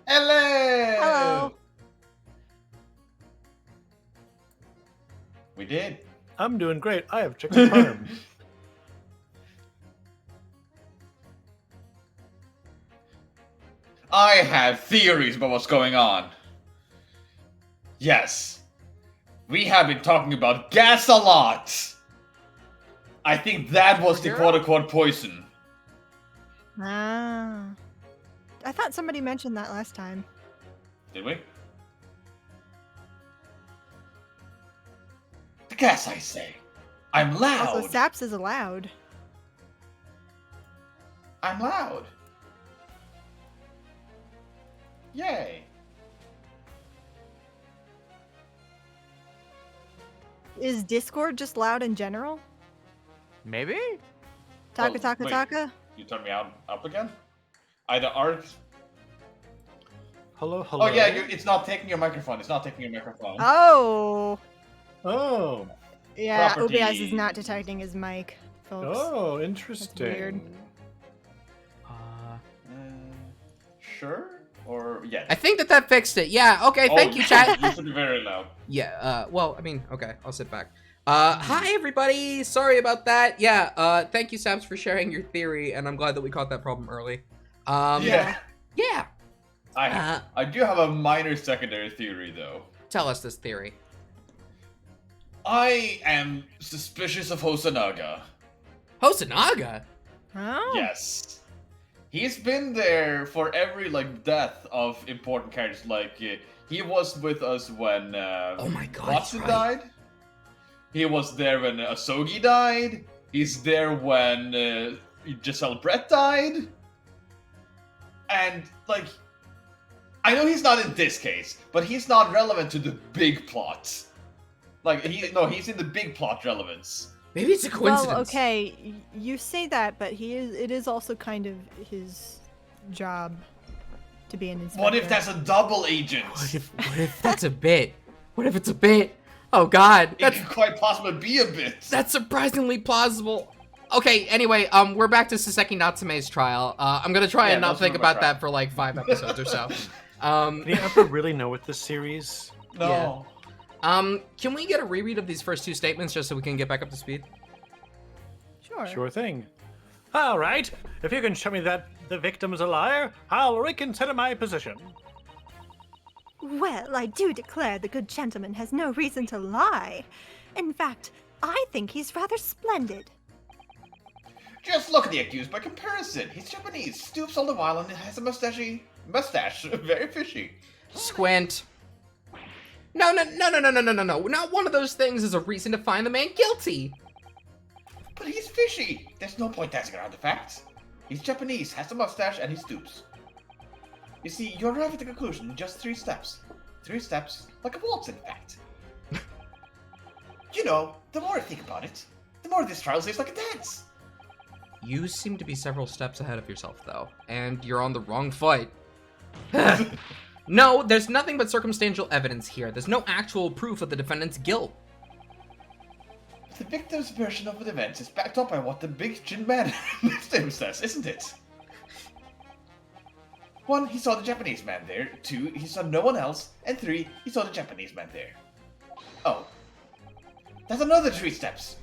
Hello! Hello. We did. I'm doing great. I have chicken parm. I have theories about what's going on. Yes. We have been talking about gas a lot. I think that was the quote-unquote poison. Ah. I thought somebody mentioned that last time. Did we? The gas, I say. I'm loud. Also, Saps is allowed. I'm loud. Yay. Is Discord just loud in general? Maybe? Taka Oh, taka wait. taka? You turned me up again? Either art. Hello, hello. Oh yeah, it's not taking your microphone. It's not taking your microphone. Oh. Oh. Yeah, OBS is Properties. not detecting his mic, folks. Oh, interesting. weird. Sure? Or yeah. I think that fixed it. Yeah, okay, thank you, chat. You should be very loud. Yeah, well, I mean, okay, I'll sit back. Hi, everybody. Sorry about that. Yeah, thank you, Saps, for sharing your theory, and I'm glad that we caught that problem early. Yeah. Yeah. I do have a minor secondary theory though. Tell us this theory. I am suspicious of Hosonaga. Hosanaga? Oh. Yes. He's been there for every death of important characters. He was with us when Oh my god, Watson that's right. died. He was there when Asogi died. He's there when Giselle Brett died. And I know he's not in this case, but he's not relevant to the big plot. He's in the big plot relevance. Maybe it's a coincidence. Well, okay, you say that, but it is also kind of his job to be an inspector. What if that's a double agent? What if that's a bit? What if it's a bit? Oh god, It could quite possibly be a bit. that's surprisingly plausible. Okay, anyway, we're back to Saseki Natsume's trial. I'm gonna try and not let's think remember about that for like 5 episodes or so. Do you ever really know what this series? No. Can we get a reread of these first two statements just so we can get back up to speed? Sure. Sure thing. All right. If you can show me that the victim's a liar, I'll reconsider my position. Well, I do declare the good gentleman has no reason to lie. In fact, I think he's rather splendid. Just look at the accused by comparison. He's Japanese, stoops all the while, and has a mustache. Very fishy. Squint. No. Not one of those things is a reason to find the man guilty. But he's fishy. There's no point dancing around the facts. He's Japanese, has a mustache, and he stoops. You see, you arrive at the conclusion in just 3 steps. 3 steps, like a waltz, in fact. You know, the more I think about it, the more this trial seems like a dance. You seem to be several steps ahead of yourself, though, and you're on the wrong foot. No, there's nothing but circumstantial evidence here. There's no actual proof of the defendant's guilt. The victim's version of the events is backed up by what the big chin man next to him says, isn't it? 1, he saw the Japanese man there. 2, he saw no one else. And 3, he saw the Japanese man there. Oh. That's another 3 steps.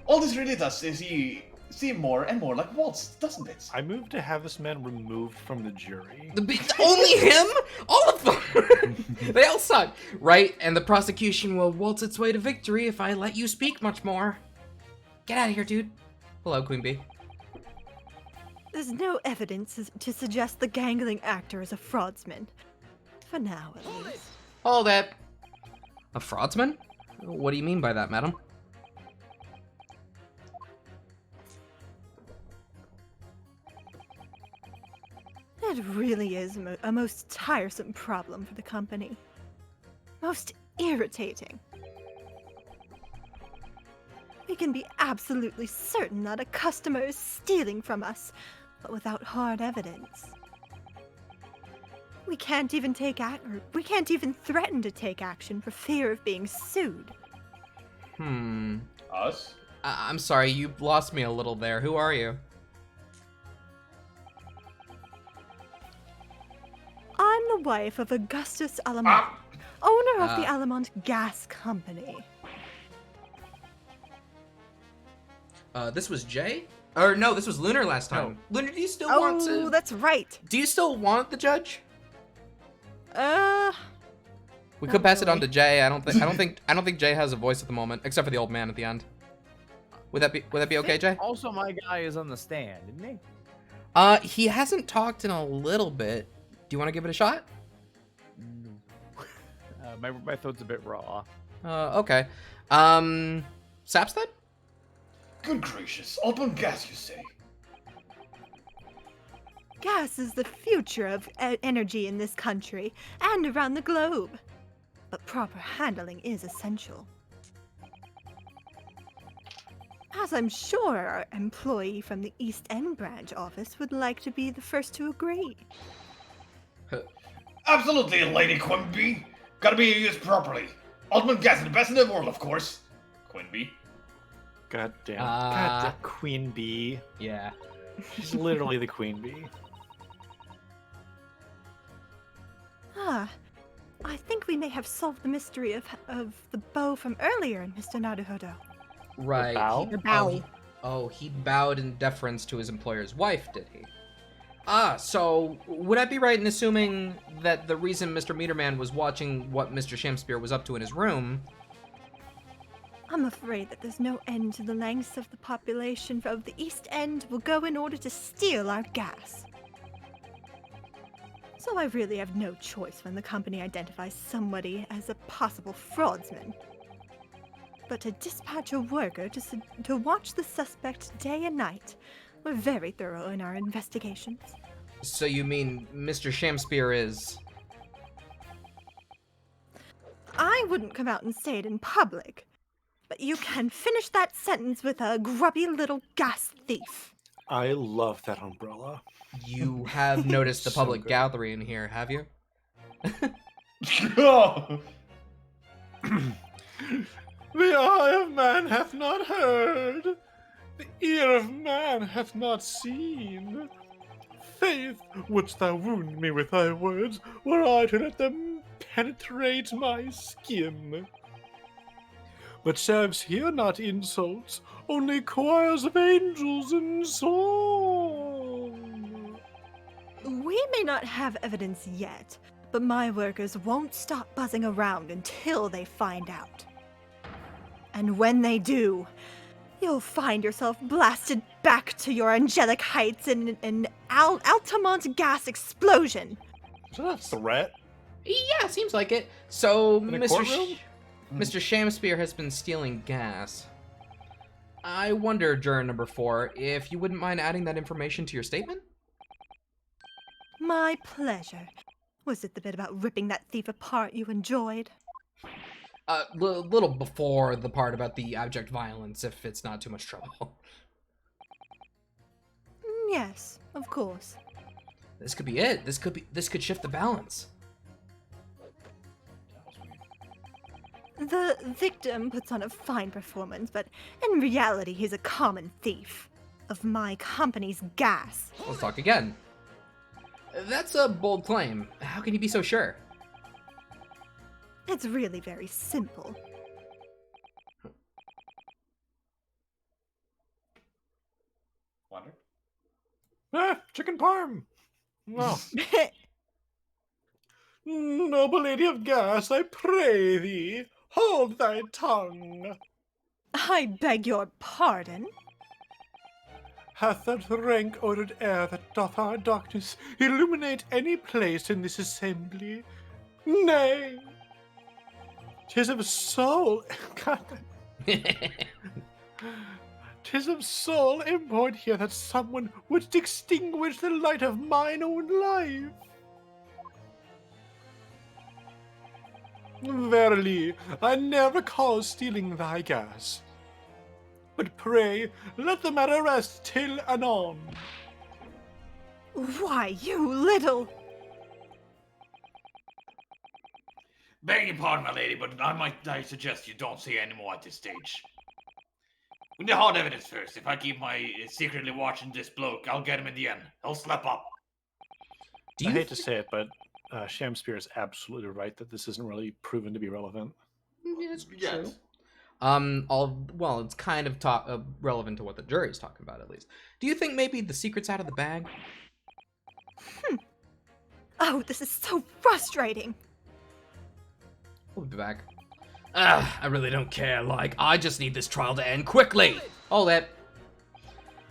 All this really does is he seem more and more like Waltz, doesn't it? I move to have this man removed from the jury. Only him? All of them? They all suck, right? And the prosecution will waltz its way to victory if I let you speak much more. Get out of here, dude. Hello, Queen Bee. There's no evidence to suggest the gangling actor is a fraudsman. For now, at least. Hold it. A fraudsman? What do you mean by that, madam? It really is a most tiresome problem for the company. Most irritating. We can be absolutely certain that a customer is stealing from us, but without hard evidence. We can't even threaten to take action for fear of being sued. Us? I'm sorry, you lost me a little there. Who are you? I'm the wife of Augustus Alamont, Ah, owner of the Ah. Alamont Gas Company. This was Jay? Or no, this was Lunar last time. Lunar, do you still want Oh, to... that's right. Do you still want the judge? We Not could pass it on really. to Jay. I don't think Jay has a voice at the moment, except for the old man at the end. Would that be okay, Jay? Also, my guy is on the stand, isn't he? He hasn't talked in a little bit. Do you want to give it a shot? My throat's a bit raw. Okay. Sapstead? good gracious. Open gas, you say? Gas is the future of energy in this country and around the globe. But proper handling is essential. As I'm sure our employee from the East End branch office would like to be the first to agree. Absolutely, Lady Quimby. Gotta be used properly. Ultimate gas is the best in the world, of course. Quimby. God damn. Ah. God damn. Queen Bee. Yeah. She's literally the Queen Bee. Ah, I think we may have solved the mystery of the bow from earlier, Mr. Naruhodo. Right. bow? He- The bow. he bowed in deference to his employer's wife, did he? So would I be right in assuming that the reason Mr. Meterman was watching what Mr. Shamspear was up to in his room? I'm afraid that there's no end to the lengths of the population of the East End will go in order to steal our gas. So I really have no choice when the company identifies somebody as a possible fraudsman. But to dispatch a worker to watch the suspect day and night. We're very thorough in our investigations. So you mean Mr. Shamspear is... I wouldn't come out and say it in public, but you can finish that sentence with a grubby little gas thief. I love that umbrella. You have noticed the So public good. gathering here, have you? Oh, The eye of man hath not heard, the ear of man hath not seen. Faith, wouldst thou wound me with thy words, were I to let them penetrate my skin? But serves here not insults, only choirs of angels in song. We may not have evidence yet, but my workers won't stop buzzing around until they find out. And when they do, you'll find yourself blasted back to your angelic heights in an Altamont gas explosion. Is that a threat? Yeah, seems like it. So, In a Mr. courtroom? Mr. Shamspear has been stealing gas. I wonder, juror number 4, if you wouldn't mind adding that information to your statement? My pleasure. Was it the bit about ripping that thief apart you enjoyed? Little before the part about the abject violence, if it's not too much trouble. Yes, of course. This could be it. This could shift the balance. The victim puts on a fine performance, but in reality he's a common thief of my company's gas. Let's talk again. That's a bold claim. How can you be so sure? It's really very simple. Wonder. Chicken parm. Well, noble lady of gas, I pray thee, hold thy tongue. I beg your pardon? Hath that rank odoured air that doth our darkness illuminate any place in this assembly? Nay, 'tis of soul. God, 'tis of sole import here that someone would extinguish the light of mine own life. Verily, I never recall stealing thy gas. But pray, let the matter rest till anon. Why, you little... Beg your pardon, my lady, but I suggest you don't say any more at this stage. We need hard evidence first. If I keep my secretly watching this bloke, I'll get him in the end. He'll slip up. Do I you hate to say it, but Shamspear is absolutely right that this isn't really proven to be relevant. Yeah, it's true. Yes. Well, it's kind of relevant to what the jury's talking about, at least. Do you think maybe the secret's out of the bag? Oh, this is so frustrating. We'll be back. I really don't care. Like, I just need this trial to end quickly. Hold it.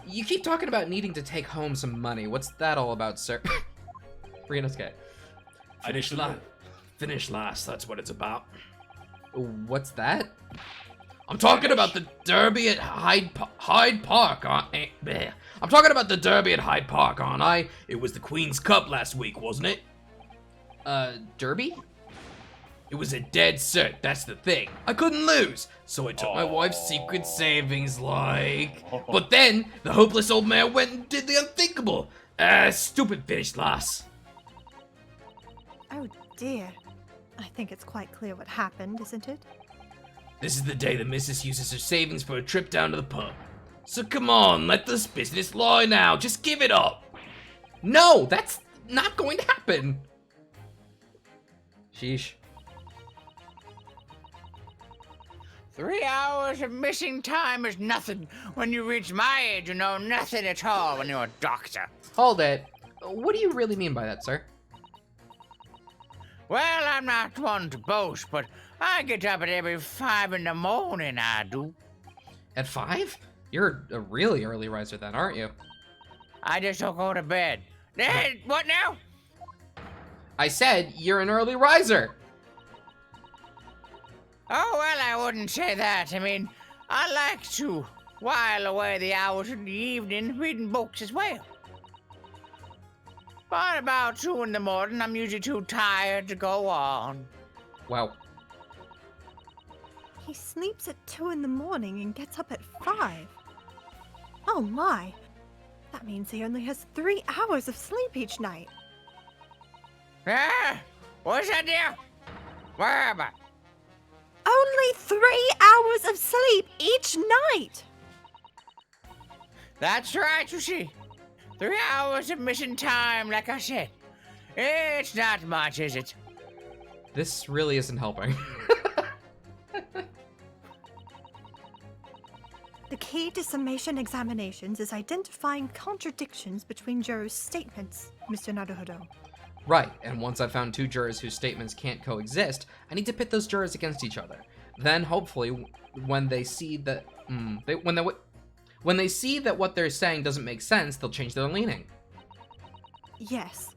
You keep talking about needing to take home some money. What's that all about, sir? Ryunosuke. Finish last, that's what it's about. What's that? I'm talking about the Derby at Hyde Park. I'm talking about the Derby at Hyde Park, aren't I? It was the Queen's Cup last week, wasn't it? Derby? It was a dead cert, that's the thing. I couldn't lose, so I took my wife's secret savings, like. But then, the hopeless old man went and did the unthinkable. Stupid finish last. Oh dear. I think it's quite clear what happened, isn't it? This is the day the missus uses her savings for a trip down to the pub. So come on, let this business lie now. Just give it up. No, that's not going to happen. Sheesh. 3 hours of missing time is nothing. When you reach my age, you know nothing at all when you're a doctor. Hold it. What do you really mean by that, sir? Well, I'm not one to boast, but I get up at every 5 in the morning, I do. At 5? You're a really early riser then, aren't you? I just don't go to bed. What now? I said you're an early riser. Oh, well, I wouldn't say that. I mean, I like to while away the hours in the evening reading books as well. But about 2 in the morning, I'm usually too tired to go on. Wow. He sleeps at 2 in the morning and gets up at 5. Oh my. That means he only has 3 hours of sleep each night. Ah, what's that dear? Where am I? Only 3 hours of sleep each night! That's right, you see. 3 hours of missing time, like I said. It's not much, is it? This really isn't helping. The key to summation examinations is identifying contradictions between jurors' statements, Mr. Naruhodo. Right, and once I've found 2 jurors whose statements can't coexist, I need to pit those jurors against each other. Then, hopefully, when they see that when they see that what they're saying doesn't make sense, they'll change their leaning. Yes.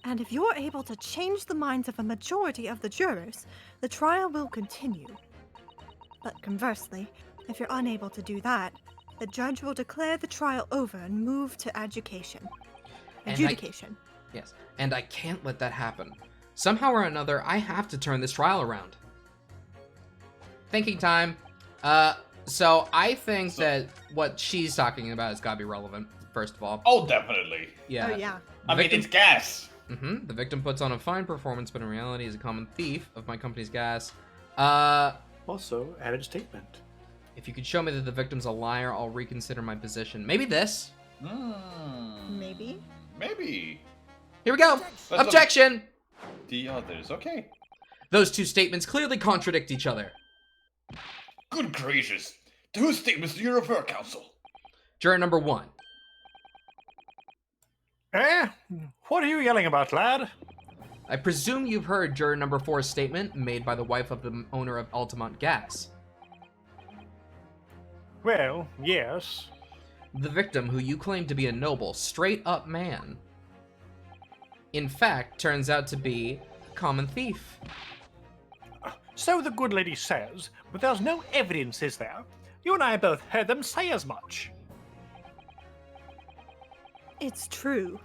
And if you're able to change the minds of a majority of the jurors, the trial will continue. But conversely, if you're unable to do that, the judge will declare the trial over and move to adjudication. Yes, and I can't let that happen. Somehow or another, I have to turn this trial around. Thinking time. So I think that what she's talking about has got to be relevant, first of all. Oh, definitely. Yeah. Oh yeah. I mean, it's gas. The victim puts on a fine performance, but in reality is a common thief of my company's gas. Also, added statement. If you could show me that the victim's a liar, I'll reconsider my position. Maybe this. Maybe. Maybe. Here we go. Let's Objection! The others, okay. Those 2 statements clearly contradict each other. Good gracious. To whose statements do you refer, counsel? Juror number 1. What are you yelling about, lad? I presume you've heard juror number 4's statement made by the wife of the owner of Altamont Gas. Well, yes. The victim, who you claim to be a noble, straight-up man, in fact, turns out to be a common thief. So the good lady says, but there's no evidence, is there? You and I both heard them say as much. It's true.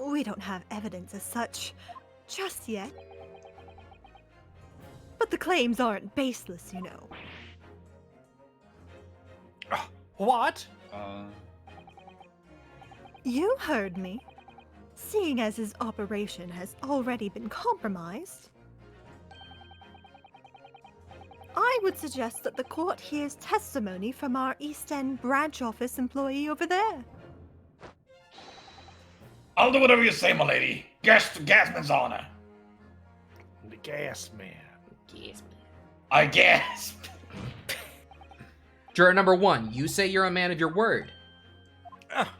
We don't have evidence as such just yet. But the claims aren't baseless, you know. What? You heard me. Seeing as his operation has already been compromised, I would suggest that the court hears testimony from our East End branch office employee over there. I'll do whatever you say, my lady. Gasman's honor. Gas man. I gasp. Juror number 1, you say you're a man of your word. Ah.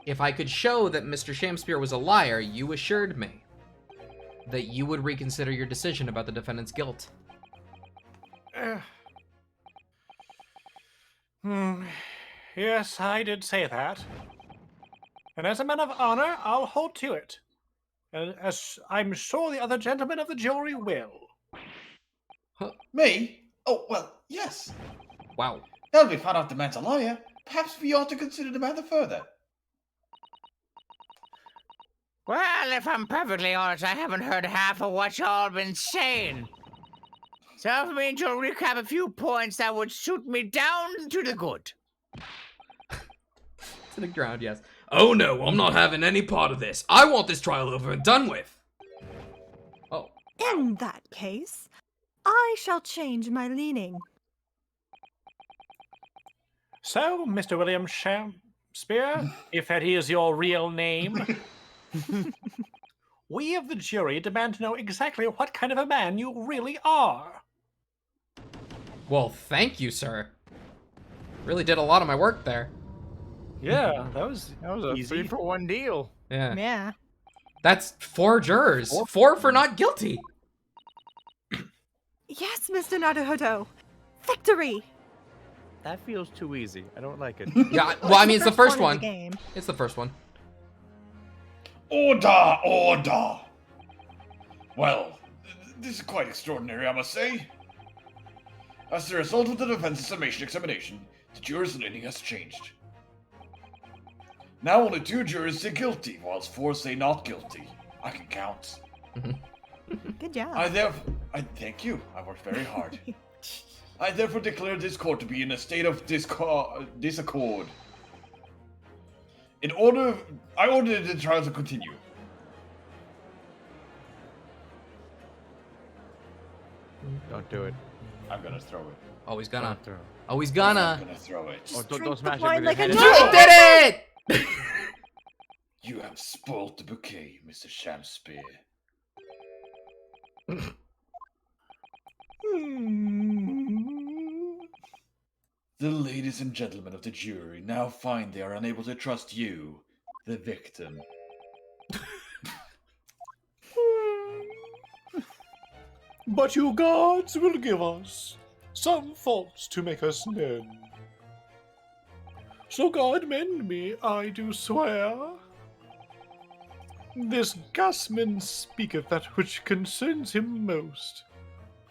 If I could show that Mr. Shamspear was a liar, you assured me that you would reconsider your decision about the defendant's guilt. Yes, I did say that. And as a man of honor, I'll hold to it. And as I'm sure the other gentlemen of the jury will. Me? Oh, well, yes. Wow. Now that we found out the man's a liar, perhaps we ought to consider the matter further. Well, if I'm perfectly honest, I haven't heard half of what y'all been saying. So for me to recap a few points that would suit me down to the good. To the ground, yes. Oh no, I'm not having any part of this. I want this trial over and done with. Oh. In that case, I shall change my leaning. So, Mr. William Shakespeare, if that is your real name, we of the jury demand to know exactly what kind of a man you really are. Well, thank you, sir. Really did a lot of my work there. Yeah, that was a easy. 3-for-1 deal. Yeah. Yeah. That's 4 jurors. 4 for not guilty. Yes, Mr. Naruhodo. Victory! That feels too easy. I don't like it. Yeah, well, I mean, it's the first in the one. game. It's the first one. Order, order. Well, this is quite extraordinary, I must say. As the result of the defense's summation examination, the jurors' leaning has changed. Now only 2 jurors say guilty, whilst 4 say not guilty. I can count. Good job. I thank you. I worked very hard. I therefore declare this court to be in a state of disaccord. I order the trial to continue. Don't do it. I'm gonna throw it. Always gonna. Don't throw it. Always I'm gonna. gonna throw it. Oh, Drink don't the smash it wine with your like a head. dog. You did it! You have spoiled the bouquet, Mr. Shamspear. The ladies and gentlemen of the jury now find they are unable to trust you, the victim. But you gods will give us some faults to make us mend. So God mend me, I do swear. This gasman speaketh that which concerns him most.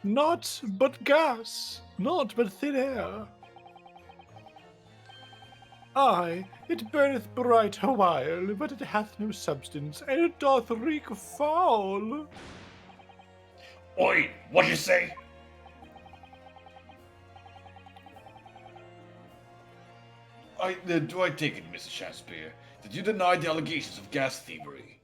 Naught but gas, naught but thin air. Aye, it burneth bright a while, but it hath no substance, and it doth reek foul. Oi, what'd you say? Do I take it, Mr. Shakespeare, that you deny the allegations of gas thievery?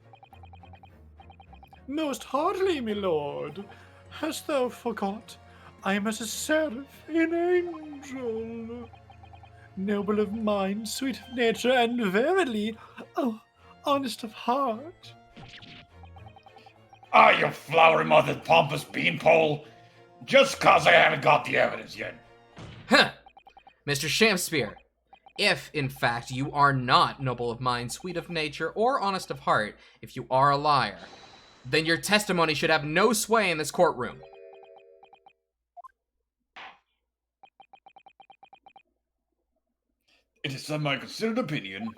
Most heartily, my lord. Hast thou forgot? I am as a seraph, an angel. Noble of mind, sweet of nature, and verily, oh, honest of heart. Ah, you flowery-mouthed pompous beanpole! Just 'cause I haven't got the evidence yet. Huh. Mr. Shamspear, if, in fact, you are not noble of mind, sweet of nature, or honest of heart, if you are a liar, then your testimony should have no sway in this courtroom. It is my considered opinion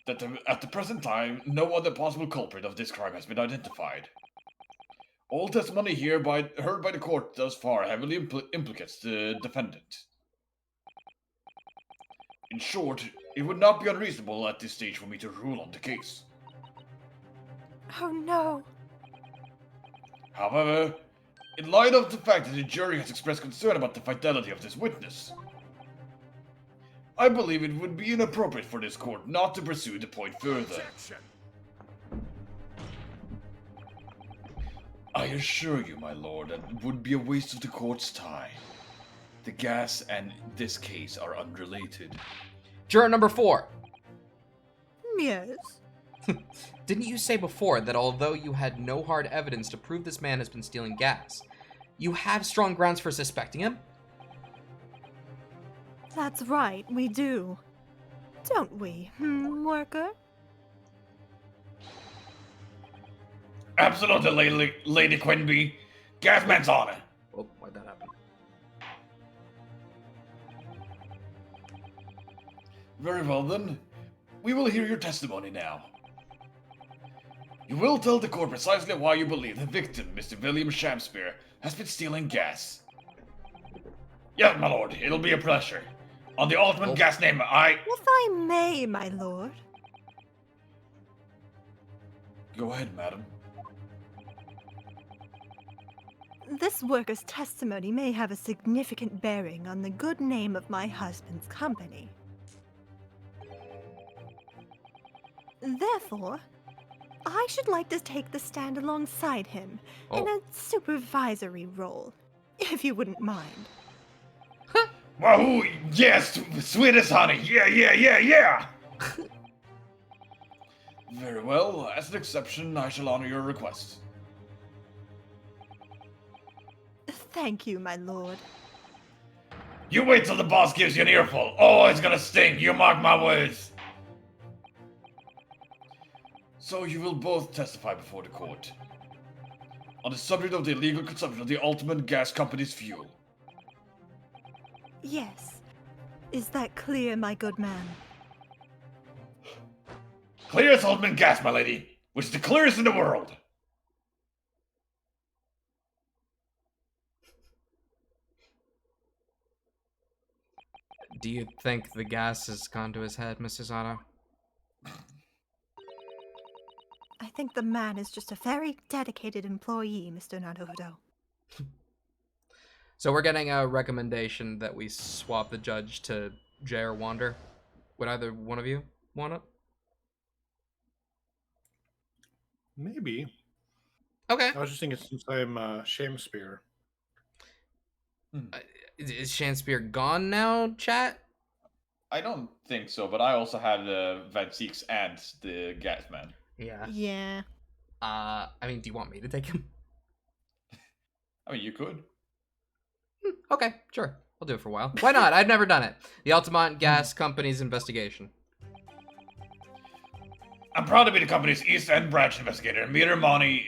that at the present time, no other possible culprit of this crime has been identified. All testimony heard by the court thus far heavily implicates the defendant. In short, it would not be unreasonable at this stage for me to rule on the case. Oh no. However, in light of the fact that the jury has expressed concern about the fidelity of this witness, I believe it would be inappropriate for this court not to pursue the point further. I assure you, my lord, that it would be a waste of the court's time. The gas and this case are unrelated. Juror number 4. Yes. Didn't you say before that although you had no hard evidence to prove this man has been stealing gas, you have strong grounds for suspecting him? That's right, we do. Don't we, worker? Absolutely, Lady Quinby. Gasman's on it. Oh, why'd that happen? Very well then. We will hear your testimony now. You will tell the court precisely why you believe the victim, Mr. William Shamspeare, has been stealing gas. Yes, my lord, it'll be a pleasure. On the ultimate gas name, If I may, my lord. Go ahead, madam. This worker's testimony may have a significant bearing on the good name of my husband's company. Therefore, I should like to take the stand alongside him in a supervisory role, if you wouldn't mind. Wahoo! Yes, sweetest honey. Yeah. Very well. As an exception, I shall honor your request. Thank you, my lord. You wait till the boss gives you an earful. Oh, it's gonna sting. You mark my words. So you will both testify before the court on the subject of the illegal consumption of the Ultimate Gas Company's fuel. Yes. Is that clear, my good man? Clear as Ultimate Gas, my lady, which is the clearest in the world. Do you think the gas has gone to his head, Mrs. Otto? I think the man is just a very dedicated employee, Mr. Naruto. So we're getting a recommendation that we swap the judge to Jay or Wander. Would either one of you want it? Maybe. Okay. I was just thinking since I'm Shamspeare. Is Shakespeare gone now, chat? I don't think so, but I also had Van Zieks and the gas man. Yeah. Yeah. I mean, do you want me to take him? I mean, you could. Okay, sure. I'll do it for a while. Why not? I've never done it. The Altamont Gas Company's investigation. I'm proud to be the company's East End branch investigator and meter money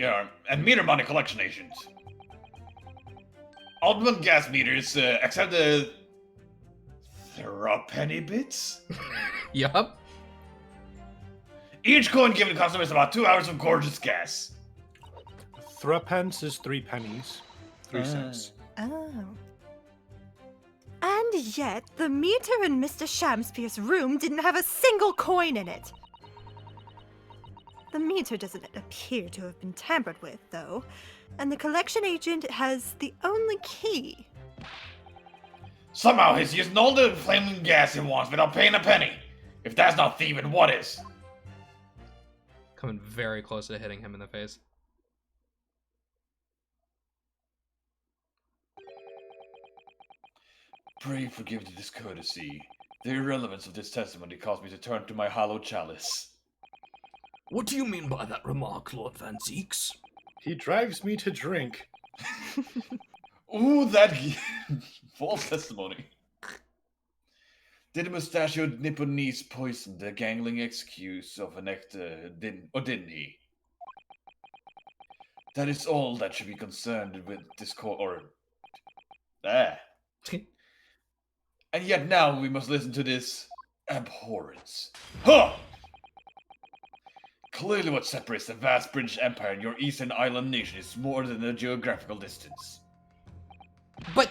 collection agent. Ultimate gas meters accept the threepenny bits. Yup. Each coin given to customers about 2 hours of gorgeous gas. Threepence is 3 pennies. 3 cents. Oh. And yet, the meter in Mr. Shamspeare's room didn't have a single coin in it. The meter doesn't appear to have been tampered with, though, and the collection agent has the only key. Somehow he's using all the flaming gas he wants without paying a penny. If that's not thieving, what is? Coming very close to hitting him in the face. Pray forgive the discourtesy. The irrelevance of this testimony caused me to turn to my hollow chalice. What do you mean by that remark, Lord Van Zieks? He drives me to drink. Ooh, that false testimony. Did the mustachioed Nipponese poison the gangling excuse of an actor, didn't he? That is all that should be concerned with this And yet now we must listen to this abhorrence. Huh! Clearly what separates the vast British Empire and your Eastern Island nation is more than a geographical distance. But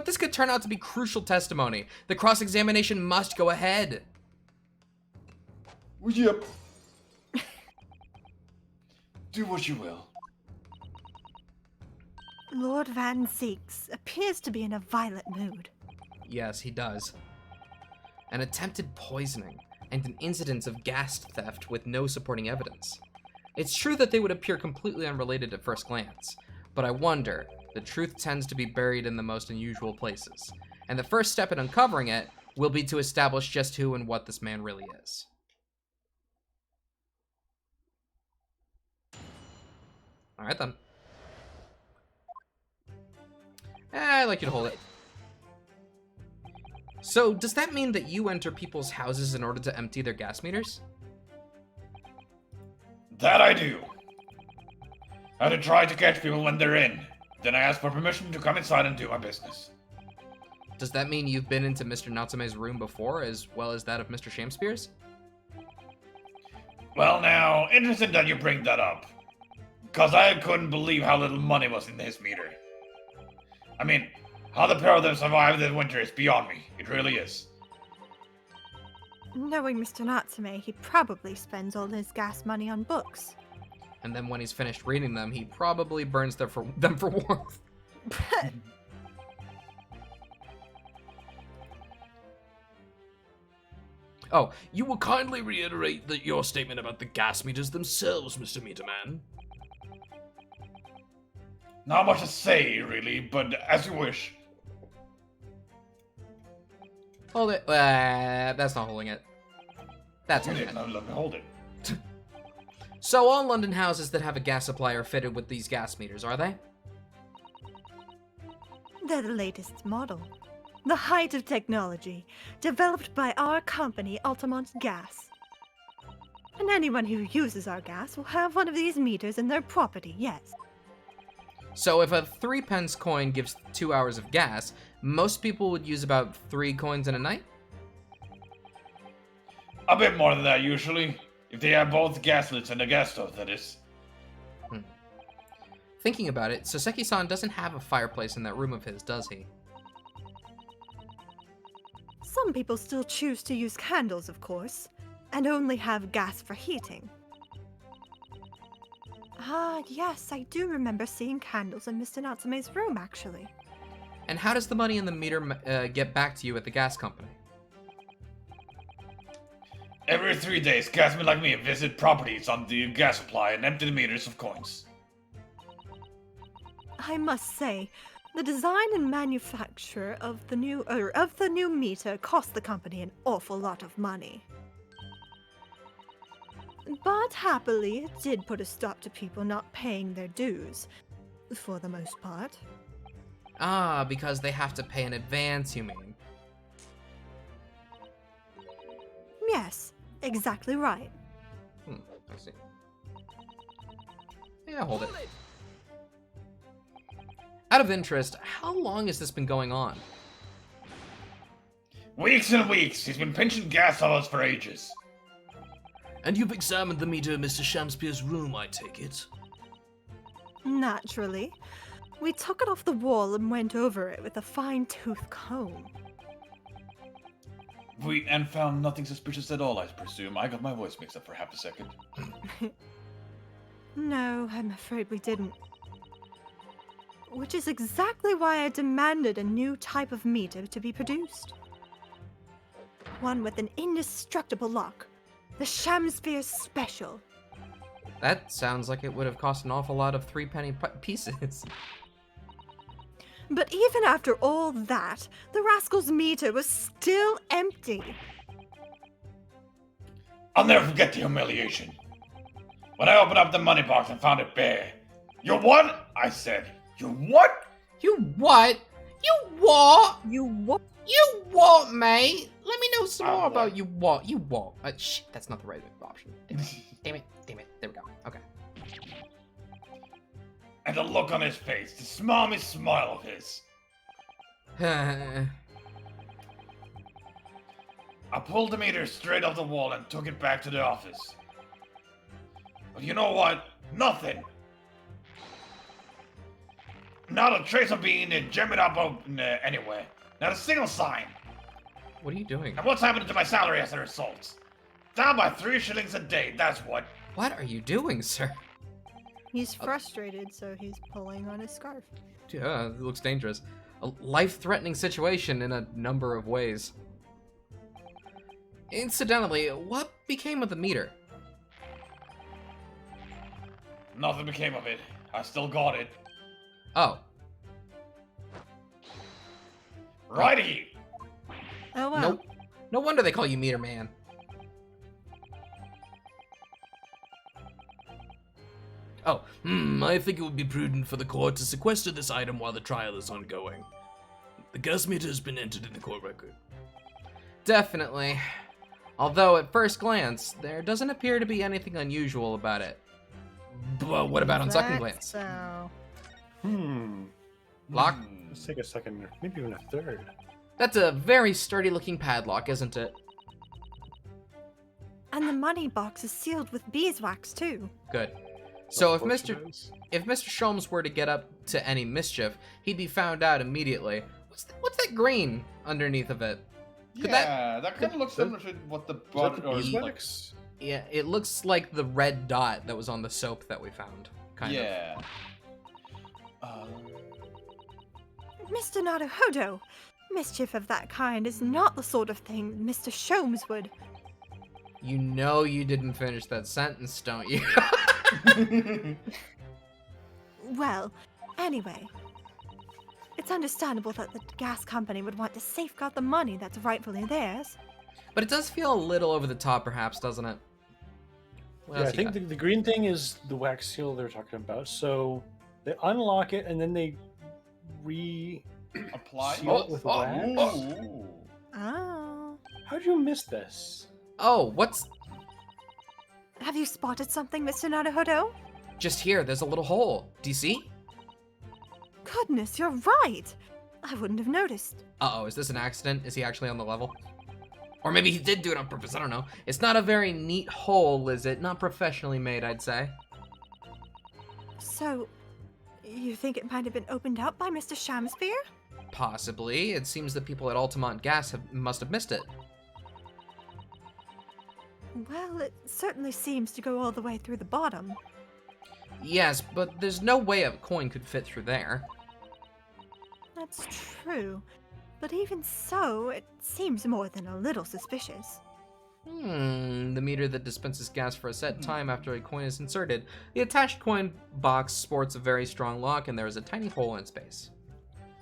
this could turn out to be crucial testimony. The cross-examination must go ahead. Yep. Do what you will. Lord Van Zieks appears to be in a violent mood. Yes, he does. An attempted poisoning and an incidence of gas theft with no supporting evidence. It's true that they would appear completely unrelated at first glance, but I wonder, the truth tends to be buried in the most unusual places, and the first step in uncovering it will be to establish just who and what this man really is. Alright then. I'd like you to hold it. So, does that mean that you enter people's houses in order to empty their gas meters? That I do. I try to catch people when they're in. Then I ask for permission to come inside and do my business. Does that mean you've been into Mr. Natsume's room before, as well as that of Mr. Shamspears? Well now, interesting that you bring that up. Because I couldn't believe how little money was in his meter. I mean, how the pair of them survived this winter is beyond me. It really is. Knowing Mr. Natsume, he probably spends all his gas money on books. And then when he's finished reading them, he probably burns them for warmth. Oh, you will kindly reiterate that your statement about the gas meters themselves, Mr. Meterman. Not much to say, really, but as you wish. Hold it. That's not holding it. That's holding it. Let me hold it. So all London houses that have a gas supply are fitted with these gas meters, are they? They're the latest model. The height of technology, developed by our company, Altamont Gas. And anyone who uses our gas will have one of these meters in their property, yes. So if a 3-pence coin gives 2 hours of gas, most people would use about 3 coins in a night? A bit more than that, usually. If they have both gas lits and a gas stove, that is. Thinking about it, Soseki-san doesn't have a fireplace in that room of his, does he? Some people still choose to use candles, of course, and only have gas for heating. Ah, yes, I do remember seeing candles in Mr. Natsume's room, actually. And how does the money in the meter get back to you at the gas company? Every 3 days, gasmen like me visit properties on the gas supply and empty the meters of coins. I must say, the design and manufacture of the new meter cost the company an awful lot of money. But happily, it did put a stop to people not paying their dues, for the most part. Ah, because they have to pay in advance, you mean? Yes, exactly right. I see. Yeah, hold it. Out of interest, how long has this been going on? Weeks and weeks. He's been pinching gas on us for ages. And you've examined the meter in Mr. Shamspear's room, I take it? Naturally. We took it off the wall and went over it with a fine-tooth comb. And found nothing suspicious at all, I presume. I got my voice mixed up for half a second. No, I'm afraid we didn't. Which is exactly why I demanded a new type of meter to be produced. One with an indestructible lock. The Shamsphere Special. That sounds like it would have cost an awful lot of 3-penny pieces. But even after all that, the rascal's meter was still empty. I'll never forget the humiliation. When I opened up the money box and found it bare. You what? I said. You what? You what? You what? You what? You what, mate? Let me know some more what? about you what. You what? Shit, that's not the right option. Damn it. Damn it. Damn it. There we go. Okay. And the look on his face, the smarmy smile of his. I pulled the meter straight off the wall and took it back to the office. But you know what? Nothing. Not a trace of being jammed up anywhere. Not a single sign. What are you doing? And what's happening to my salary as a result? Down by 3 shillings a day, that's what. What are you doing, sir? He's frustrated, so he's pulling on his scarf. Yeah, it looks dangerous. A life-threatening situation in a number of ways. Incidentally, what became of the meter? Nothing became of it. I still got it. Oh. Righty! Oh well. Nope. No wonder they call you Meter Man. Oh, I think it would be prudent for the court to sequester this item while the trial is ongoing. The gas meter has been entered in the court record. Definitely. Although at first glance, there doesn't appear to be anything unusual about it. But what about on second glance? So, Lock? Let's take a second, maybe even a third. That's a very sturdy looking padlock, isn't it? And the money box is sealed with beeswax, too. Good. So if Of course it Mr. is. If Mr. Sholmes were to get up to any mischief, he'd be found out immediately. What's that green underneath of it? Could Yeah, that kind of looks that- similar to what the Is that bud the or like, beeswax? Yeah, it looks like the red dot that was on the soap that we found. Kind of. yeah. Mr. Naruhodo, mischief of that kind is not the sort of thing Mr. Sholmes would. You know you didn't finish that sentence, don't you? Well, anyway. It's understandable that the gas company would want to safeguard the money that's rightfully theirs. But it does feel a little over the top, perhaps, doesn't it? What Yeah, else I you think got? the green thing is the wax seal they're talking about. So they unlock it and then they Apply. seal it with wax. Ooh. Oh. How'd you miss this? Oh, what's Have you spotted something, Mr. Naruhodo? just here? There's a little hole. Do you see? Goodness, you're right. I wouldn't have noticed. Uh-oh, is this an accident? Is he actually on the level? Or maybe he did do it on purpose, I don't know. It's not a very neat hole, is it? Not professionally made, I'd say. So, you think it might have been opened up by Mr. Shamsphere? Possibly. It seems the people at Altamont Gas must have missed it. Well, it certainly seems to go all the way through the bottom. Yes, but there's no way a coin could fit through there. That's true. But even so, it seems more than a little suspicious. The meter that dispenses gas for a set time after a coin is inserted. The attached coin box sports a very strong lock, and there is a tiny hole in space.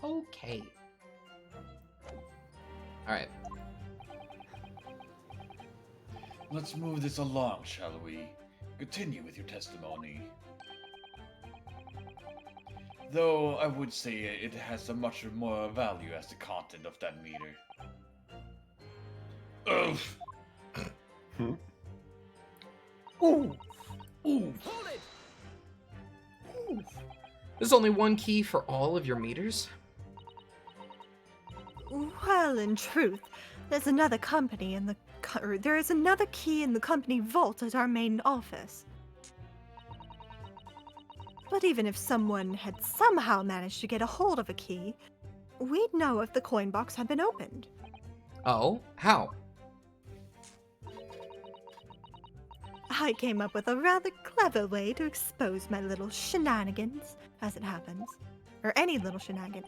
Okay. Alright. Let's move this along, shall we? Continue with your testimony. Though I would say it has a much more value as the content of that meter. Oof. Ooh. Ooh. There's only one key for all of your meters? Well, in truth, there's another company in the there is another key in the company vault at our main office. But even if someone had somehow managed to get a hold of a key, we'd know if the coin box had been opened. Oh? How? I came up with a rather clever way to expose my little shenanigans, as it happens. Or any little shenanigans.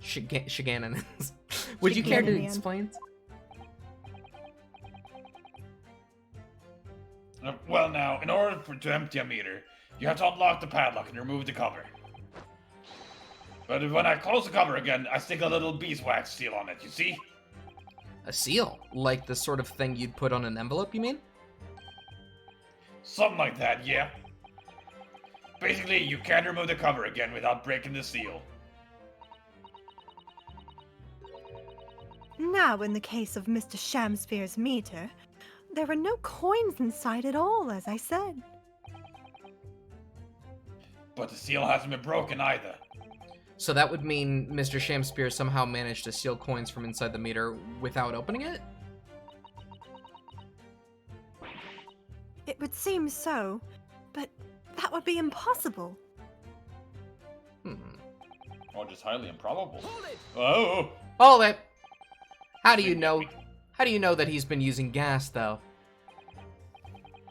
Shigananins. Would you care to Shiganian. explain? Well now, in order to empty a meter, you have to unlock the padlock and remove the cover. But when I close the cover again, I stick a little beeswax seal on it, you see? A seal? Like the sort of thing you'd put on an envelope, you mean? Something like that, yeah. Basically, you can't remove the cover again without breaking the seal. Now, in the case of Mr. Shamsphere's meter, there were no coins inside at all, as I said. But the seal hasn't been broken either. So that would mean Mr. Shamsphere somehow managed to steal coins from inside the meter without opening it? It would seem so, but that would be impossible. Or just highly improbable. Oh! Hold it! How do you know? How do you know that he's been using gas, though?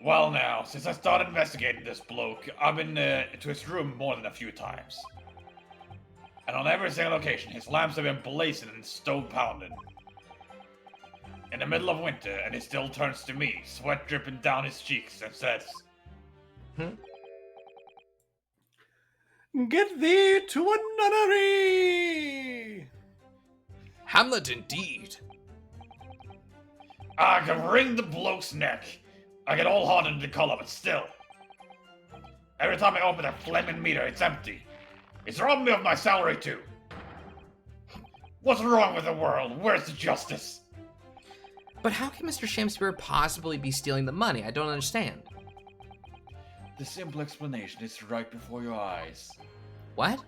Well now, since I started investigating this bloke, I've been to his room more than a few times. And on every single occasion, his lamps have been blazing and stove pounding. In the middle of winter, and he still turns to me, sweat dripping down his cheeks, and says, Get thee to a nunnery! Hamlet indeed. I can wring the bloke's neck. I get all hot under the collar, but still. Every time I open that flaming meter, it's empty. It's robbing me of my salary too. What's wrong with the world? Where's the justice? But how can Mr. Shamspeare possibly be stealing the money? I don't understand. The simple explanation is right before your eyes. What?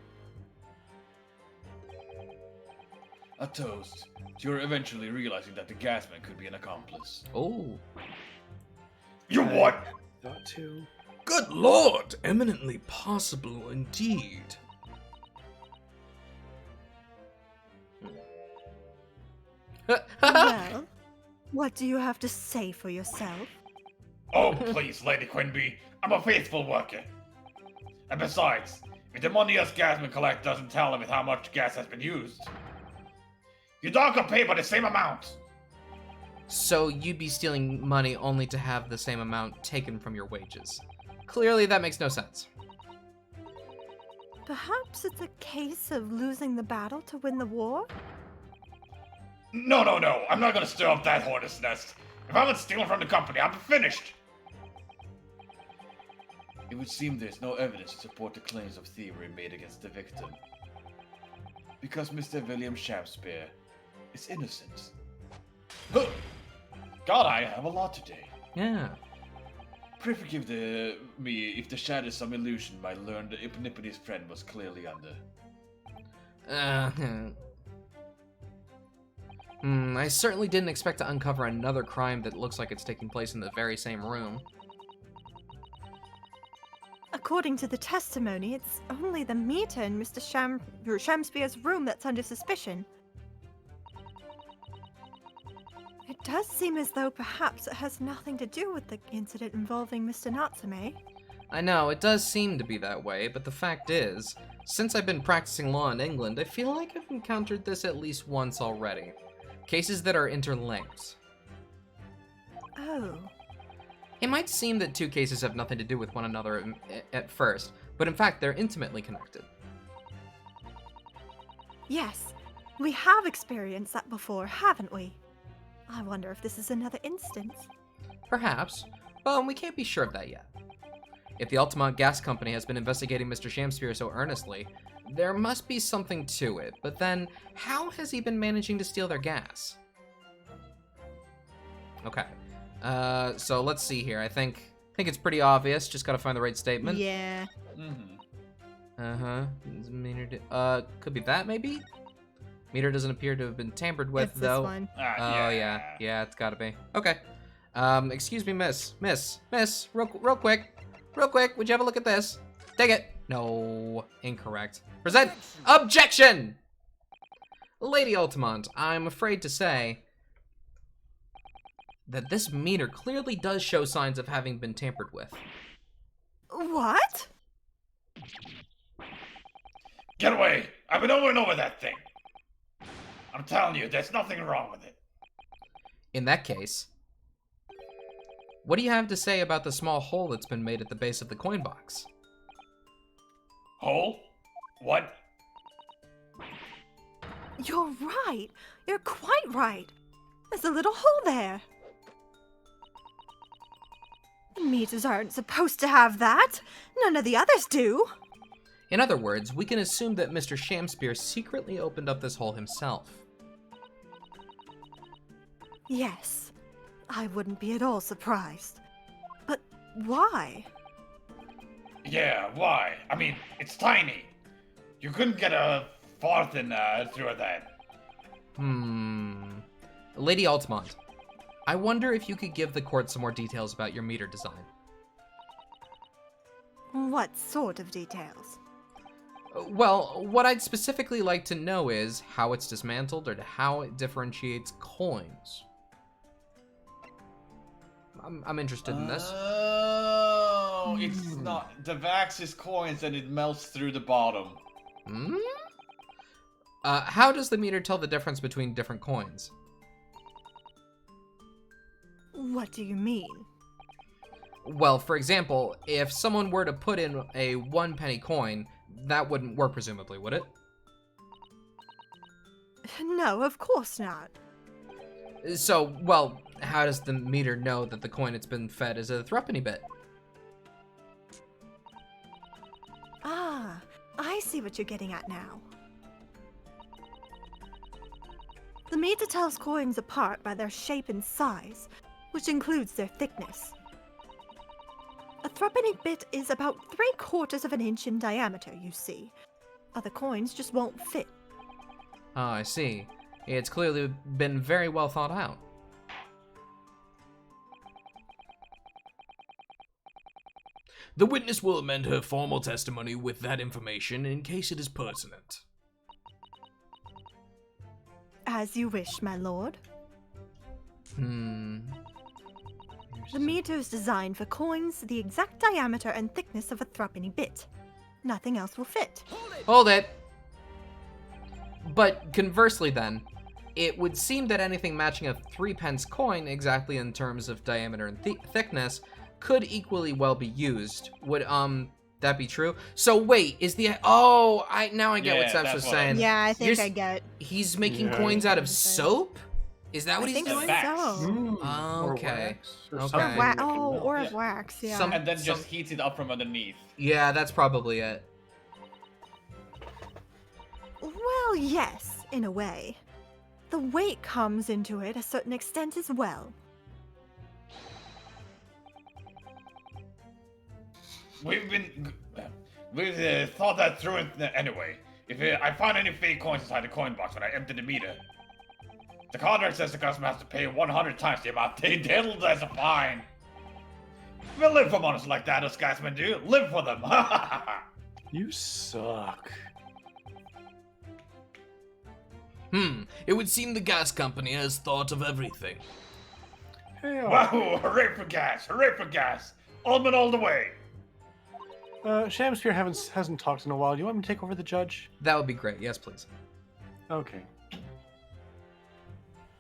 A toast to your eventually realizing that the gasman could be an accomplice. Oh. You what? Thought to. Good lord! Eminently possible indeed. Well, what do you have to say for yourself? Oh, please, Lady Quinby. I'm a faithful worker. And besides, if the money us gasman collect doesn't tell him how much gas has been used, your dog can pay by the same amount. So you'd be stealing money only to have the same amount taken from your wages. Clearly that makes no sense. Perhaps it's a case of losing the battle to win the war? No. I'm not gonna stir up that hornet's nest. If I'm not stealing from the company, I'm finished. It would seem there's no evidence to support the claims of thievery made against the victim. Because Mr. William Shamspeare is innocent. Huh. God, I have a lot today. Yeah. Pray forgive me if the shadow some illusion might learn that Epiphany's friend was clearly under. I certainly didn't expect to uncover another crime that looks like it's taking place in the very same room. According to the testimony, it's only the meter in Mr. Shamspeare's room that's under suspicion. It does seem as though perhaps it has nothing to do with the incident involving Mr. Natsume. I know, it does seem to be that way, but the fact is, since I've been practicing law in England, I feel like I've encountered this at least once already. Cases that are interlinked. Oh. It might seem that two cases have nothing to do with one another at first, but in fact they're intimately connected. Yes, we have experienced that before, haven't we? I wonder if this is another instance. Perhaps, but we can't be sure of that yet. If the Altamont Gas Company has been investigating Mr. Shamspeare so earnestly, there must be something to it, but then how has he been managing to steal their gas? Okay, so let's see here. I think it's pretty obvious, just gotta find the right statement. Yeah. Could be that maybe? Meter doesn't appear to have been tampered with, It's though. this one. Oh, yeah, it's gotta be. Okay. Excuse me, miss, real quick, would you have a look at this? Take it. No, incorrect. Present objection! Lady Altamont, I'm afraid to say that this meter clearly does show signs of having been tampered with. What? Get away! I've been over and over that thing. I'm telling you, there's nothing wrong with it. In that case, what do you have to say about the small hole that's been made at the base of the coin box? Hole? What? You're right. You're quite right. There's a little hole there. Meters aren't supposed to have that. None of the others do. In other words, we can assume that Mr. Shamspeare secretly opened up this hole himself. Yes. I wouldn't be at all surprised. But why? Yeah, why? I mean, it's tiny. You couldn't get a farthing through that. Lady Altamont, I wonder if you could give the court some more details about your meter design. What sort of details? Well, what I'd specifically like to know is how it's dismantled or how it differentiates coins. I'm interested in this. Oh, it's not. The wax is coins and it melts through the bottom. How does the meter tell the difference between different coins? What do you mean? Well, for example, if someone were to put in a 1 penny coin, that wouldn't work presumably, would it? No, of course not. So, well, how does the meter know that the coin it's been fed is a threepenny bit? Ah, I see what you're getting at now. The meter tells coins apart by their shape and size, which includes their thickness. A threepenny bit is about 3/4 of an inch in diameter, you see. Other coins just won't fit. Oh, I see. It's clearly been very well thought out. The witness will amend her formal testimony with that information in case it is pertinent. As you wish, my lord. Hmm. The meter is designed for coins the exact diameter and thickness of a threepenny bit. Nothing else will fit. Hold it! But conversely then, it would seem that anything matching a 3-pence coin exactly in terms of diameter and thickness could equally well be used. Would, that be true? So wait, is the... Oh, now I get what Yeah, Seps that's was what saying. Yeah, I think You're I get. He's making Yeah. coins out of Yeah. soap? Is that what I he's think doing? Wax. so. Or Okay. wax, or Okay. something Wa- that can oh, melt. or Yeah. of wax, yeah. Some- And then just heats it up from underneath. Yeah, that's probably it. Well, yes, in a way. The weight comes into it a certain extent as well. We've thought that through anyway. If I find any fake coins inside the coin box when I empty the meter, the contract says the customer has to pay 100 times the amount they diddled as a fine. We'll live for monsters like that, us guysmen do. Live for them. You suck. It would seem the gas company has thought of everything. Hey, Wow, hooray for gas! Hooray for gas! Almond all the way! Shamspear hasn't talked in a while. Do you want me to take over the judge? That would be great. Yes, please. Okay.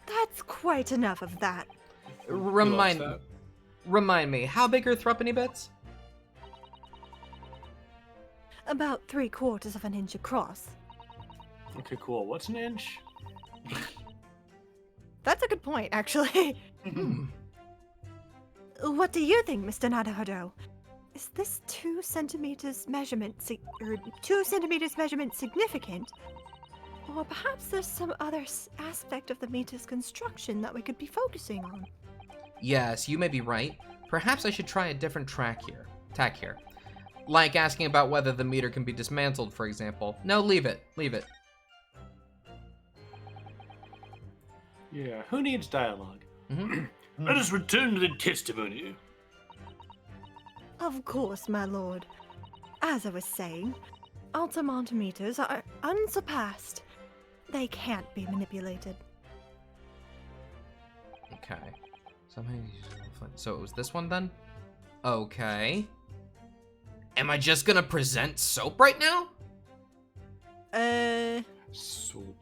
That's quite enough of that. Remind me, how big are threepenny bits? About 3/4 of an inch across. Okay, cool. What's an inch? That's a good point, actually. What do you think, Mr. Naruhodo? Is this 2 centimeters measurement 2 centimeters measurement significant? Or perhaps there's some other aspect of the meter's construction that we could be focusing on. Yes, you may be right. Perhaps I should try a different tack here. Like asking about whether the meter can be dismantled, for example. No, leave it. Leave it. Yeah, who needs dialogue? Mhm. Let us return to the testimony. Of course, my lord. As I was saying, Altamont meters are unsurpassed. They can't be manipulated. Okay. So it was this one then? Okay. Am I just gonna present soap right now? Soap.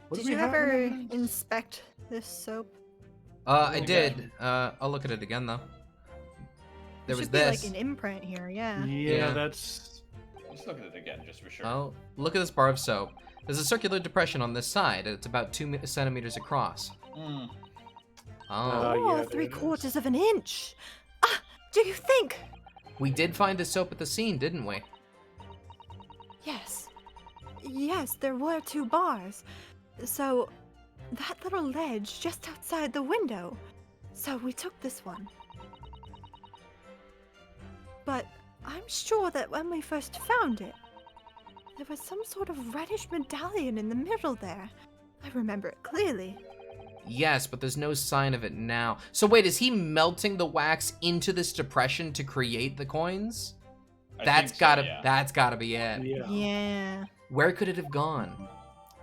What Did do we you have ever in there? inspect this soap? I did. I'll look at it again though. There was Should be this. like an imprint here, yeah. Yeah, Yeah. that's. Let's look at it again, just for sure. Oh, look at this bar of soap. There's a circular depression on this side. It's about 2 centimeters across. Hmm. Oh. yeah, Oh, there it 3/4 is. of an inch. Ah, do you think? We did find the soap at the scene, didn't we? Yes. Yes, there were 2 bars. So, that little ledge just outside the window. So we took this one. But I'm sure that when we first found it, there was some sort of reddish medallion in the middle there. I remember it clearly. Yes, but there's no sign of it now. So wait, is he melting the wax into this depression to create the coins? I That's think so, gotta yeah. that's gotta be it. Yeah. Yeah. Where could it have gone?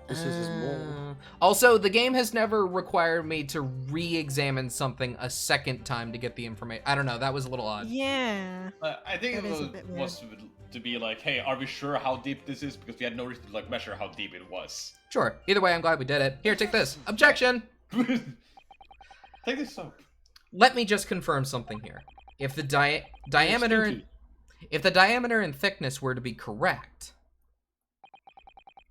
This is his mole. Also, the game has never required me to re-examine something a second time to get the information. I don't know, that was a little odd. Yeah. I think That it is a was, bit weird. was to be like, hey, are we sure how deep this is? Because we had no reason to like measure how deep it was. Sure. Either way, I'm glad we did it. Here, take this. Objection! Take this soap. Let me just confirm something here. If the diameter Stinky. if the diameter and thickness were to be correct,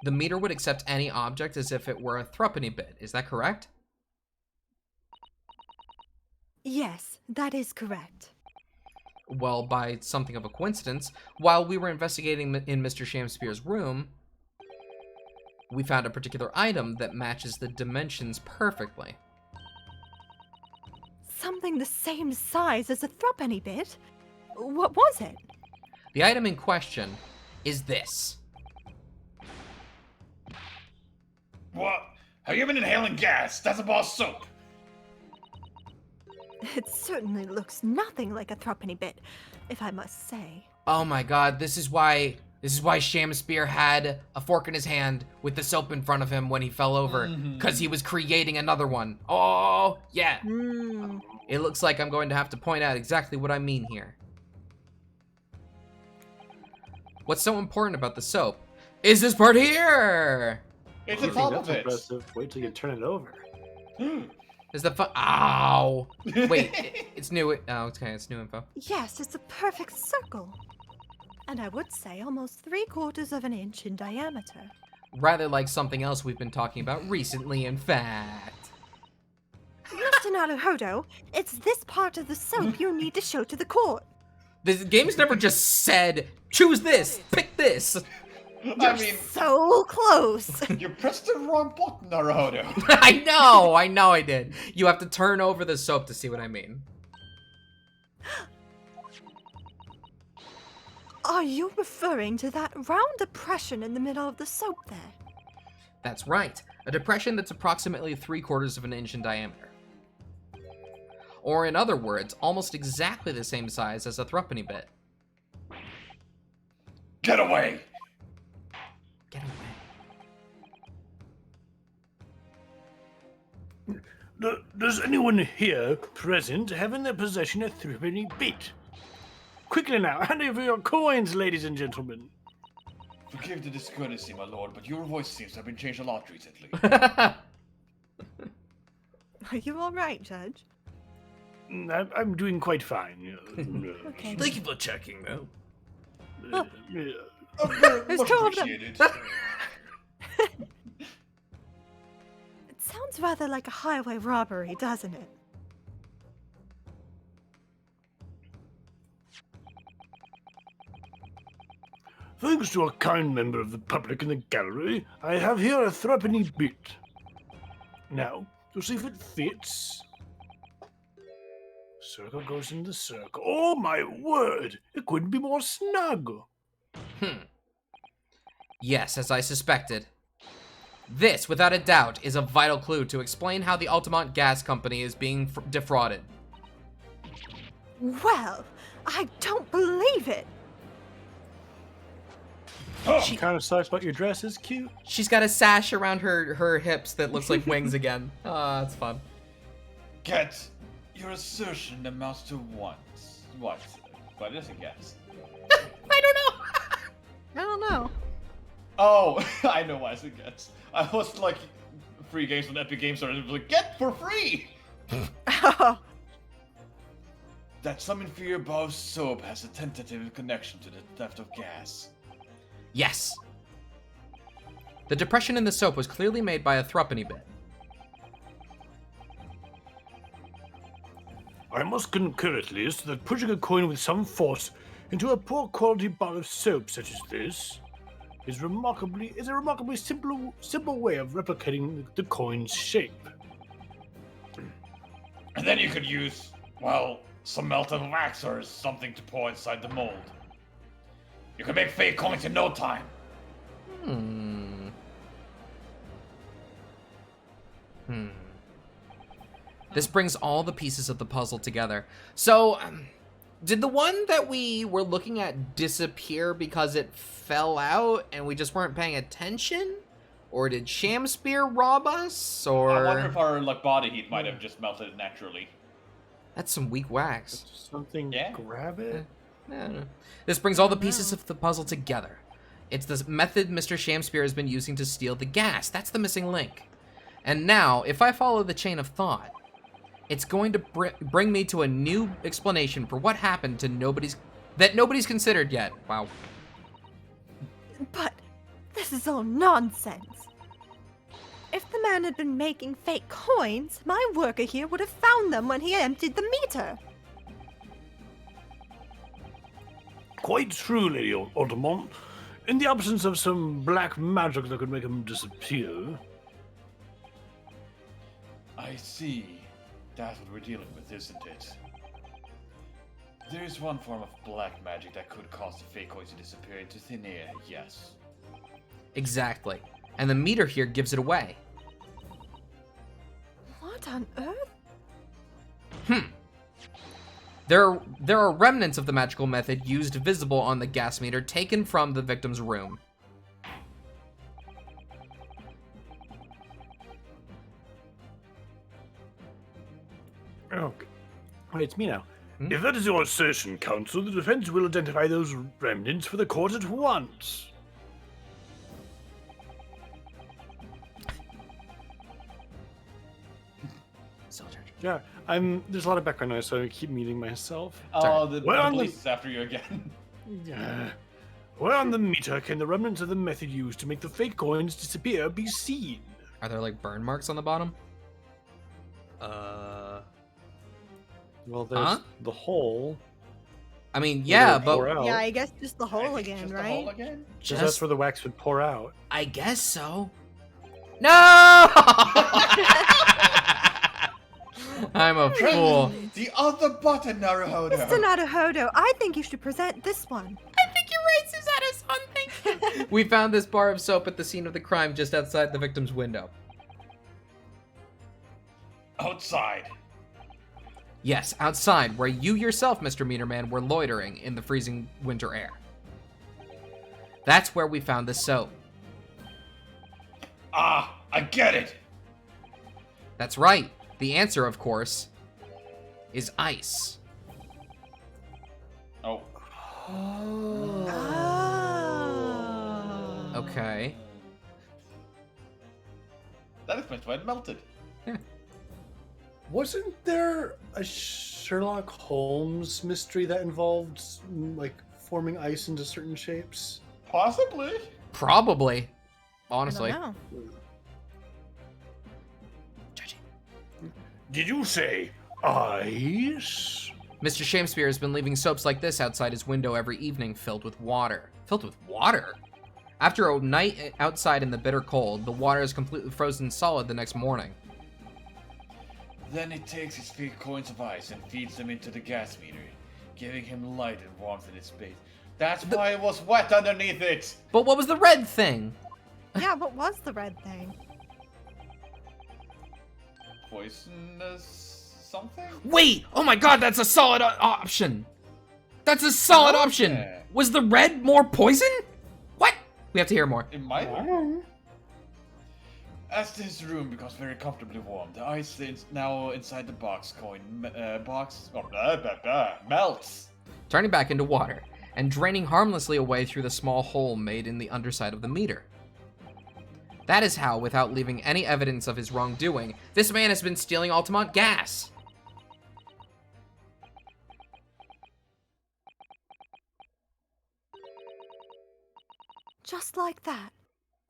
the meter would accept any object as if it were a threepenny bit. Is that correct? Yes, that is correct. well, by something of a coincidence, while we were investigating in Mr. Shamspeare's room, we found a particular item that matches the dimensions perfectly. Something the same size as a threepenny bit? What was it? The item in question is this. What? Have you been inhaling gas? That's a bar of soap. It certainly looks nothing like a threepenny bit, if I must say. Oh my god, this is why Shamspeare had a fork in his hand with the soap in front of him when he fell over, because he was creating another one. Oh, yeah. It looks like I'm going to have to point out exactly what I mean here. What's so important about the soap is this part here! It's I the think top that's of it. impressive. Wait till you turn it over. Is the Ow! Wait, it's new. Oh, okay, it's new info. Yes, it's a perfect circle. And I would say almost 3/4 of an inch in diameter. Rather like something else we've been talking about recently, in fact. Mr. Naruhodo, it's this part of the soap you need to show to the court. The game's never just said, choose this, pick this. I mean, So close. you pressed the wrong button, Naruhodo. I know I did. You have to turn over the soap to see what I mean. Are you referring to that round depression in the middle of the soap there? That's right, a depression that's approximately 3/4 of an inch in diameter. Or in other words, almost exactly the same size as a threepenny bit. Get away! Get away. Does anyone here present have in their possession a threepenny bit? Quickly now, hand over your coins, ladies and gentlemen. Forgive the discourtesy, my lord, but your voice seems to have been changed a lot recently. Are you all right, Judge? I'm doing quite fine. Okay. Thank you for checking, though. Very There's much two of them. appreciated. It sounds rather like a highway robbery, doesn't it? Thanks to a kind member of the public in the gallery, I have here a threepenny bit. Now, to see if it fits. Circle goes in the circle. Oh my word! It couldn't be more snug. Yes, as I suspected. This, without a doubt, is a vital clue to explain how the Altamont Gas Company is being defrauded. Well, I don't believe it. What kind of sucks, but your dress is cute. She's got a sash around her hips that looks like wings again. Ah, that's fun. Get your assertion amounts to what? What is it, guess? I don't know. I don't know. Oh, I know why it's a guess. I was like, free games when Epic Games started. It was like, get for free! Oh, That some inferior bar of soap has a tentative connection to the theft of gas. Yes. The depression in the soap was clearly made by a threepenny bit. I must concur at least that pushing a coin with some force into a poor quality bar of soap such as this is a remarkably simple way of replicating the coin's shape. And then you could use, well, some melted wax or something to pour inside the mold. You can make fake coins in no time. This brings all the pieces of the puzzle together. So, did the one that we were looking at disappear because it fell out and we just weren't paying attention? Or did Shamspeare rob us? Or I wonder if our body heat might have just melted it naturally. That's some weak wax. Something Yeah. grab it? I don't know. This brings all the pieces of the puzzle together. It's the method Mr. Shamspeare has been using to steal the gas. That's the missing link. And now, if I follow the chain of thought, it's going to bring me to a new explanation for what happened to nobody's considered yet. Wow. But this is all nonsense. If the man had been making fake coins, my worker here would have found them when he emptied the meter. quite true, Lady Altamont. In the absence of some black magic that could make him disappear. I see. That's what we're dealing with, isn't it? There is one form of black magic that could cause the fake coins to disappear into thin air, yes. Exactly. And the meter here gives it away. What on earth? There are remnants of the magical method used visible on the gas meter taken from the victim's room. Okay. Wait, it's me now. If that is your assertion, counsel, the defense will identify those remnants for the court at once. Yeah, there's a lot of background noise, so I keep muting myself. Oh, the Where on police is after you again. Yeah. Where on the meter can the remnants of the method used to make the fake coins disappear be seen? Are there like burn marks on the bottom? Well, there's the hole. I mean, yeah, but Yeah, I guess just the hole again, Just the right? hole again? Because that's where the wax would pour out. I guess so. No! I'm a fool. The other button, Naruhodo. Mr. Naruhodo, I think you should present this one. I think you're right, Susanna-san. Thank you. We found this bar of soap at the scene of the crime just outside the victim's window. Outside. Yes, outside, where you yourself, Mr. Meterman, were loitering in the freezing winter air. That's where we found the soap. Ah, I get it. That's right. The answer, of course, is ice. Oh. Okay. That explains why it melted. Wasn't there a Sherlock Holmes mystery that involved like forming ice into certain shapes? Possibly. Probably. I Honestly. don't know. Did you say ice? Mr. Shamespeare has been leaving soaps like this outside his window every evening filled with water. Filled with water? After a night outside in the bitter cold, the water is completely frozen solid the next morning. Then it takes his fake coins of ice and feeds them into the gas meter, giving him light and warmth in its base. That's why it was wet underneath it. But what was the red thing? Yeah, what was the red thing? Poisonous something? Wait! Oh my god, that's a solid option! That's a solid option! Yeah. Was the red more poison? What? We have to hear more. It might. As his room becomes very comfortably warm, the ice is now inside the box coin melts. Turning back into water, and draining harmlessly away through the small hole made in the underside of the meter. That is how, without leaving any evidence of his wrongdoing, this man has been stealing Altamont gas. Just like that.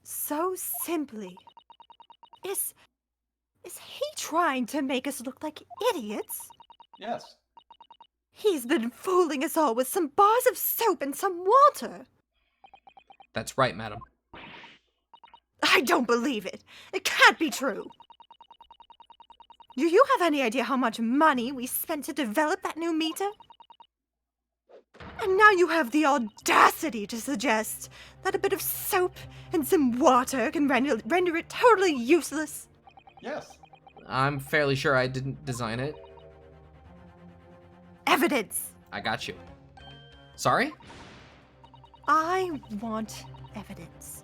So simply. Is he trying to make us look like idiots? Yes. He's been fooling us all with some bars of soap and some water. That's right, madam. I don't believe it. It can't be true. Do you have any idea how much money we spent to develop that new meter? And now you have the audacity to suggest that a bit of soap and some water can render it totally useless. Yes. I'm fairly sure I didn't design it. Evidence. I got you. Sorry? I want evidence.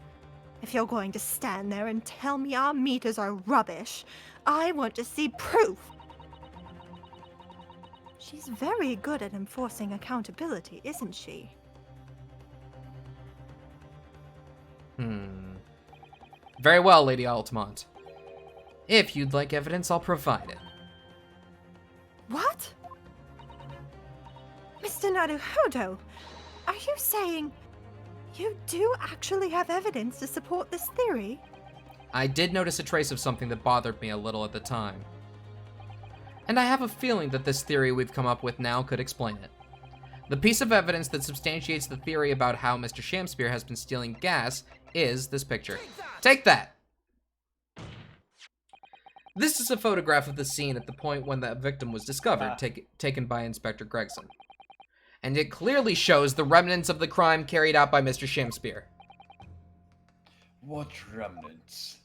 If you're going to stand there and tell me our meters are rubbish, I want to see proof. She's very good at enforcing accountability, isn't she? Very well, Lady Altamont. If you'd like evidence, I'll provide it. What? Mr. Naruhodo, are you saying you do actually have evidence to support this theory? I did notice a trace of something that bothered me a little at the time. And I have a feeling that this theory we've come up with now could explain it. The piece of evidence that substantiates the theory about how Mr. Shamspear has been stealing gas is this picture. Take that! This is a photograph of the scene at the point when the victim was discovered, taken by Inspector Gregson. And it clearly shows the remnants of the crime carried out by Mr. Shamspear. What remnants?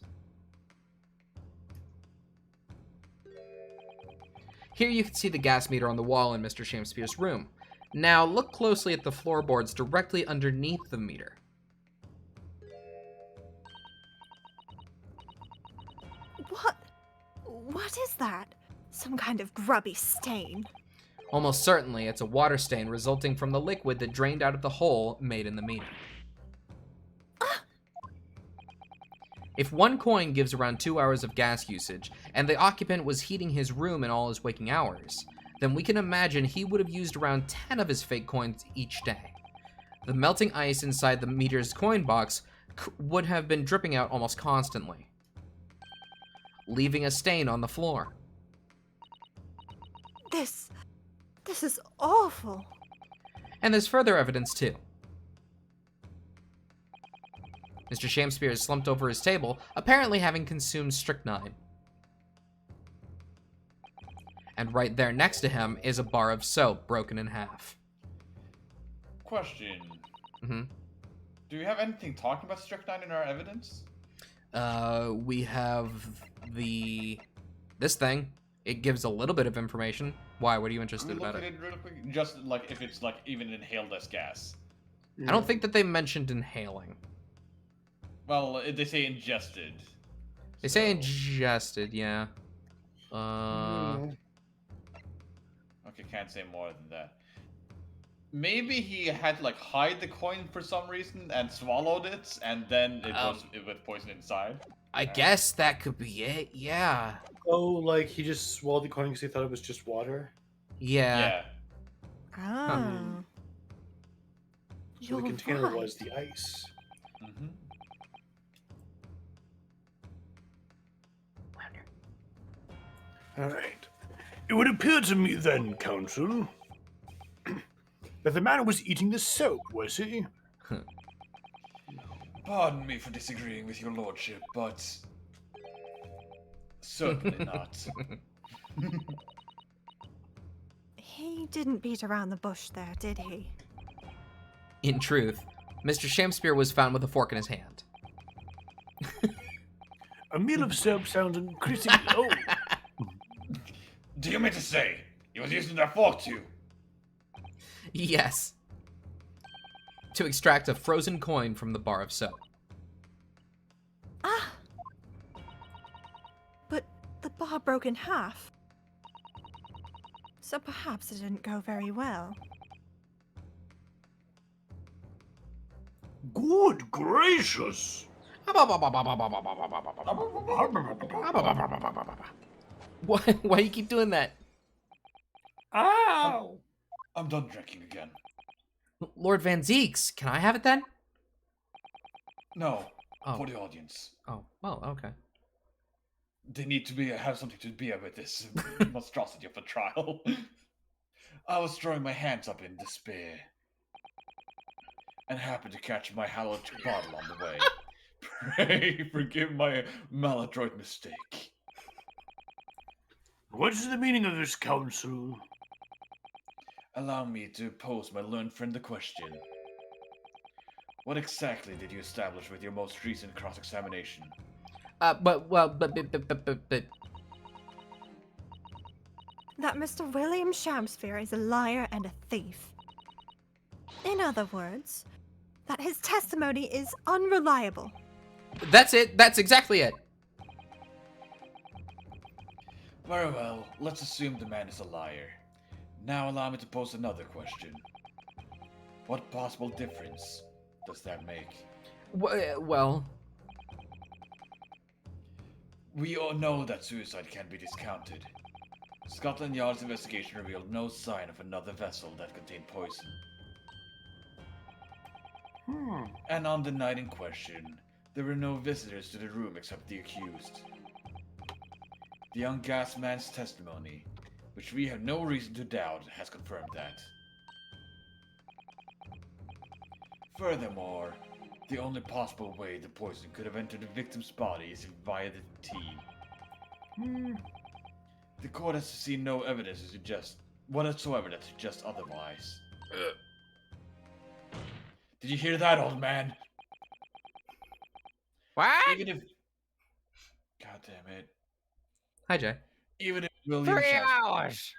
Here you can see the gas meter on the wall in Mr. Shamspear's room. Now look closely at the floorboards directly underneath the meter. What is that? Some kind of grubby stain. Almost certainly it's a water stain resulting from the liquid that drained out of the hole made in the meter. If one coin gives around 2 hours of gas usage, and the occupant was heating his room in all his waking hours, then we can imagine he would have used around 10 of his fake coins each day. The melting ice inside the meter's coin box would have been dripping out almost constantly, leaving a stain on the floor. This is awful. And there's further evidence too. Mr. Shamspear is slumped over his table, apparently having consumed strychnine. And right there next to him is a bar of soap broken in half. Question. Mm-hmm. Do we have anything talking about strychnine in our evidence? We have this thing. It gives a little bit of information. Why? What are you interested about Look it? at it real quick. Just like if it's like even inhaled as gas. I don't think that they mentioned inhaling. Well, they say ingested. They say ingested, yeah. Okay, can't say more than that. Maybe he had to like hide the coin for some reason and swallowed it, and then it was with poison inside. I guess that could be it, yeah. Oh, like he just swallowed the coin because he thought it was just water? Yeah. Ah. So the container was the ice. Mm-hmm. Alright. It would appear to me then, Counsel, that the man was eating the soap, was he? Pardon me for disagreeing with your lordship, but certainly not. He didn't beat around the bush there, did he? In truth, Mr. Shamspear was found with a fork in his hand. A meal of soap sounds increasingly old. Do you mean to say he was using that fork too? Yes. To extract a frozen coin from the bar of soap. Ah! But the bar broke in half. So perhaps it didn't go very well. Good gracious! Why you keep doing that? Ow! I'm done drinking again. Lord Van Zeeks, can I have it then? No, Oh. for the audience. Oh, well, okay. They need to have something to bear with this monstrosity of a trial. I was throwing my hands up in despair, and happened to catch my hallowed bottle on the way. Pray forgive my maladroit mistake. What is the meaning of this, Counsel? Allow me to pose my learned friend the question. What exactly did you establish with your most recent cross-examination? But That Mr. William Shamspear is a liar and a thief. In other words, that his testimony is unreliable. that's it. That's exactly it. Very well, let's assume the man is a liar. Now allow me to pose another question. What possible difference does that make? Well, We all know that suicide can be discounted. Scotland Yard's investigation revealed no sign of another vessel that contained poison. And on the night in question, there were no visitors to the room except the accused. The young gas man's testimony, which we have no reason to doubt, has confirmed that. Furthermore, the only possible way the poison could have entered the victim's body is via the tea. The court has seen no evidence to suggest whatsoever that suggests otherwise. Did you hear that, old man? What? Even if... God damn it. Hi, Jay. Even if William 3 Shakespeare... hours.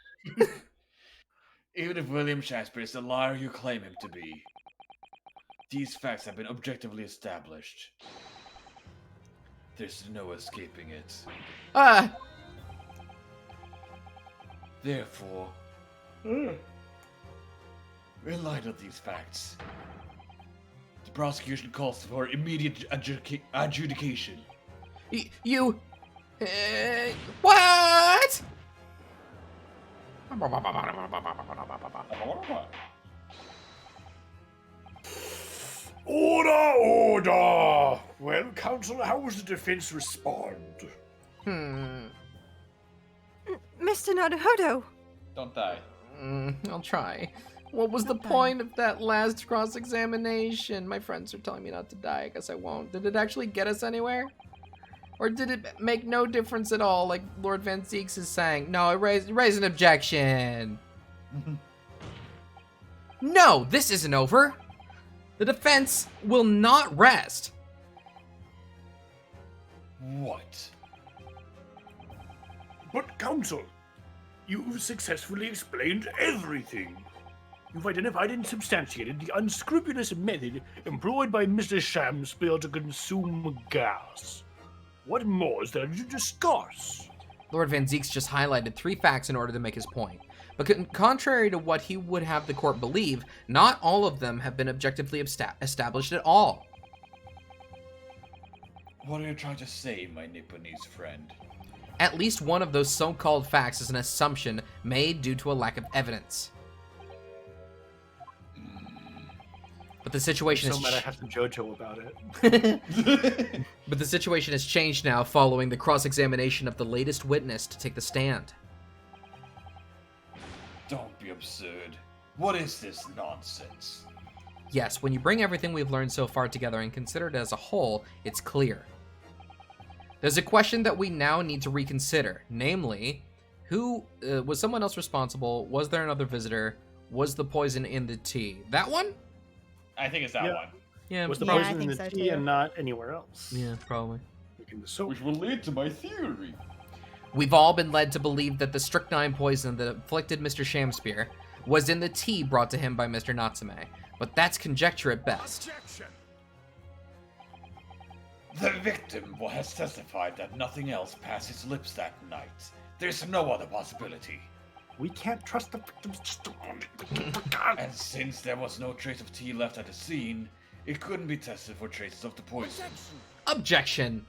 Even if William Shakespeare is the liar you claim him to be, these facts have been objectively established. There's no escaping it. Ah! Therefore, in light of these facts, the prosecution calls for immediate adjudication. You... what? Order, order! Well, counsel, how was the defense respond? Mr. Naruhodo, Don't die. I'll try. What was the point of that last cross-examination? My friends are telling me not to die. I guess I won't. Did it actually get us anywhere? Or did it make no difference at all, like Lord Van Zeeks is saying? No, raise an objection. No, this isn't over. The defense will not rest. What? But, counsel, you've successfully explained everything. You've identified and substantiated the unscrupulous method employed by Mr. Shamspeare to consume gas. What more is there to discuss? Lord Van Zeeks just highlighted 3 facts in order to make his point. But contrary to what he would have the court believe, not all of them have been objectively established at all. What are you trying to say, my Nipponese friend? At least one of those so-called facts is an assumption made due to a lack of evidence. But the situation So is mad I have to JoJo about it. But the situation has changed now following the cross-examination of the latest witness to take the stand. Don't be absurd. What is this nonsense? Yes, when you bring everything we've learned so far together and consider it as a whole, it's clear. There's a question that we now need to reconsider, namely, who was someone else responsible? Was there another visitor? Was the poison in the tea? That one? I think it's that Yeah. one. Yeah, Was the Yeah, I poison in think the so, tea too. and not anywhere else? Yeah, probably. Making the soap. Which will lead to my theory. We've all been led to believe that the strychnine poison that afflicted Mr. Shamspeare was in the tea brought to him by Mr. Natsume, but that's conjecture at best. The victim has testified that nothing else passed his lips that night. There's no other possibility. We can't trust the victims just to... And since there was no trace of tea left at the scene, it couldn't be tested for traces of the poison. Objection!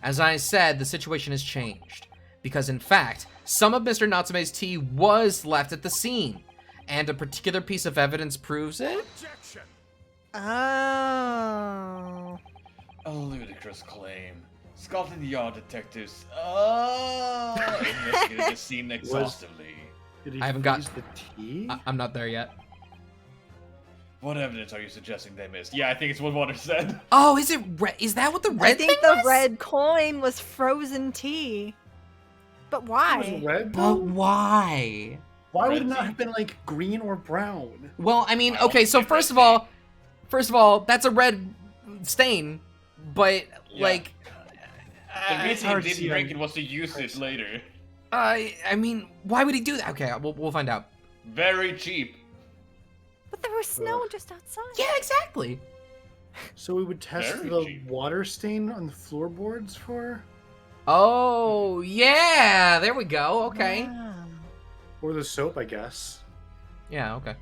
As I said, the situation has changed. Because in fact, some of Mr. Natsume's tea was left at the scene, and a particular piece of evidence proves it? Oh. A ludicrous claim. Scotland Yard detectives investigated the scene exhaustively. Did he I haven't got- freeze the tea? I'm not there yet. What evidence are you suggesting they missed? Yeah, I think it's what Water said. Oh, is it red? Is that what the red I think thing the was? red coin was frozen tea. But It why? was red, But though? why? Why would Red it not tea. have been, like, green or brown? Well, I mean, I don't okay, so think first red of all, that's a red stain, but Yeah. like, The it's reason hard he to didn't see drink on it was to use it later. I mean, why would he do that? Okay, we'll find out. Very cheap. but there was snow just outside. Yeah, exactly. So we would test Very the cheap. water stain on the floorboards for... Oh, yeah, there we go. Okay. Wow. Or the soap, I guess. Yeah, okay.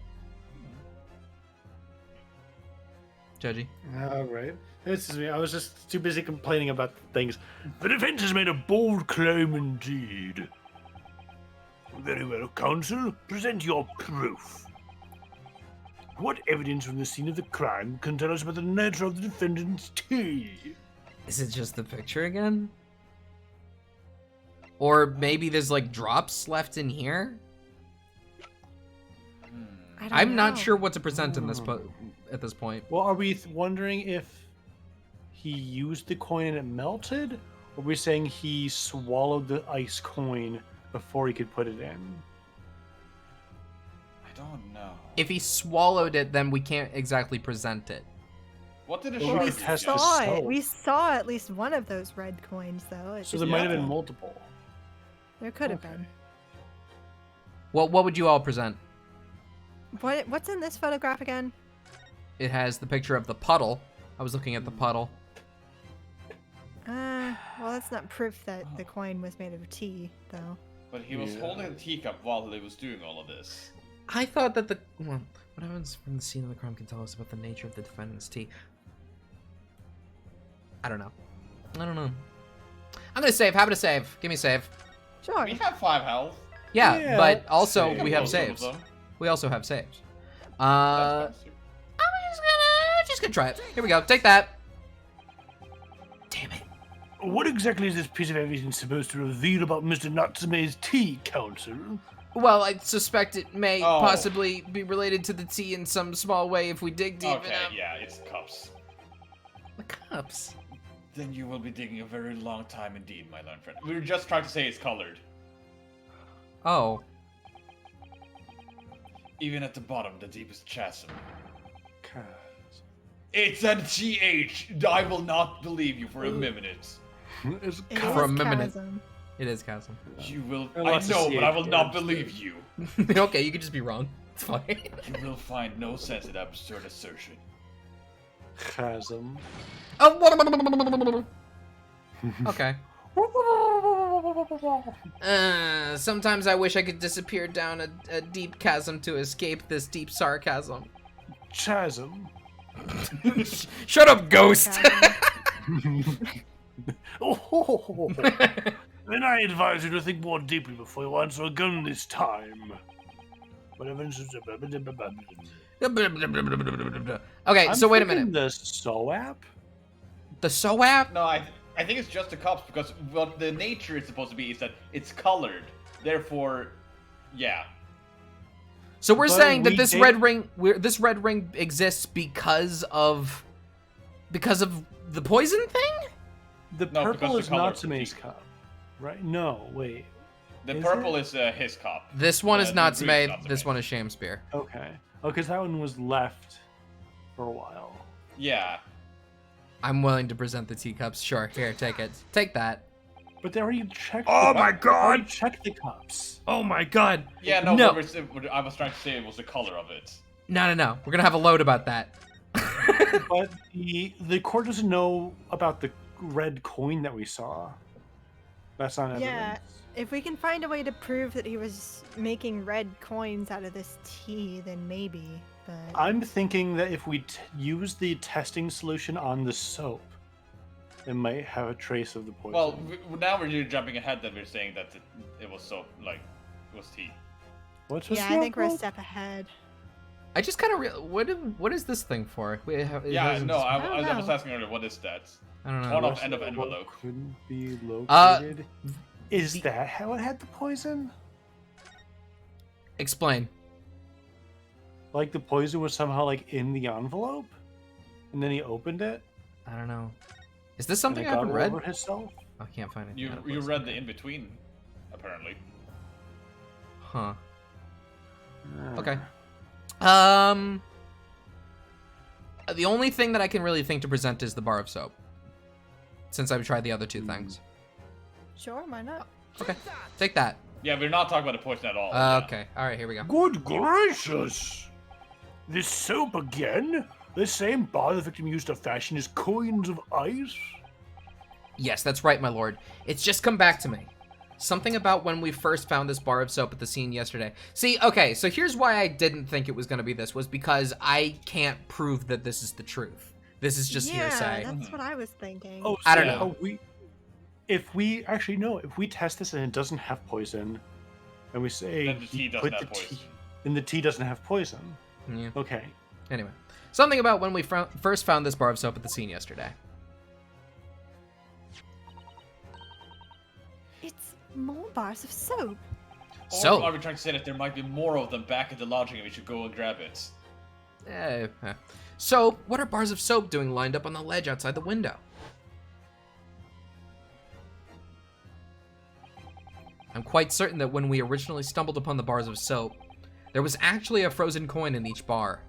Judgy. Alright. This is me. I was just too busy complaining about things. The defense has made a bold claim indeed. Very well, counsel. Present your proof. What evidence from the scene of the crime can tell us about the nature of the defendant's tea? Is it just the picture again? Or maybe there's like drops left in here? I don't I'm not know. sure what to present in this at this point. Well, are we wondering if he used the coin and it melted? Or are we saying he swallowed the ice coin before he could put it in? I don't know. If he swallowed it, then we can't exactly present it. What did the Well, we shark could test do? the Saw it. soap. We saw at least one of those red coins, though. It So just- there might have Yeah. been multiple. there could have okay. been. Well, what would you all present? What's in this photograph again? It has the picture of the puddle. I was looking at the puddle. Well, that's not proof that the coin was made of tea, though. But he was Yeah. holding a teacup while he was doing all of this. I thought that what evidence from the scene of the crime can tell us about the nature of the defendant's tea? I don't know. I'm gonna save. How about a save? Give me a save. Sure. We have 5 health. Yeah, Yeah, but also save. we have Most of saves. them. We also have saves. That's faster. I'm just gonna try it. Here we go. Take that. Damn it. What exactly is this piece of evidence supposed to reveal about Mr. Natsume's tea, Counsel? Well, I suspect it may Oh. possibly be related to the tea in some small way if we dig deep Okay, enough. yeah, it's cups. The cups. Then you will be digging a very long time indeed, my learned friend. We were just trying to say it's colored. Oh. Even at the bottom, the deepest chasm. It's a TH! I will not believe you for a minute. It's It For a is minute. chasm. It is chasm. You will. There are I lots of know, but I CH will not words, believe you. Okay, you could just be wrong. It's fine. You will find no sense in that absurd assertion. chasm. Oh, okay. Sometimes I wish I could disappear down a deep chasm to escape this deep sarcasm. Chasm. Shut up, ghost! Chasm. Oh, then I advise you to think more deeply before you answer a gun this time. Okay, I'm so wait a thinking minute. The SOAP? The SOAP? No, I think it's just the cups because what the nature is supposed to be is that it's colored. Therefore, yeah. So we're But saying that we this did- this red ring exists because of the poison thing? The No, because purple the is color of the Natsume's tea. cup, right? No, wait. The Is purple it? is his cup. This one is the Natsume, green is Natsume. this one is Shamspear. Okay. Oh, because that one was left for a while. Yeah. I'm willing to present the teacups. Sure, here, take it. Take that. But they already checked. Oh the, my they already God! checked the cups. Oh my god! Yeah, no, No. what I was trying to say was the color of it. No. We're gonna have a load about that. But the court doesn't know about the red coin that we saw. That's not evidence. Yeah. If we can find a way to prove that he was making red coins out of this tea, then maybe. But I'm thinking that if we use the testing solution on the soap, it might have a trace of the poison. Well, now we're jumping ahead that we're saying that it was so, like, it was tea. What's this yeah, I think we're a called? step ahead. I just kind of what is this thing for? It Yeah, hasn't- no, I I don't was know. asking earlier, what is that? I don't know. Torn off What's end of what envelope. couldn't be Uh, located. Is that how it had the poison? Explain. Like the poison was somehow like in the envelope, and then he opened it. I don't know. Is this And something it I got haven't all read? over himself. I can't find it. You read the in between, apparently. Huh. Ah. Okay. The only thing that I can really think to present is the bar of soap. Since I've tried the other two things. Sure, why not? Okay. Take that. Yeah, we're not talking about the poison at all. yeah. Okay. Alright, here we go. Good gracious! This soap again? The same bar the victim used to fashion his coins of ice? Yes, that's right, my lord. It's just come back to me. Something about when we first found this bar of soap at the scene yesterday. See, okay, so here's why I didn't think it was going to be this, was because I can't prove that this is the truth. This is just yeah, hearsay. that's what I was thinking. Oh, I don't so know. If we actually know, if we test this and it doesn't have poison, and we say Then the tea he doesn't put have the tea- poison. then the tea doesn't have poison. Yeah. Okay. Anyway, something about when we first found this bar of soap at the scene yesterday. It's more bars of soap. Or So- are we trying to say that there might be more of them back at the lodging and we should go and grab it? So, what are bars of soap doing lined up on the ledge outside the window? I'm quite certain that when we originally stumbled upon the bars of soap, there was actually a frozen coin in each bar.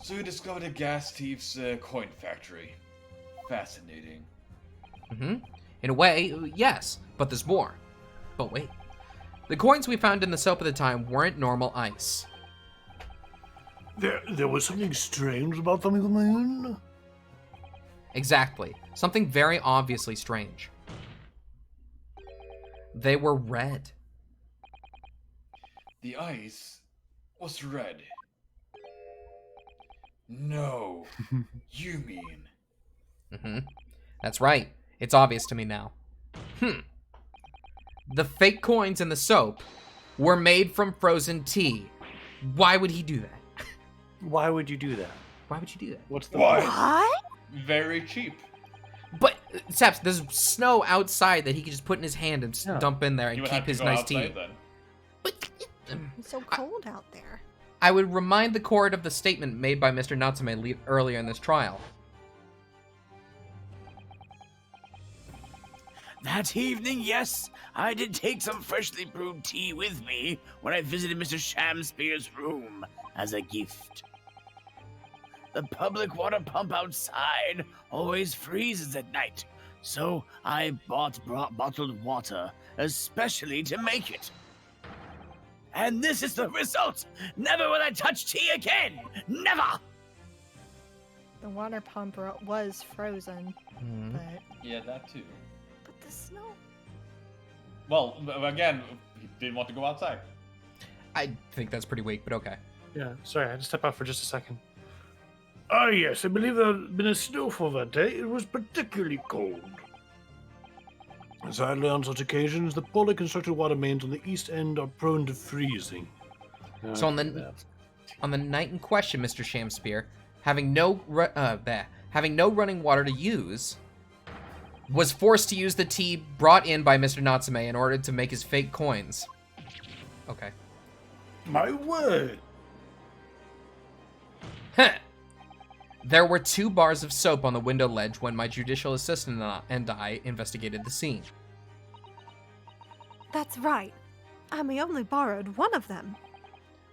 So you discovered a gas thief's coin factory. Fascinating. In a way, yes, but there's more. But wait. The coins we found in the soap at the time weren't normal ice. There was something strange about them, you mean? Exactly. Something very obviously strange. They were red. The ice was red. No, you mean... That's right. It's obvious to me now. The fake coins in the soap were made from frozen tea. Why would he do that? Why would you do that? Why would you do that? What's the Why? What? Very cheap. But, Saps, there's snow outside that he could just put in his hand and Yeah. dump in there You and would keep have to his go nice outside tea. then. But, It's so cold out there. I would remind the court of the statement made by Mr. Natsume earlier in this trial. That evening, yes, I did take some freshly brewed tea with me when I visited Mr. Shamspeare's room as a gift. The public water pump outside always freezes at night, so I bought bottled water especially to make it. And this is the result! Never will I touch tea again! Never! The water pump was frozen, but Yeah, that too. the snow. Well, again, he didn't want to go outside. I think that's pretty weak, but okay. Yeah, sorry, I had to step out for just a second. Ah, yes, I believe there had been a snowfall that day. It was particularly cold. Sadly, on such occasions, the poorly constructed water mains on the east end are prone to freezing. So on the night in question, Mr. Shamspeare, having no running water to use, was forced to use the tea brought in by Mr. Natsume in order to make his fake coins. Okay. My word! Heh. There were 2 bars of soap on the window ledge when my judicial assistant and I investigated the scene. That's right. And we only borrowed one of them.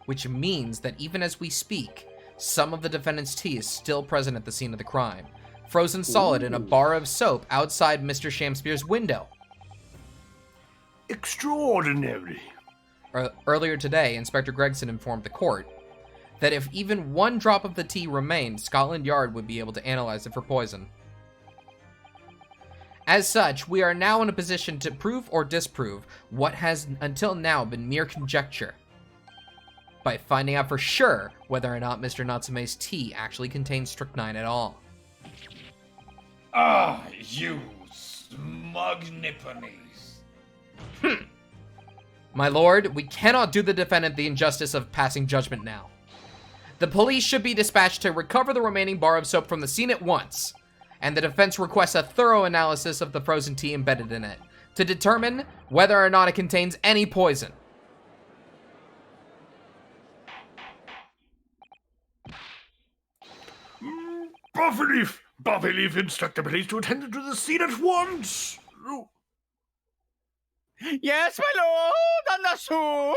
Which means that even as we speak, some of the defendant's tea is still present at the scene of the crime, frozen solid in a bar of soap outside Mr. Shamspeare's window. Extraordinary! Earlier today, Inspector Gregson informed the court that if even 1 drop of the tea remained, Scotland Yard would be able to analyze it for poison. As such, we are now in a position to prove or disprove what has until now been mere conjecture, by finding out for sure whether or not Mr. Natsume's tea actually contains strychnine at all. Ah, you smug Nipponese. My lord, we cannot do the defendant the injustice of passing judgment now. The police should be dispatched to recover the remaining bar of soap from the scene at once, and the defense requests a thorough analysis of the frozen tea embedded in it, to determine whether or not it contains any poison. Bobbyleaf, instruct the police to attend to the scene at once! Oh. Yes, my lord, understood!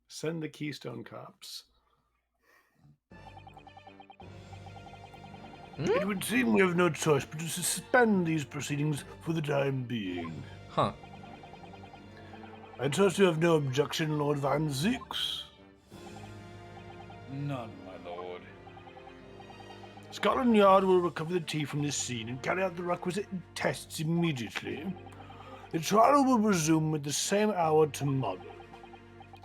Send the Keystone Cops. It would seem we have no choice but to suspend these proceedings for the time being. Huh. I trust you have no objection, Lord Van Zix. None, my lord. Scotland Yard will recover the tea from this scene and carry out the requisite tests immediately. The trial will resume at the same hour tomorrow.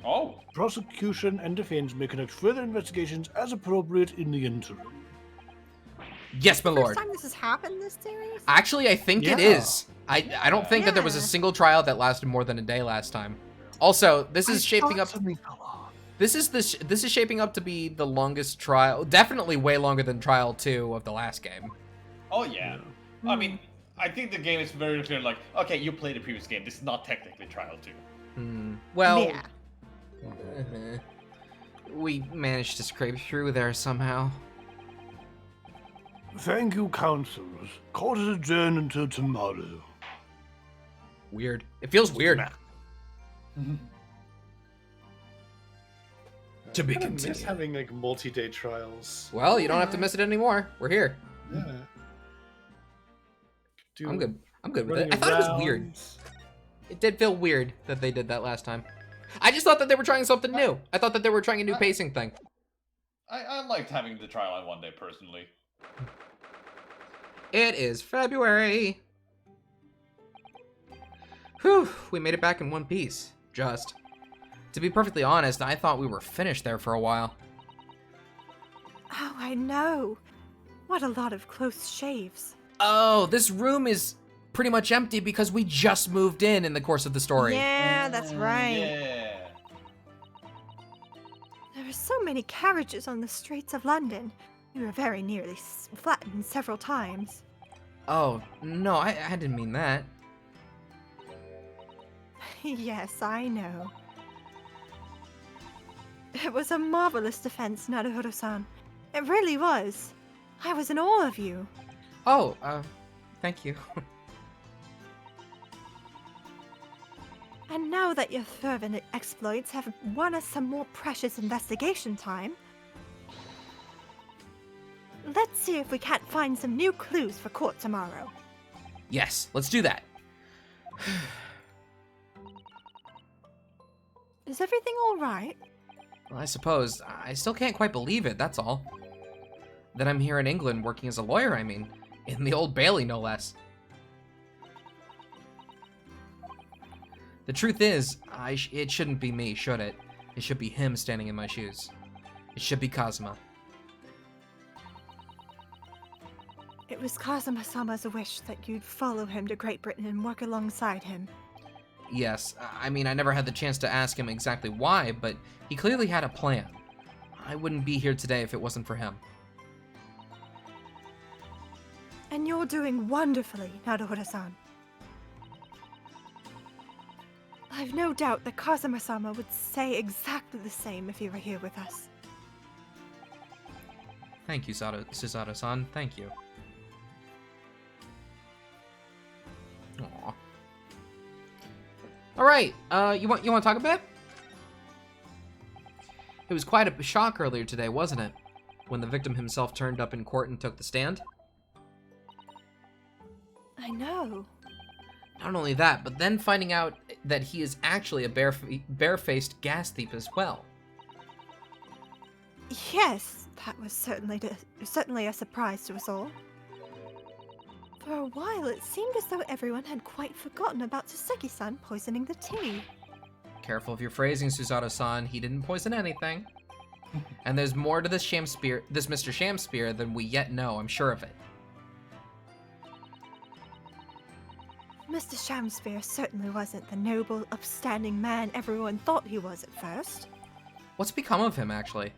Oh, Prosecution and defense may conduct further investigations as appropriate in the interim. Yes, my lord. First time this has happened this series? Actually, I think it Yeah. is. I don't think that there was a Yeah. single trial that lasted more than a day last time. Also, this is shaping up. This is shaping up to be the longest trial. Definitely way longer than trial 2 of the last game. oh yeah. I mean, I think the game is very clear. Like, okay, you played the previous game. This is not technically Trial 2. Well, Yeah. we managed to scrape through there somehow. Thank you, counselors. Court is adjourned until tomorrow. Weird. It feels weird. To be I miss continued. having like multi-day trials. Well, you don't have to miss it anymore. We're here. Yeah. Do I'm good. I'm good with running it. I thought it was weird. around. It did feel weird that they did that last time. I just thought that they were trying something new. I thought that they were trying a new pacing thing. I liked having the trial on one day personally. It is February. Whew, we made it back in one piece. Just. To be perfectly honest, I thought we were finished there for a while. Oh, I know. What a lot of close shaves. Oh, this room is pretty much empty because we just moved in the course of the story. Yeah, that's right. Yeah. There are so many carriages on the streets of London. We were very nearly flattened several times. Oh, no, I didn't mean that. Yes, I know. It was a marvelous defense, Naruhodo-san. It really was. I was in awe of you. Oh, thank you. And now that your fervent exploits have won us some more precious investigation time, let's see if we can't find some new clues for court tomorrow. Yes, let's do that. Is everything all right? Well, I suppose. I still can't quite believe it, that's all. That I'm here in England working as a lawyer, I mean. In the Old Bailey, no less. The truth is, it shouldn't be me, should it? It should be him standing in my shoes. It should be Kazuma. It was Kazuma-sama's wish that you'd follow him to Great Britain and work alongside him. Yes, I mean, I never had the chance to ask him exactly why, but he clearly had a plan. I wouldn't be here today if it wasn't for him. And you're doing wonderfully, Naruhodo-san. I've no doubt that Kazuma-sama would say exactly the same if he were here with us. Thank you, Susato-san. Thank you. Aww. All right. You want to talk a bit? It was quite a shock earlier today, wasn't it? When the victim himself turned up in court and took the stand. I know. Not only that, but then finding out that he is actually a barefaced gas thief as well. Yes, that was certainly a surprise to us all. For a while, it seemed as though everyone had quite forgotten about Soseki-san poisoning the tea. Careful of your phrasing, Susato-san. He didn't poison anything. And there's more to this Mr. Shamspear than we yet know, I'm sure of it. Mr. Shamspear certainly wasn't the noble, upstanding man everyone thought he was at first. What's become of him, actually?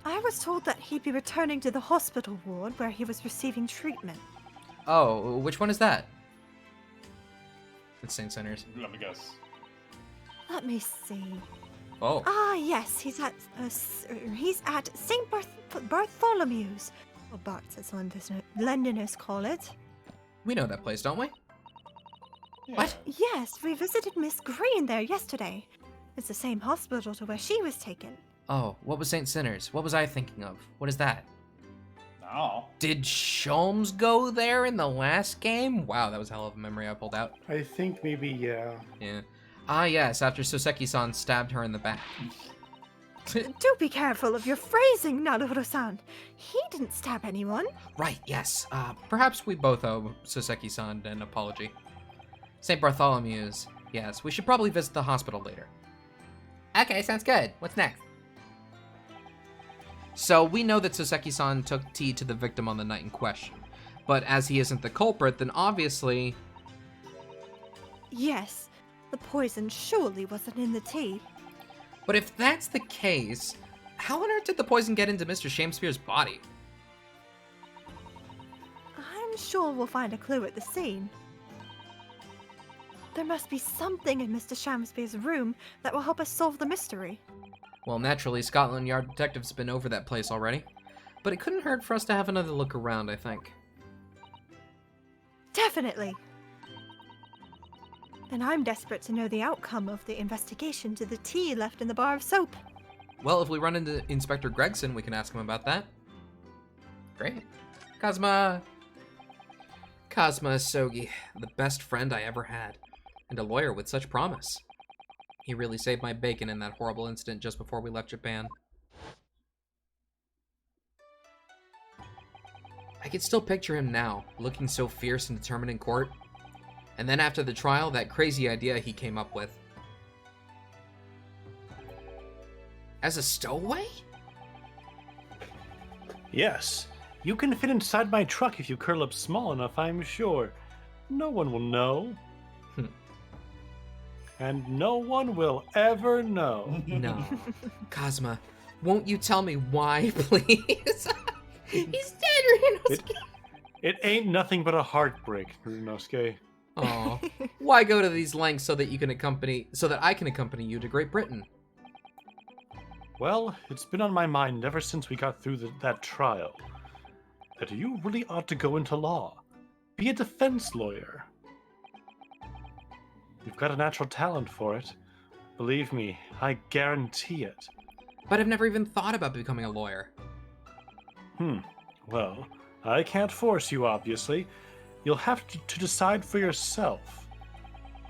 I was told that he'd be returning to the hospital ward where he was receiving treatment. Oh, which one is that? It's St. Sinners. Let me guess. Let me see. Oh. Ah, yes, he's at St. Bartholomew's, or Bart's as Londoners call it. We know that place, don't we? What? Yes, we visited Miss Green there yesterday. It's the same hospital to where she was taken. Oh, what was St. Sinners? What was I thinking of? What is that? No. Did Sholmes go there in the last game? Wow, that was a hell of a memory I pulled out. I think maybe, yeah. Yeah. Ah, yes, after Soseki-san stabbed her in the back. Do be careful of your phrasing, Naruhodo-san. He didn't stab anyone. Right, yes. Perhaps we both owe Soseki-san an apology. St. Bartholomew's. Yes, we should probably visit the hospital later. Okay, sounds good. What's next? So, we know that Soseki-san took tea to the victim on the night in question. But as he isn't the culprit, then obviously... Yes, the poison surely wasn't in the tea. But if that's the case, how on earth did the poison get into Mr. Shamspear's body? I'm I'm sure we'll find a clue at the scene. There must be something in Mr. Shamspeare's room that will help us solve the mystery. Well, naturally, Scotland Yard detectives have been over that place already. But it couldn't hurt for us to have another look around, I think. Definitely. And I'm desperate to know the outcome of the investigation to the tea left in the bar of soap. Well, if we run into Inspector Gregson, we can ask him about that. Great. Cosma Asogi, the best friend I ever had. And a lawyer with such promise. He really saved my bacon in that horrible incident just before we left Japan. I can still picture him now, looking so fierce and determined in court. And then after the trial, that crazy idea he came up with. As a stowaway? Yes, you can fit inside my truck if you curl up small enough, I'm sure. No one will know. And no one will ever know. No. Cosma, won't you tell me why, please? He's dead, Ryunosuke. It ain't nothing but a heartbreak, Ryunosuke. Aw. Why go to these lengths so that I can accompany you to Great Britain? Well, it's been on my mind ever since we got through that trial. That you really ought to go into law. Be a defense lawyer. You've got a natural talent for it. Believe me, I guarantee it. But I've never even thought about becoming a lawyer. Well, I can't force you, obviously. You'll have to decide for yourself.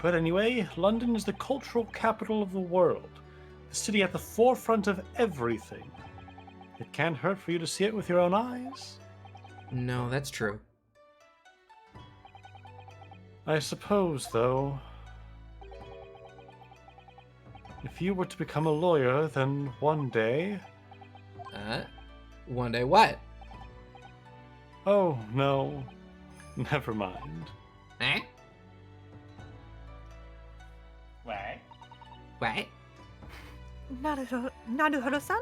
But anyway, London is the cultural capital of the world. The city at the forefront of everything. It can't hurt for you to see it with your own eyes. No, that's true. I suppose, though, if you were to become a lawyer, then one day... One day what? Oh, no. Never mind. Eh? What? What? Naruhiro-san?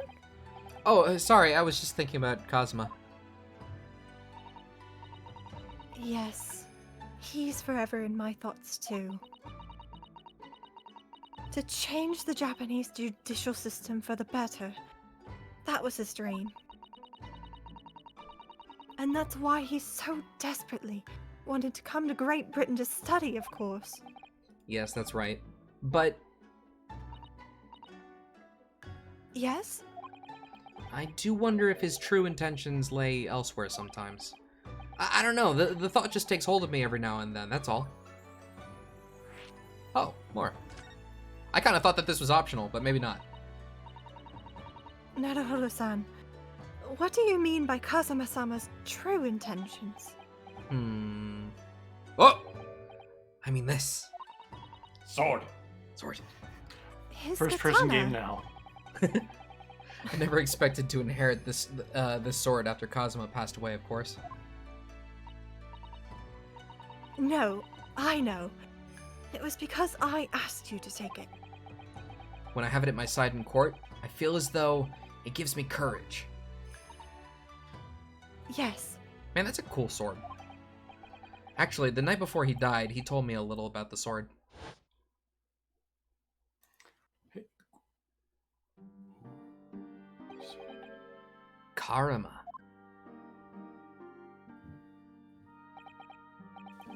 Oh, sorry, I was just thinking about Cosma. Yes, he's forever in my thoughts too. To change the Japanese judicial system for the better, that was his dream. And that's why he so desperately wanted to come to Great Britain to study, of course. Yes, that's right. But Yes? I do wonder if his true intentions lay elsewhere sometimes. I don't know, the thought just takes hold of me every now and then, that's all. Oh, more. I kind of thought that this was optional, but maybe not. Naruhiro-san, what do you mean by Kazuma-sama's true intentions? Oh! I mean this. Sword. Sword. His First-person katana. game now. I never expected to inherit this sword after Kazuma passed away, of course. No, I know. It was because I asked you to take it. When I have it at my side in court, I feel as though it gives me courage. Yes. Man, that's a cool sword. Actually, the night before he died, he told me a little about the sword. Karama.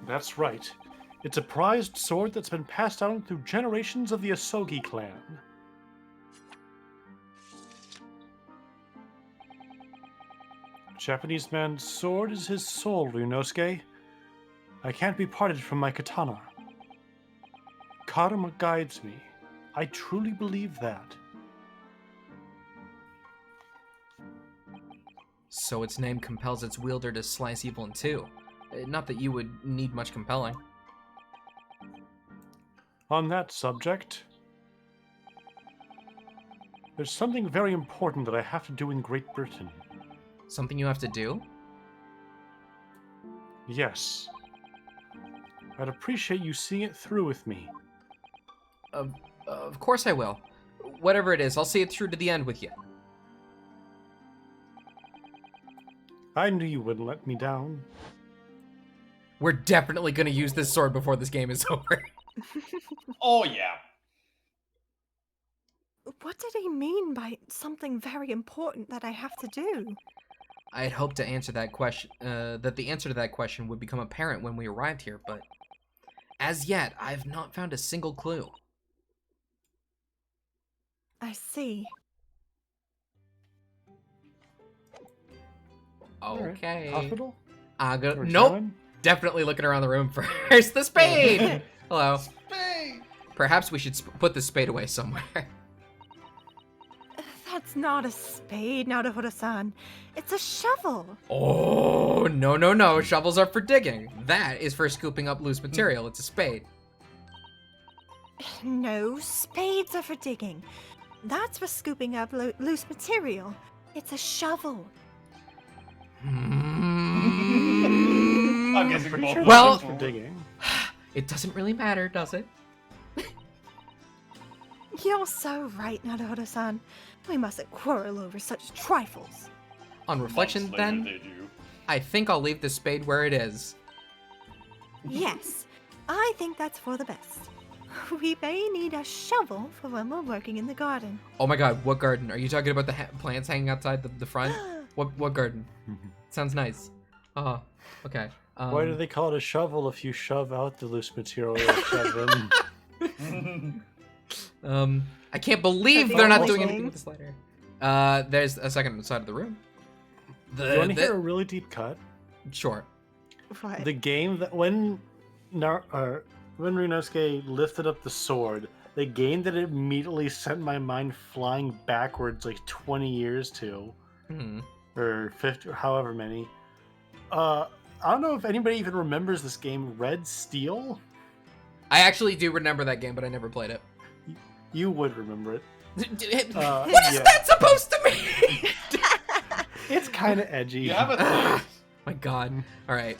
That's right. It's a prized sword that's been passed down through generations of the Asogi clan. Japanese man's sword is his soul, Ryunosuke. I can't be parted from my katana. Karma guides me. I truly believe that. So its name compels its wielder to slice evil in two. Not that you would need much compelling. On that subject, there's something very important that I have to do in Great Britain. Something you have to do? Yes. I'd appreciate you seeing it through with me. Of course I will. Whatever it is, I'll see it through to the end with you. I knew you wouldn't let me down. We're definitely gonna use this sword before this game is over. Oh yeah. What did he mean by something very important that I have to do? I had hoped to answer that question, that the answer to that question would become apparent when we arrived here, but as yet, I've not found a single clue. I see. Okay. Hospital? Nope. Return? Definitely looking around the room first. The spade! Hello. Spade! Perhaps we should put the spade away somewhere. That's not a spade, Naruhodo-san. It's a shovel. Oh, no, no, no. Shovels are for digging. That is for scooping up loose material. It's a spade. No, spades are for digging. That's for scooping up loose material. It's a shovel. I'm guessing Pretty both sure of Well- them for were- digging. It doesn't really matter, does it? You're so right, Naruhodo-san. We mustn't quarrel over such trifles. On reflection, Months later, then, they do. I think I'll leave the spade where it is. Yes, I think that's for the best. We may need a shovel for when we're working in the garden. Oh my god, what garden? Are you talking about the plants hanging outside the front? What garden? Sounds nice. Oh, okay. Why do they call it a shovel if you shove out the loose material or shove in? I can't believe Are they're not they doing listening? anything with this lighter. There's a second side of the room. You want to hear a really deep cut? Sure. What? The game that when Ryunosuke lifted up the sword, the game that immediately sent my mind flying backwards like 20 years to, or 50, or however many. I don't know if anybody even remembers this game, Red Steel. I actually do remember that game, but I never played it. You would remember it. What is yeah. that supposed to mean? It's kind of edgy. You have a thing. My god. Alright.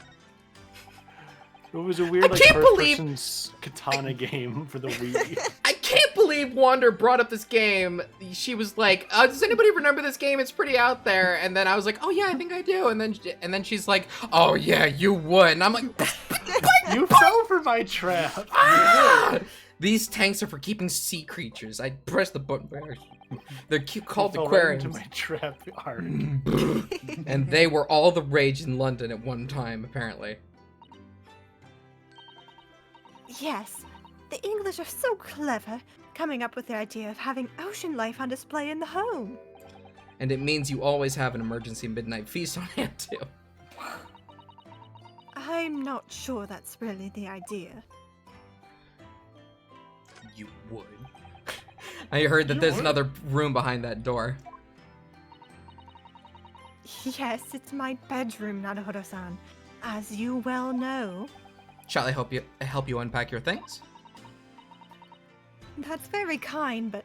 It was a weird like can't first believe- person's katana game for the Wii. I can't believe Wander brought up this game. She was like, does anybody remember this game? It's pretty out there. And then I was like, oh yeah, I think I do. And then she's like, oh yeah, you would. And I'm like, You fell for my trap. ah! These tanks are for keeping sea creatures. I pressed the button. They're called You fell right aquariums. into my trap arc. And they were all the rage in London at one time, apparently. Yes, the English are so clever, coming up with the idea of having ocean life on display in the home. And it means you always have an emergency midnight feast on hand, too. I'm not sure that's really the idea. You would. I heard that there's another room behind that door. Yes, it's my bedroom, Naruhodo-san. As you well know. Shall I help you unpack your things? That's very kind, but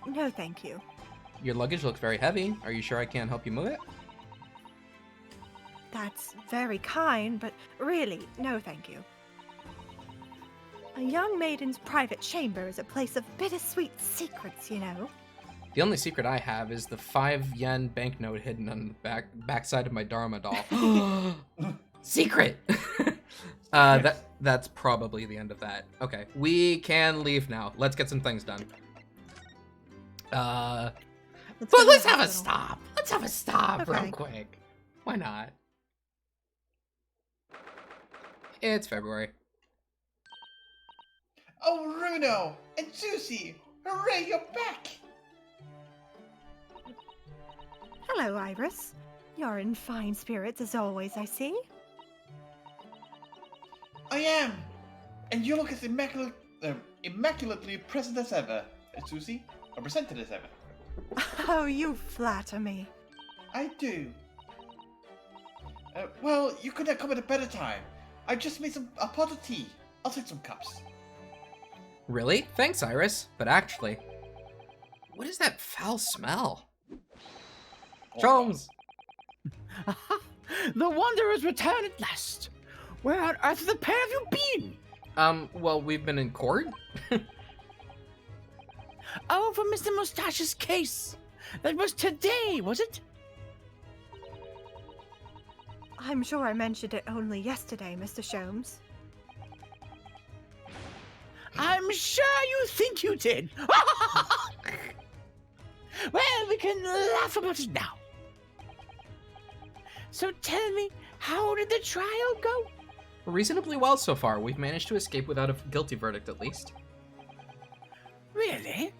no thank you. Your luggage looks very heavy. Are you sure I can't help you move it? That's very kind, but really, no thank you. A young maiden's private chamber is a place of bittersweet secrets, you know. The only secret I have is the 5 yen banknote hidden on the backside of my Dharma doll. Secret! That's probably the end of that. Okay, we can leave now. Let's get some things done. But let's have a stop. Let's have a stop real Okay. quick. Why not? It's February. Oh, Runo and Susie! Hooray, you're back! Hello, Iris. You're in fine spirits as always, I see. I am! And you look as immaculately present as ever, Susie. Or presented as ever. Oh, you flatter me. I do. Well, you could have come at a better time. I just made a pot of tea. I'll take some cups. Really? Thanks, Iris. But actually, what is that foul smell? Sholmes! The Wanderers return at last. Where on earth have the pair of you been? Well, we've been in court. Oh, for Mr. Mustache's case. That was today, was it? I'm sure I mentioned it only yesterday, Mr. Sholmes. I'm sure you think you did. Well, we can laugh about it now. So tell me, how did the trial go? Reasonably well so far. We've managed to escape without a guilty verdict, at least. Really?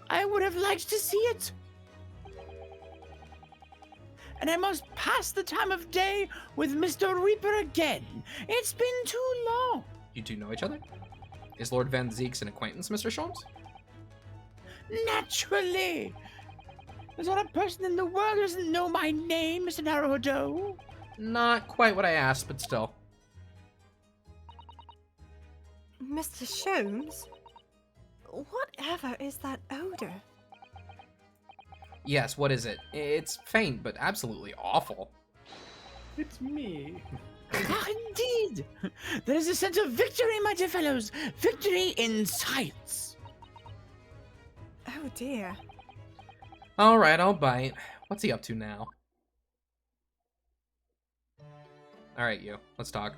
I would have liked to see it. And I must pass the time of day with Mr. Reaper again. It's been too long. You two know each other? Is Lord Van Zeeks an acquaintance, Mr. Sholmes? Naturally. There's not a person in the world who doesn't know my name, Mr. Naruhodo. Not quite what I asked, but still. Mr. Sholmes? Whatever is that odor? Yes, what is it? It's faint, but absolutely awful. It's me. Ah, indeed. There is a sense of victory, my dear fellows. Victory in science. Oh dear. Alright, I'll bite. What's he up to now? Alright, you. Let's talk.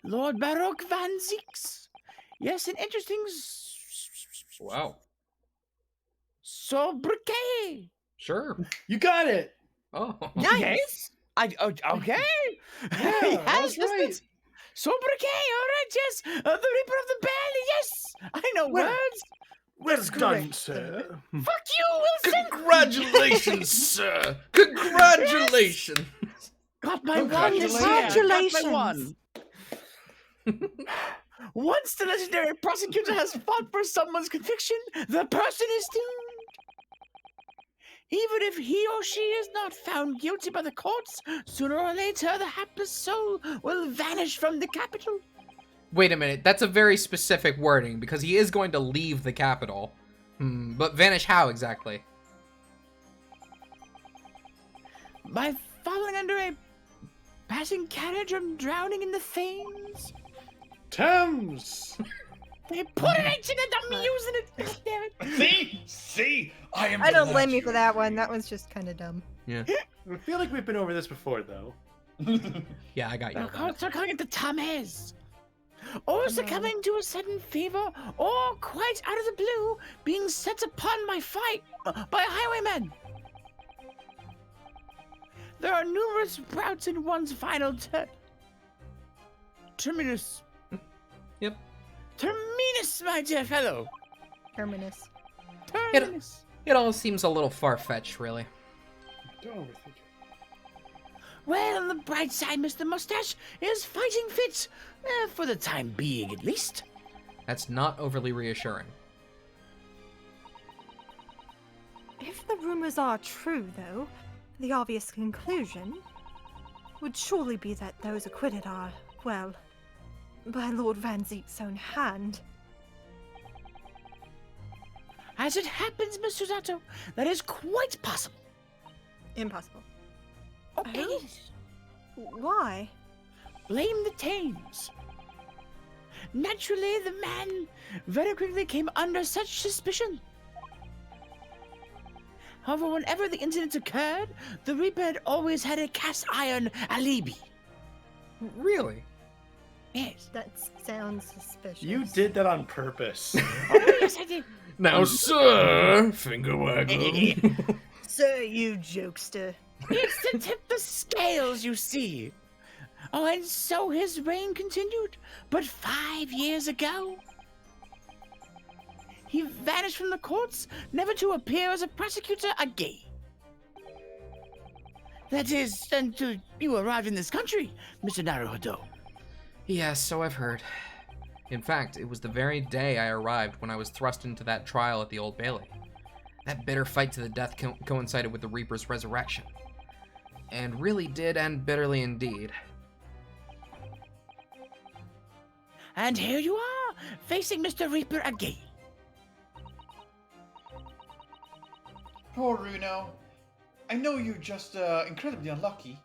Lord Baroque Van Zeeks. Yes, an interesting Wow. sobriquet. Sure. You got it. Oh. Yes. Okay. Yeah, Yes, that's right. sobriquet. All right. Yes. The Reaper of the Bell. Yes. I know Well, words. Well That's done, correct. sir. Fuck you, Wilson. Congratulations, sir! Congratulations! Got my one this year. Congratulations. Got my one. Once the legendary prosecutor has fought for someone's conviction, the person is doomed. Even if he or she is not found guilty by the courts, sooner or later the hapless soul will vanish from the capital. Wait a minute, that's a very specific wording, because he is going to leave the capital. But vanish how exactly? By falling under a passing carriage or drowning in the Thames. Thames. They put an H in it, I'm using it. God damn it. See, I am. I don't blame you for that one. That one's just kind of dumb. Yeah. I feel like we've been over this before, though. Yeah, I got you. The on that. courts are calling it the Thames. Or succumbing to a sudden fever, or quite out of the blue, being set upon by fight by highwaymen. There are numerous routes in one's final terminus. Yep. Terminus, my dear fellow. Terminus. Terminus. It all seems a little far-fetched, really. Don't overthink it. Well, on the bright side, Mr. Mustache is fighting fit, for the time being at least. That's not overly reassuring. If the rumors are true, though, the obvious conclusion would surely be that those acquitted are, well, by Lord Van Zeek's own hand. As it happens, Mr. Zato, that is quite possible. Impossible. Oh, it Oh. is. Why? Blame the Thames. Naturally, the man very quickly came under such suspicion. However, whenever the incident occurred, the Reaper had always had a cast iron alibi. Really? Yes. That sounds suspicious. You did that on purpose. Oh, yes, I did. Now, sir, finger waggle. Sir, you jokester. It's to tip the scales, you see. Oh, and so his reign continued. But 5 years ago, he vanished from the courts, never to appear as a prosecutor again. That is, until you arrived in this country, Mr. Naruhodo. Yes, so I've heard. In fact, it was the very day I arrived when I was thrust into that trial at the Old Bailey. That bitter fight to the death coincided with the Reaper's resurrection. And really did end bitterly indeed. And here you are, facing Mr. Reaper again. Poor Runo. I know you're just incredibly unlucky.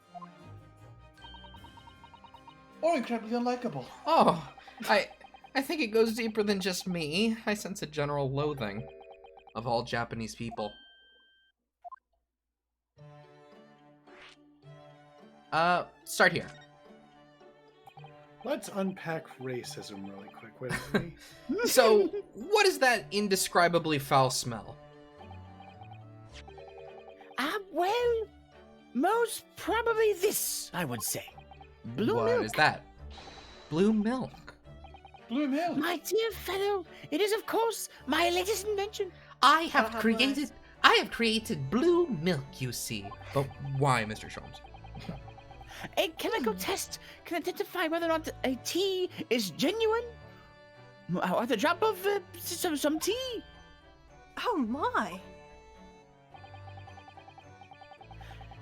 Or incredibly unlikable. Oh, I think it goes deeper than just me. I sense a general loathing. of all Japanese people. Start here. Let's unpack racism really quick, wouldn't we? So, what is that indescribably foul smell? Well, most probably this, I would say. Blue What milk. is that? Blue milk. Blue milk. My dear fellow, it is of course my latest invention. I have created- I have created blue milk, you see. But why, Mr. Sholmes? A chemical test can identify whether or not a tea is genuine. At the drop of some tea. Oh my!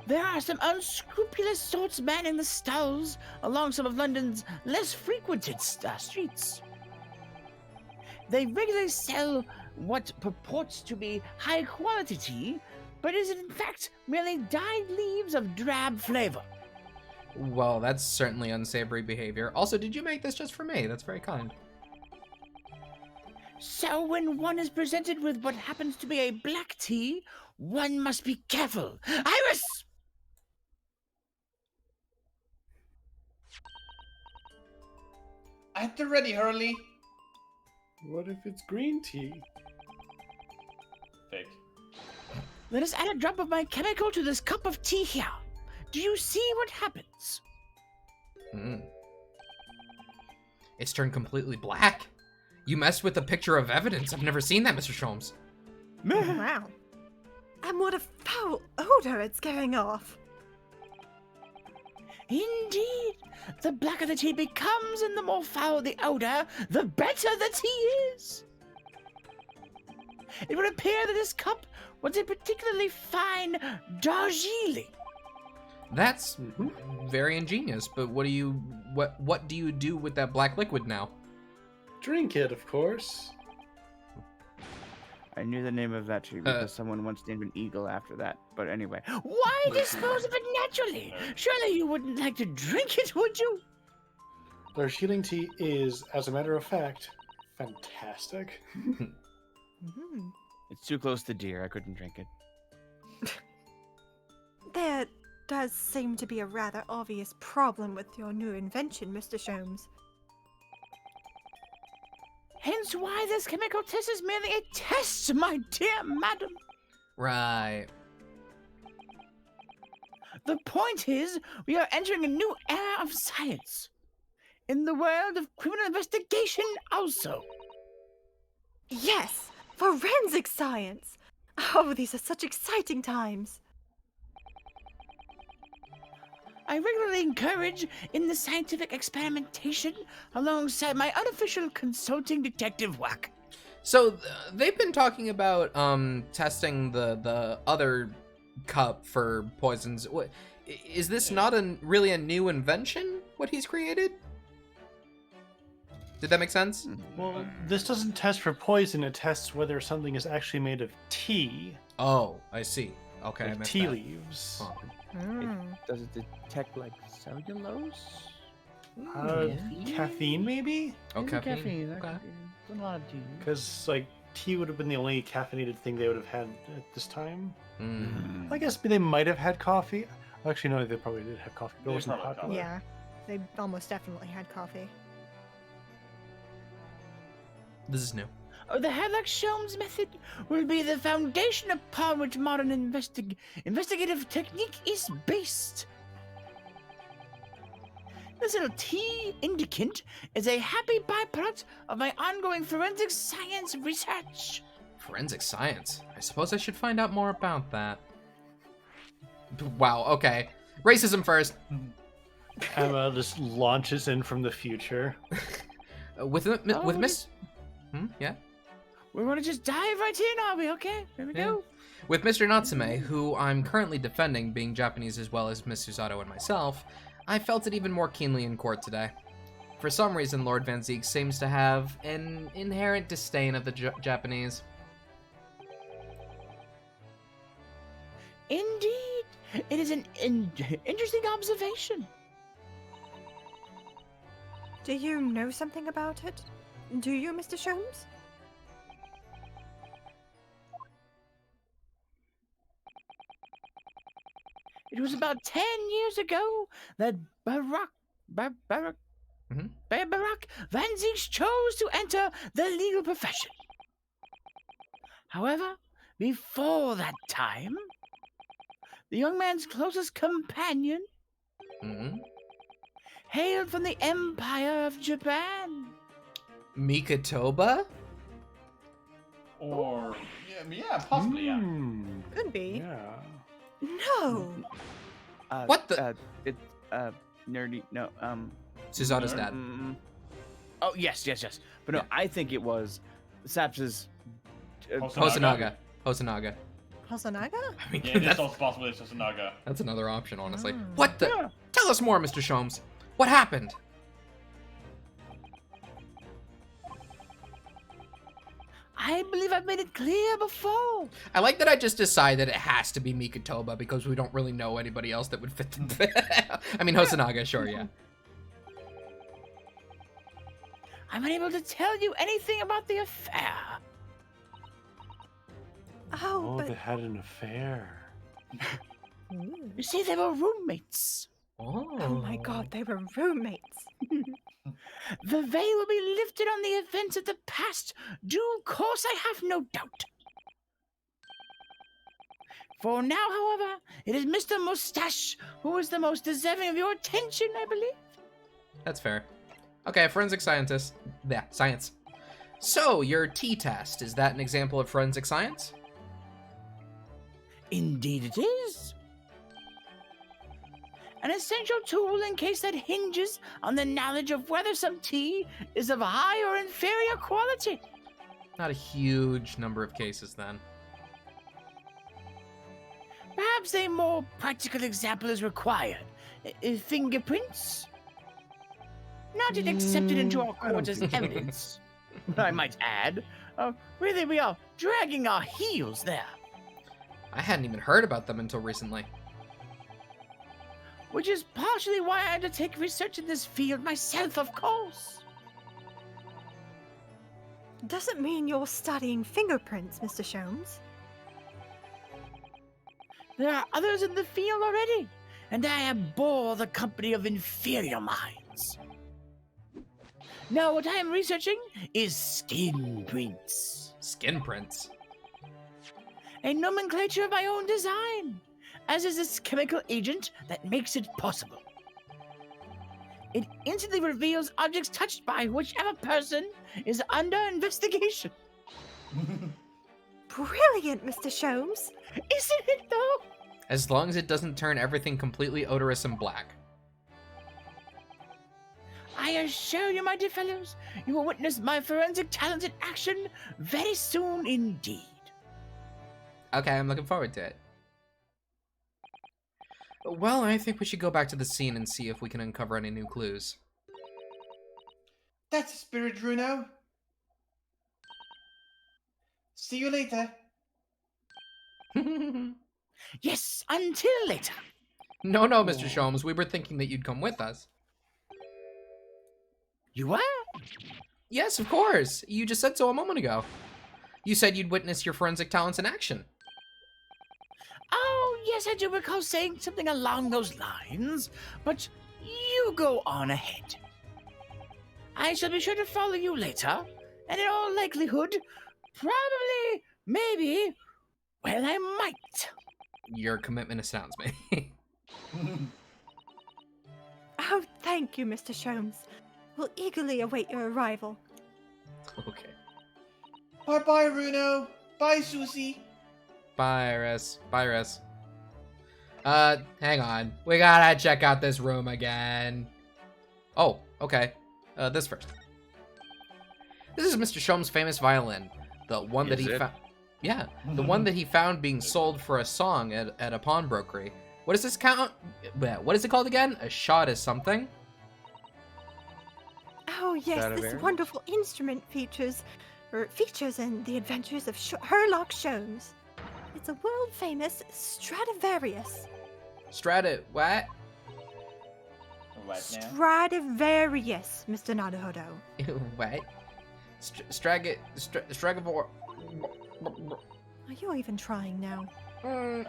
There are some unscrupulous sorts manning the stalls along some of London's less frequented streets. They regularly sell what purports to be high-quality tea, but is in fact merely dyed leaves of drab flavor. Well, that's certainly unsavory behavior. Also, did you make this just for me? That's very kind. So when one is presented with what happens to be a black tea, one must be careful. Iris! At the ready, Hurley. What if it's green tea? Fake. Let us add a drop of my chemical to this cup of tea here. Do you see what happens? It's turned completely black. You messed with the picture of evidence. I've never seen that, Mr. Sholmes. Wow. And what a foul odor it's giving off. Indeed. The blacker the tea becomes and the more foul the odor, the better the tea is. It would appear that this cup was a particularly fine Darjeeling. That's very ingenious, but what do you do with that black liquid now? Drink it, of course. I knew the name of that tree because someone once named an eagle after that. But anyway. Why dispose of it naturally? Surely you wouldn't like to drink it, would you? Darjeeling tea is, as a matter of fact, fantastic. It's too close to deer. I couldn't drink it. There does seem to be a rather obvious problem with your new invention, Mr. Sholmes. Hence why this chemical test is merely a test, my dear madam. Right. The point is, we are entering a new era of science. In the world of criminal investigation also. Yes, forensic science! Oh, these are such exciting times. I regularly encourage in the scientific experimentation alongside my unofficial consulting detective work. So they've been talking about testing the other cup for poisons. What is this? Not really a new invention? What he's created? Did that make sense? Well, this doesn't test for poison, it tests whether something is actually made of tea. Oh, I see. Okay, I Like missed tea that. leaves. Oh. Does it detect like cellulose? Caffeine, maybe? Oh, caffeine. Caffeine. That Okay. could be- it's a lot of tea. Because, like, tea would have been the only caffeinated thing they would have had at this time. Mm. I guess they might have had coffee. Actually, no, they probably did have coffee, but it They wasn't probably popular. Yeah, they almost definitely had coffee. This is new. The Herlock Sholmes method will be the foundation upon which modern investigative technique is based. This little tea indicant is a happy byproduct of my ongoing forensic science research. Forensic science. I suppose I should find out more about that. Wow, okay. Racism first. Emma just launches in from the future. With Miss... Yeah? We want to just dive right in, are we? Okay, here we go. With Mr. Natsume, who I'm currently defending, being Japanese as well as Miss Susato and myself, I felt it even more keenly in court today. For some reason, Lord Van Ziek seems to have an inherent disdain of the Japanese. Indeed, it is an interesting observation. Do you know something about it? Do you, Mr. Sholmes? It was about 10 years ago that Barack Van Zieks chose to enter the legal profession. However, before that time, the young man's closest companion hailed from the Empire of Japan. Mikotoba? Or yeah, possibly, yeah. Could be. Yeah. No. What the- It's nerdy. No. Susanna's dad. Oh, yes. But no, I think it was Saps's. Hosonaga. Hosonaga. Hosonaga? I mean, Yeah, it is that's, also possible it's Sasanaga. that's another option, honestly. Oh. What the? Yeah. Tell us more, Mr. Sholmes. What happened? I believe I've made it clear before. I like that I just decided it has to be Mikotoba because we don't really know anybody else that would fit the bill. I mean, Hosonaga, sure, yeah. I'm unable to tell you anything about the affair. Oh, They but had an affair. Ooh. You see, they were roommates. oh my god, they were roommates. The veil will be lifted on the events of the past. Due course, I have no doubt. For now, however, it is Mr. Mustache who is the most deserving of your attention, I believe. That's fair. Okay, forensic scientist. Yeah, science. So, your T-test, is that an example of forensic science? Indeed it is. An essential tool in case that hinges on the knowledge of whether some tea is of high or inferior quality. Not a huge number of cases, then. Perhaps a more practical example is required. Fingerprints? Not yet accepted into our court as evidence. I might add. Really, we are dragging our heels there. I hadn't even heard about them until recently. Which is partially why I undertake research in this field myself, of course. Doesn't mean you're studying fingerprints, Mr. Sholmes. There are others in the field already, and I abhor the company of inferior minds. Now, what I am researching is skin prints, Skin prints. a nomenclature of my own design, as is this chemical agent that makes it possible. It instantly reveals objects touched by whichever person is under investigation. Brilliant, Mr. Sholmes. Isn't it, though? As long as it doesn't turn everything completely odorous and black. I assure you, my dear fellows, you will witness my forensic talents in action very soon indeed. Okay, I'm looking forward to it. Well, I think we should go back to the scene and see if we can uncover any new clues. That's the spirit, Bruno. See you later. Yes, until later. No, Mr. Sholmes, we were thinking that you'd come with us. You were? Yes, of course. You just said so a moment ago. You said you'd witness your forensic talents in action. Oh, yes, I do recall saying something along those lines, but you go on ahead. I shall be sure to follow you later, and in all likelihood, probably, maybe, well, I might. Your commitment astounds me. Oh, thank you, Mr. Sholmes. We'll eagerly await your arrival. Okay. Bye-bye, Bruno. Bye, Susie. Bye, Iris. Bye, Iris. Hang on. We gotta check out this room again. Oh, okay. This first. This is Mr. Sholmes' famous violin. The one that Is he it? found. Yeah, the one that he found being sold for a song at a pawnbrokery. What does this count? What is it called again? A shot is something? Oh, yes, this Stradivarius? wonderful instrument features in the adventures of Sherlock Sholmes. It's a world-famous Stradivarius. What? What now? Stradivarius, Mr. Naruhodo. What? Stragavor. Are you even trying now?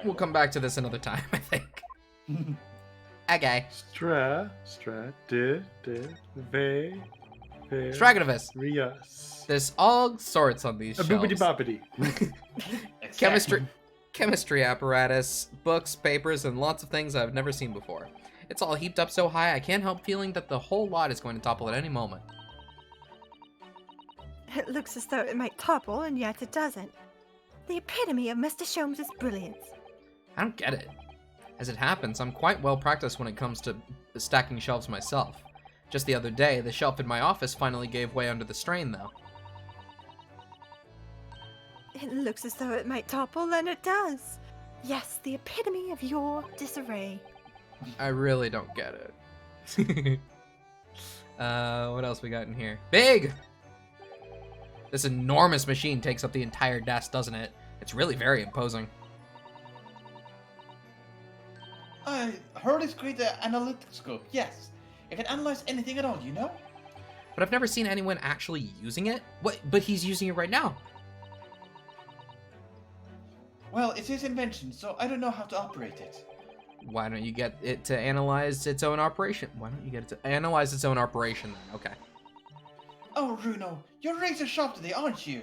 We'll come back to this another time, I think. Okay. Stragonimus. Rias. There's all sorts on these A boobity shelves. boppity. Chemistry apparatus, books, papers, and lots of things I've never seen before. It's all heaped up so high I can't help feeling that the whole lot is going to topple at any moment. It looks as though it might topple, and yet it doesn't. The epitome of Mr. Sholmes' brilliance. I don't get it. As it happens, I'm quite well practiced when it comes to stacking shelves myself. Just the other day, the shelf in my office finally gave way under the strain, though. It looks as though it might topple, and it does. Yes, the epitome of your disarray. I really don't get it. What else we got in here? Big! This enormous machine takes up the entire desk, doesn't it? It's really very imposing. I heard it's great analytic scope, yes. It can analyze anything at all, you know? But I've never seen anyone actually using it. What? But he's using it right now. Well, it's his invention, so I don't know how to operate it. Why don't you get it to analyze its own operation? Why don't you get it to analyze its own operation then? Okay. Oh, Runo, you're razor sharp today, aren't you?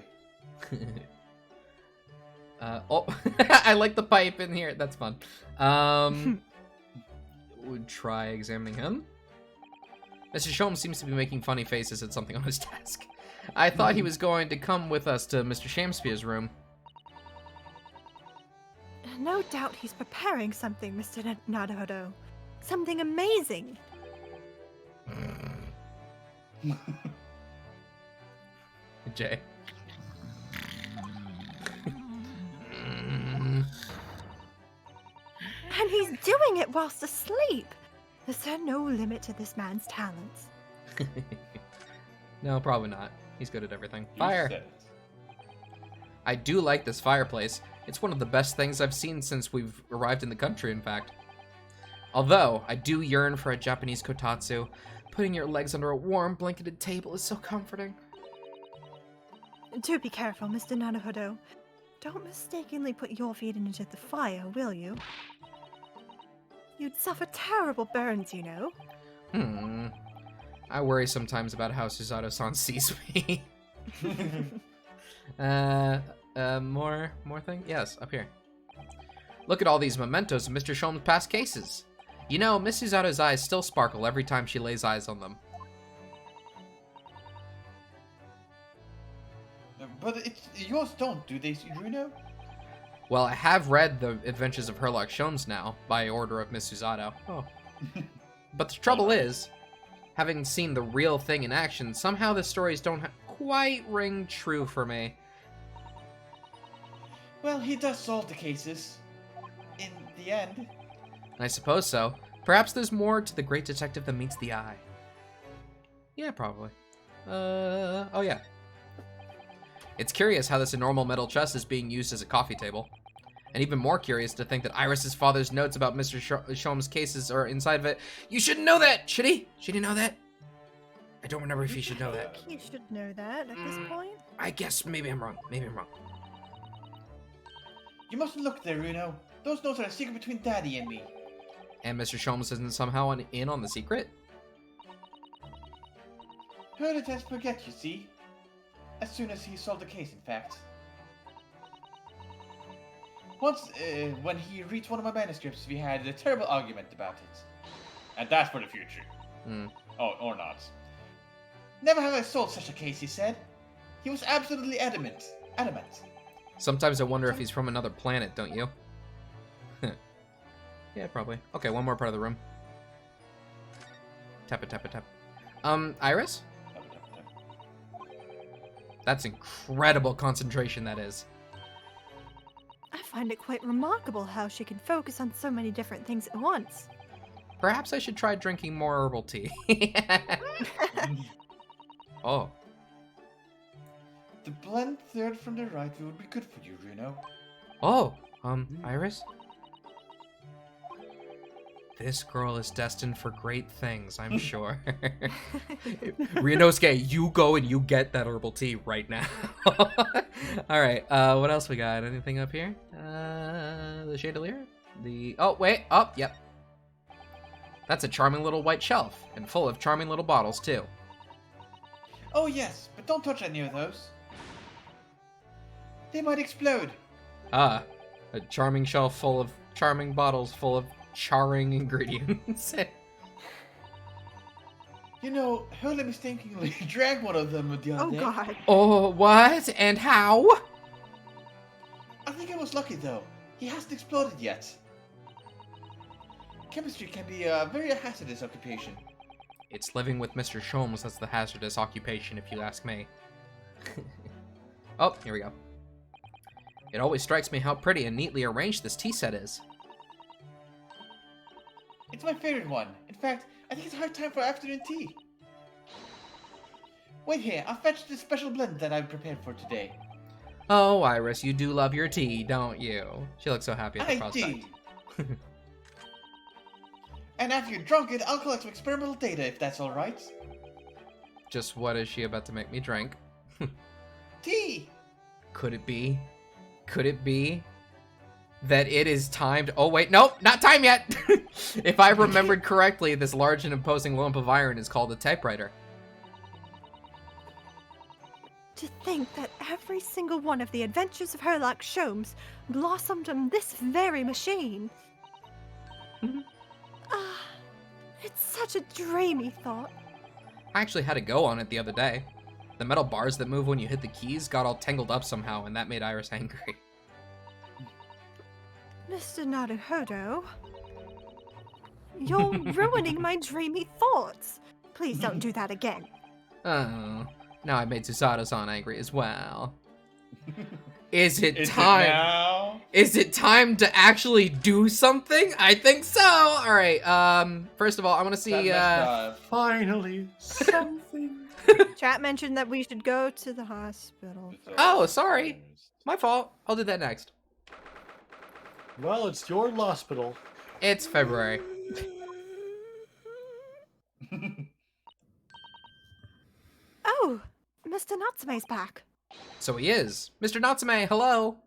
Oh, I like the pipe in here. That's fun. Would try examining him. Mr. Sholmes seems to be making funny faces at something on his desk. I thought he was going to come with us to Mr. Shamspier's room. No doubt he's preparing something, Mr. Naruhodo. Something amazing. Jay. And he's doing it whilst asleep. Is there no limit to this man's talents? No, probably not. He's good at everything. You Fire. said it. I do like this fireplace. It's one of the best things I've seen since we've arrived in the country, in fact. Although, I do yearn for a Japanese kotatsu. Putting your legs under a warm, blanketed table is so comforting. Do be careful, Mr. Naruhodo. Don't mistakenly put your feet into the fire, will you? You'd suffer terrible burns, you know. I worry sometimes about how Susato-san sees me. More thing? Yes, up here. Look at all these mementos of Mr. Sholmes' past cases. You know, Miss Susato's eyes still sparkle every time she lays eyes on them. But yours don't, do they, Runo? Well, I have read The Adventures of Herlock Sholmes now, by order of Miss Susato. Oh. But the trouble is, having seen the real thing in action, somehow the stories don't quite ring true for me. Well, he does solve the cases. In the end. I suppose so. Perhaps there's more to the great detective than meets the eye. Yeah, probably. Oh yeah. It's curious how this enormous metal chest is being used as a coffee table. And even more curious to think that Iris's father's notes about Mr. Sholmes' cases are inside of it. You shouldn't know that, should he? Should he know that? I don't remember if he should know that. He should know that at this point. I guess maybe I'm wrong. Maybe I'm wrong. You mustn't look there, Runo. Those notes are a secret between Daddy and me. And Mr. Sholmes isn't somehow in on the secret? Heard it as forget, you see. As soon as he solved the case, in fact. Once, when he reads one of my manuscripts, we had a terrible argument about it. And that's for the future. Oh, or not. Never have I solved such a case, he said. He was absolutely adamant. Sometimes I wonder if he's from another planet, don't you? Yeah, probably. Okay, one more part of the room. Tap it, tap it, tap. Iris? That's incredible concentration, that is. I find it quite remarkable how she can focus on so many different things at once. Perhaps I should try drinking more herbal tea. Oh. The blend third from the right would be good for you, Runo. Oh, Iris? This girl is destined for great things, I'm sure. Ryunosuke, you go and you get that herbal tea right now. Alright, what else we got? Anything up here? The chandelier? Oh, wait. Oh, yep. That's a charming little white shelf, and full of charming little bottles, too. Oh yes, but don't touch any of those. They might explode. Ah, a charming shelf full of charming bottles full of charring ingredients. You know, Hurley mistakenly drank one of them the other Oh day. god. Oh, what? And how? I think I was lucky though. He hasn't exploded yet. Chemistry can be a very hazardous occupation. It's living with Mr. Sholmes that's the hazardous occupation, if you ask me. Oh, here we go. It always strikes me how pretty and neatly arranged this tea set is. It's my favorite one. In fact, I think it's a hard time for afternoon tea. Wait here, I'll fetch the special blend that I've prepared for today. Oh, Iris, you do love your tea, don't you? She looks so happy at the I prospect. do. And after you're drunk it, I'll collect some experimental data if that's alright. Just what is she about to make me drink? Tea! Could it be? Could it be that it is timed? Oh, wait, nope, not time yet! If I remembered correctly, this large and imposing lump of iron is called a typewriter. To think that every single one of the adventures of Herlock Sholmes blossomed on this very machine. Ah, it's such a dreamy thought. I actually had a go on it the other day. The metal bars that move when you hit the keys got all tangled up somehow, and that made Iris angry. Mr. Naruhodo, you're ruining my dreamy thoughts. Please don't do that again. Oh, now I made Susato-san angry as well. Is it Is time? it now? Is it time to actually do something? I think so. All right. First of all, I want to see. Finally, something. Chat mentioned that we should go to the hospital. Oh, sorry. My fault. I'll do that next. Well, it's your hospital. It's February. Oh, Mr. Natsume's back. So he is. Mr. Natsume, hello.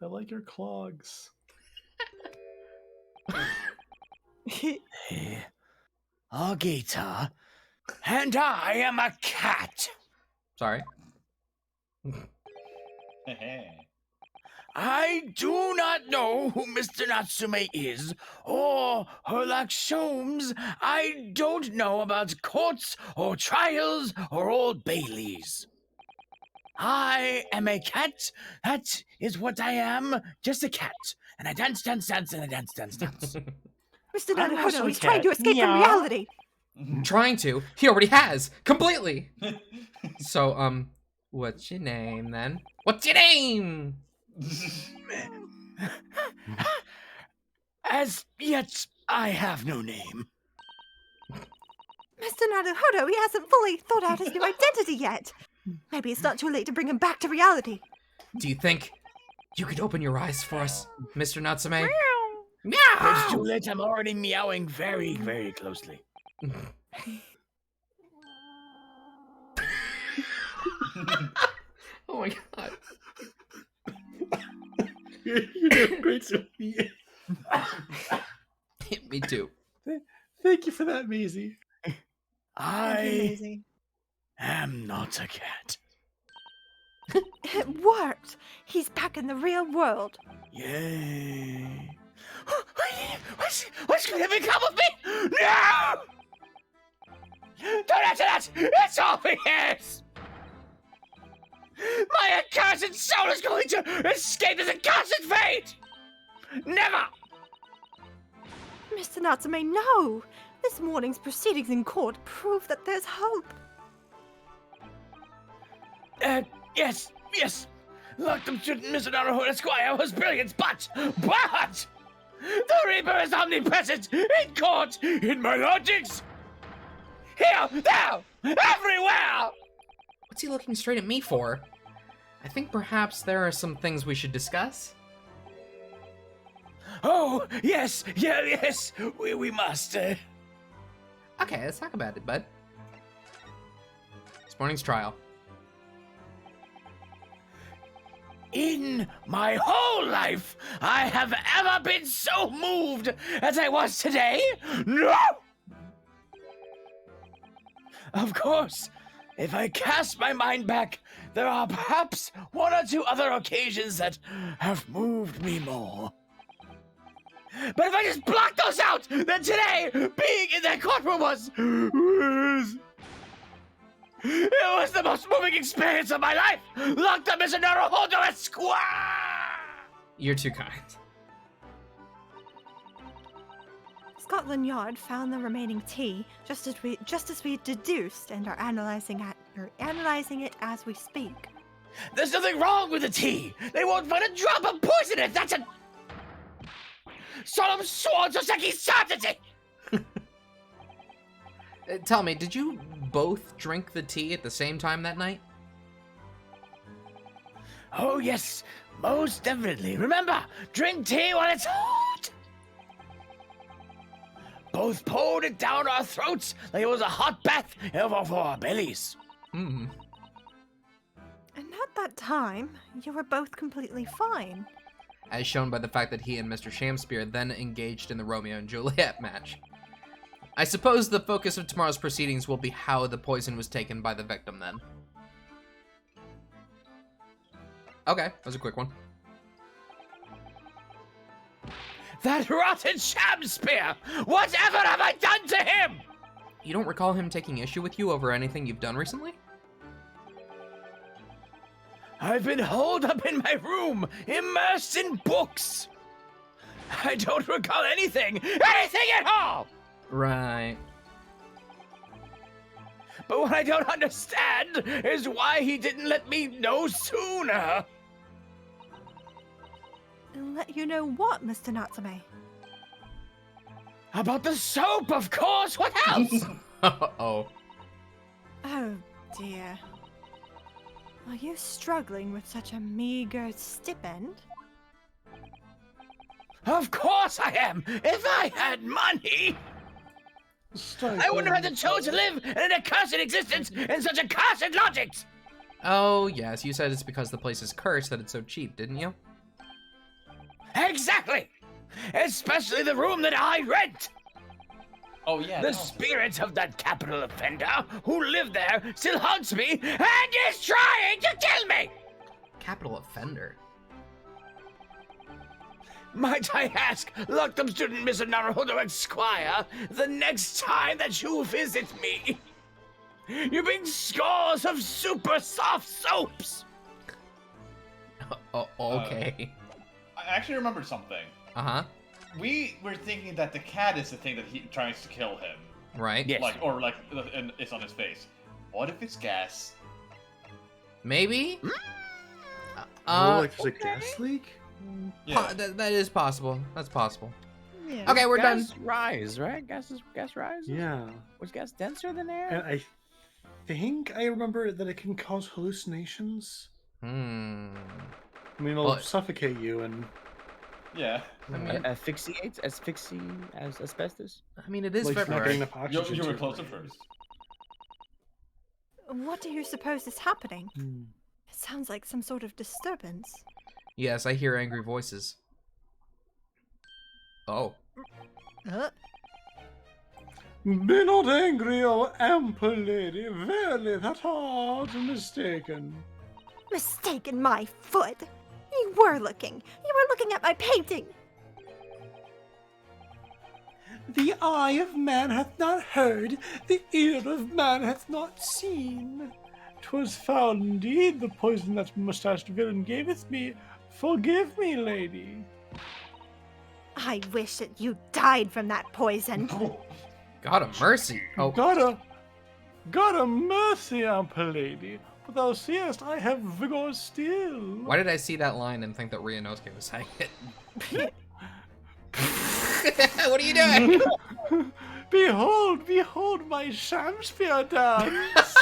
I like your clogs. Agita, and I am a cat. Sorry. I do not know who Mr. Natsume is, or Herlock Sholmes. I don't know about courts, or trials, or Old Baileys. I am a cat. That is what I am. Just a cat. And I dance, dance, dance, and I dance, dance, dance. Mr. I'm also Naruhodo, a he's trying to cat. escape from Meow. reality. Trying to. He already has. Completely. So, what's your name then? What's your name? As yet, I have no name. Mr. Naruhodo, he hasn't fully thought out his new identity yet. Maybe it's not too late to bring him back to reality. Do you think you could open your eyes for us, Mr. Natsume? It's too Meow! late. I'm already meowing very, very closely. Oh my god. You're doing great, Sophie. Me too. Thank you for that, Maisie. I am not a cat. It worked. He's back in the real world. Yay. What's going to become of me? No! Don't answer that! It's obvious! My accursed soul is going to escape this accursed fate! Never! Mr. Natsume, no! This morning's proceedings in court prove that there's hope. Yes. Locked shooting Mr. Naruhodo Esquire was brilliant, but the Reaper is omnipresent in court, in my logics, here, there, everywhere! What's he looking straight at me for? I think perhaps there are some things we should discuss. Oh, yes, we must. Okay, let's talk about it, bud. This morning's trial. In my whole life, I have ever been so moved as I was today. No! Of course, if I cast my mind back, there are perhaps one or two other occasions that have moved me more. But if I just block those out, then today, being in that courtroom was the most moving experience of my life! Locked up as a Naruhodo Esquire! You're too kind. Scotland Yard found the remaining tea, just as we deduced, and are analyzing it as we speak. There's nothing wrong with the tea! They won't find a drop of poison in it! That's a solemn sworn Soseki certainty! Tell me, did you both drink the tea at the same time that night? Oh yes, most definitely. Remember, drink tea while it's hot! Both poured it down our throats like it was a hot bath for our bellies. Hmm. And at that time, you were both completely fine. As shown by the fact that he and Mr. Shamspear then engaged in the Romeo and Juliet match. I suppose the focus of tomorrow's proceedings will be how the poison was taken by the victim then. Okay, that was a quick one. That rotten Shamspear! Whatever have I done to him? You don't recall him taking issue with you over anything you've done recently? I've been holed up in my room, immersed in books. I don't recall anything at all! Right. But what I don't understand is why he didn't let me know sooner. And let you know what, Mr. Natsume? About the soap, of course! What else? Uh-oh. Oh dear. Are you struggling with such a meager stipend? Of course I am! If I had money! I wouldn't have had to choose to live in an accursed existence in such accursed logics! Oh, yes, you said it's because the place is cursed that it's so cheap, didn't you? Exactly! Especially the room that I rent! Oh yeah. The no. spirit of that capital offender who lived there still haunts me and is trying to kill me! Capital offender. Might I ask, locked-up student Mr. Naruhodo Esquire, the next time that you visit me, you bring scores of super soft soaps! Oh, okay. I actually remembered something. Uh-huh. We were thinking that the cat is the thing that he tries to kill him. Right. Yes. And it's on his face. What if it's gas? Maybe? Like there's a gas leak? Yeah. That is possible. That's possible. Yeah. Okay, we're done. Gas rise, right? Gas rise? Yeah. Was gas denser than air? And I think I remember that it can cause hallucinations. Hmm. I mean, it'll Well, suffocate you and... Yeah. I mean, Asphyxiate? Asphyxie as asbestos? I mean, it is like, not February. getting enough oxygen You were to closer it. first. What do you suppose is happening? Hmm. It sounds like some sort of disturbance. Yes, I hear angry voices. Oh. Be not angry, O ample lady. Verily, that art mistaken. Mistaken my foot! You were looking at my painting! The eye of man hath not heard, the ear of man hath not seen. 'Twas foul indeed, the poison that mustached villain gaveth me. Forgive me, lady. I wish that you died from that poison. God of mercy. Oh, God a mercy, ample lady. But thou seest, I have vigor still. why did I see that line and think that Ryunosuke was saying it? What are you doing? Behold my Shamspear dance.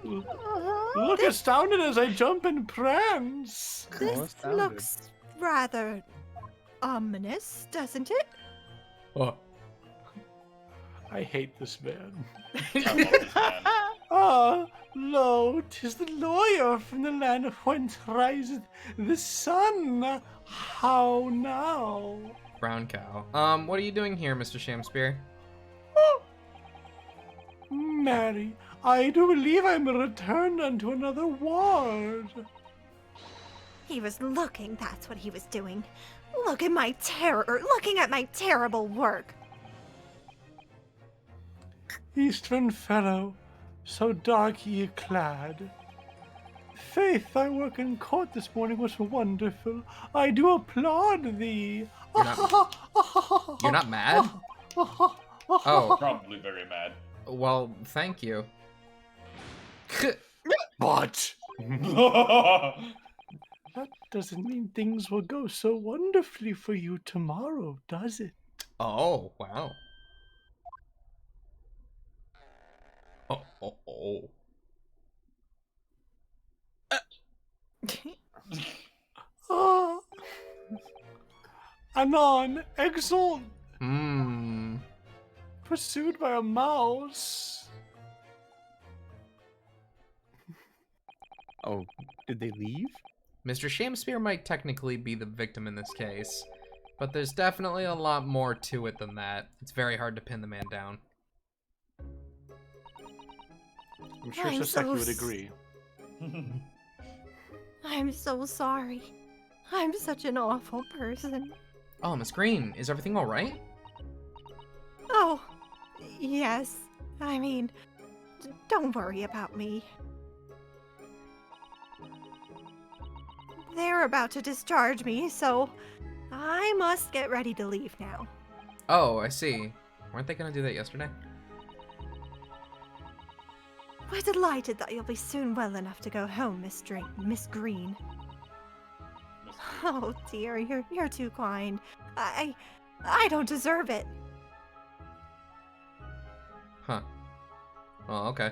Look astounded as I jump and prance. This looks rather ominous, doesn't it? Oh. I hate this man. Oh, man. Ah, lo, Oh, 'tis the lawyer from the land whence riseth the sun. How now? Brown cow. What are you doing here, Mr. Shamspear? Mary, I do believe I'm returned unto another ward. He was looking, that's what he was doing. Look at my terror, looking at my terrible work. Eastern fellow, so dark ye clad. Faith, thy work in court this morning was wonderful. I do applaud thee. You're not mad? Oh, Probably very mad. well, thank you. What? That doesn't mean things will go so wonderfully for you tomorrow, does it? Oh, wow. Oh. Ah. Anon, exult, pursued by a mouse. Oh, did they leave? Mr. Shamspear might technically be the victim in this case, but there's definitely a lot more to it than that. It's very hard to pin the man down. I'm sure I'm Sasaki so would agree. I'm so sorry. I'm such an awful person. Oh, Miss Green, is everything all right? Oh, yes. I mean, don't worry about me. They're about to discharge me, so I must get ready to leave now. Oh, I see. Weren't they gonna do that yesterday? We're delighted that you'll be soon well enough to go home, Miss Green. Oh dear, you're too kind. I don't deserve it. Huh. Oh, okay.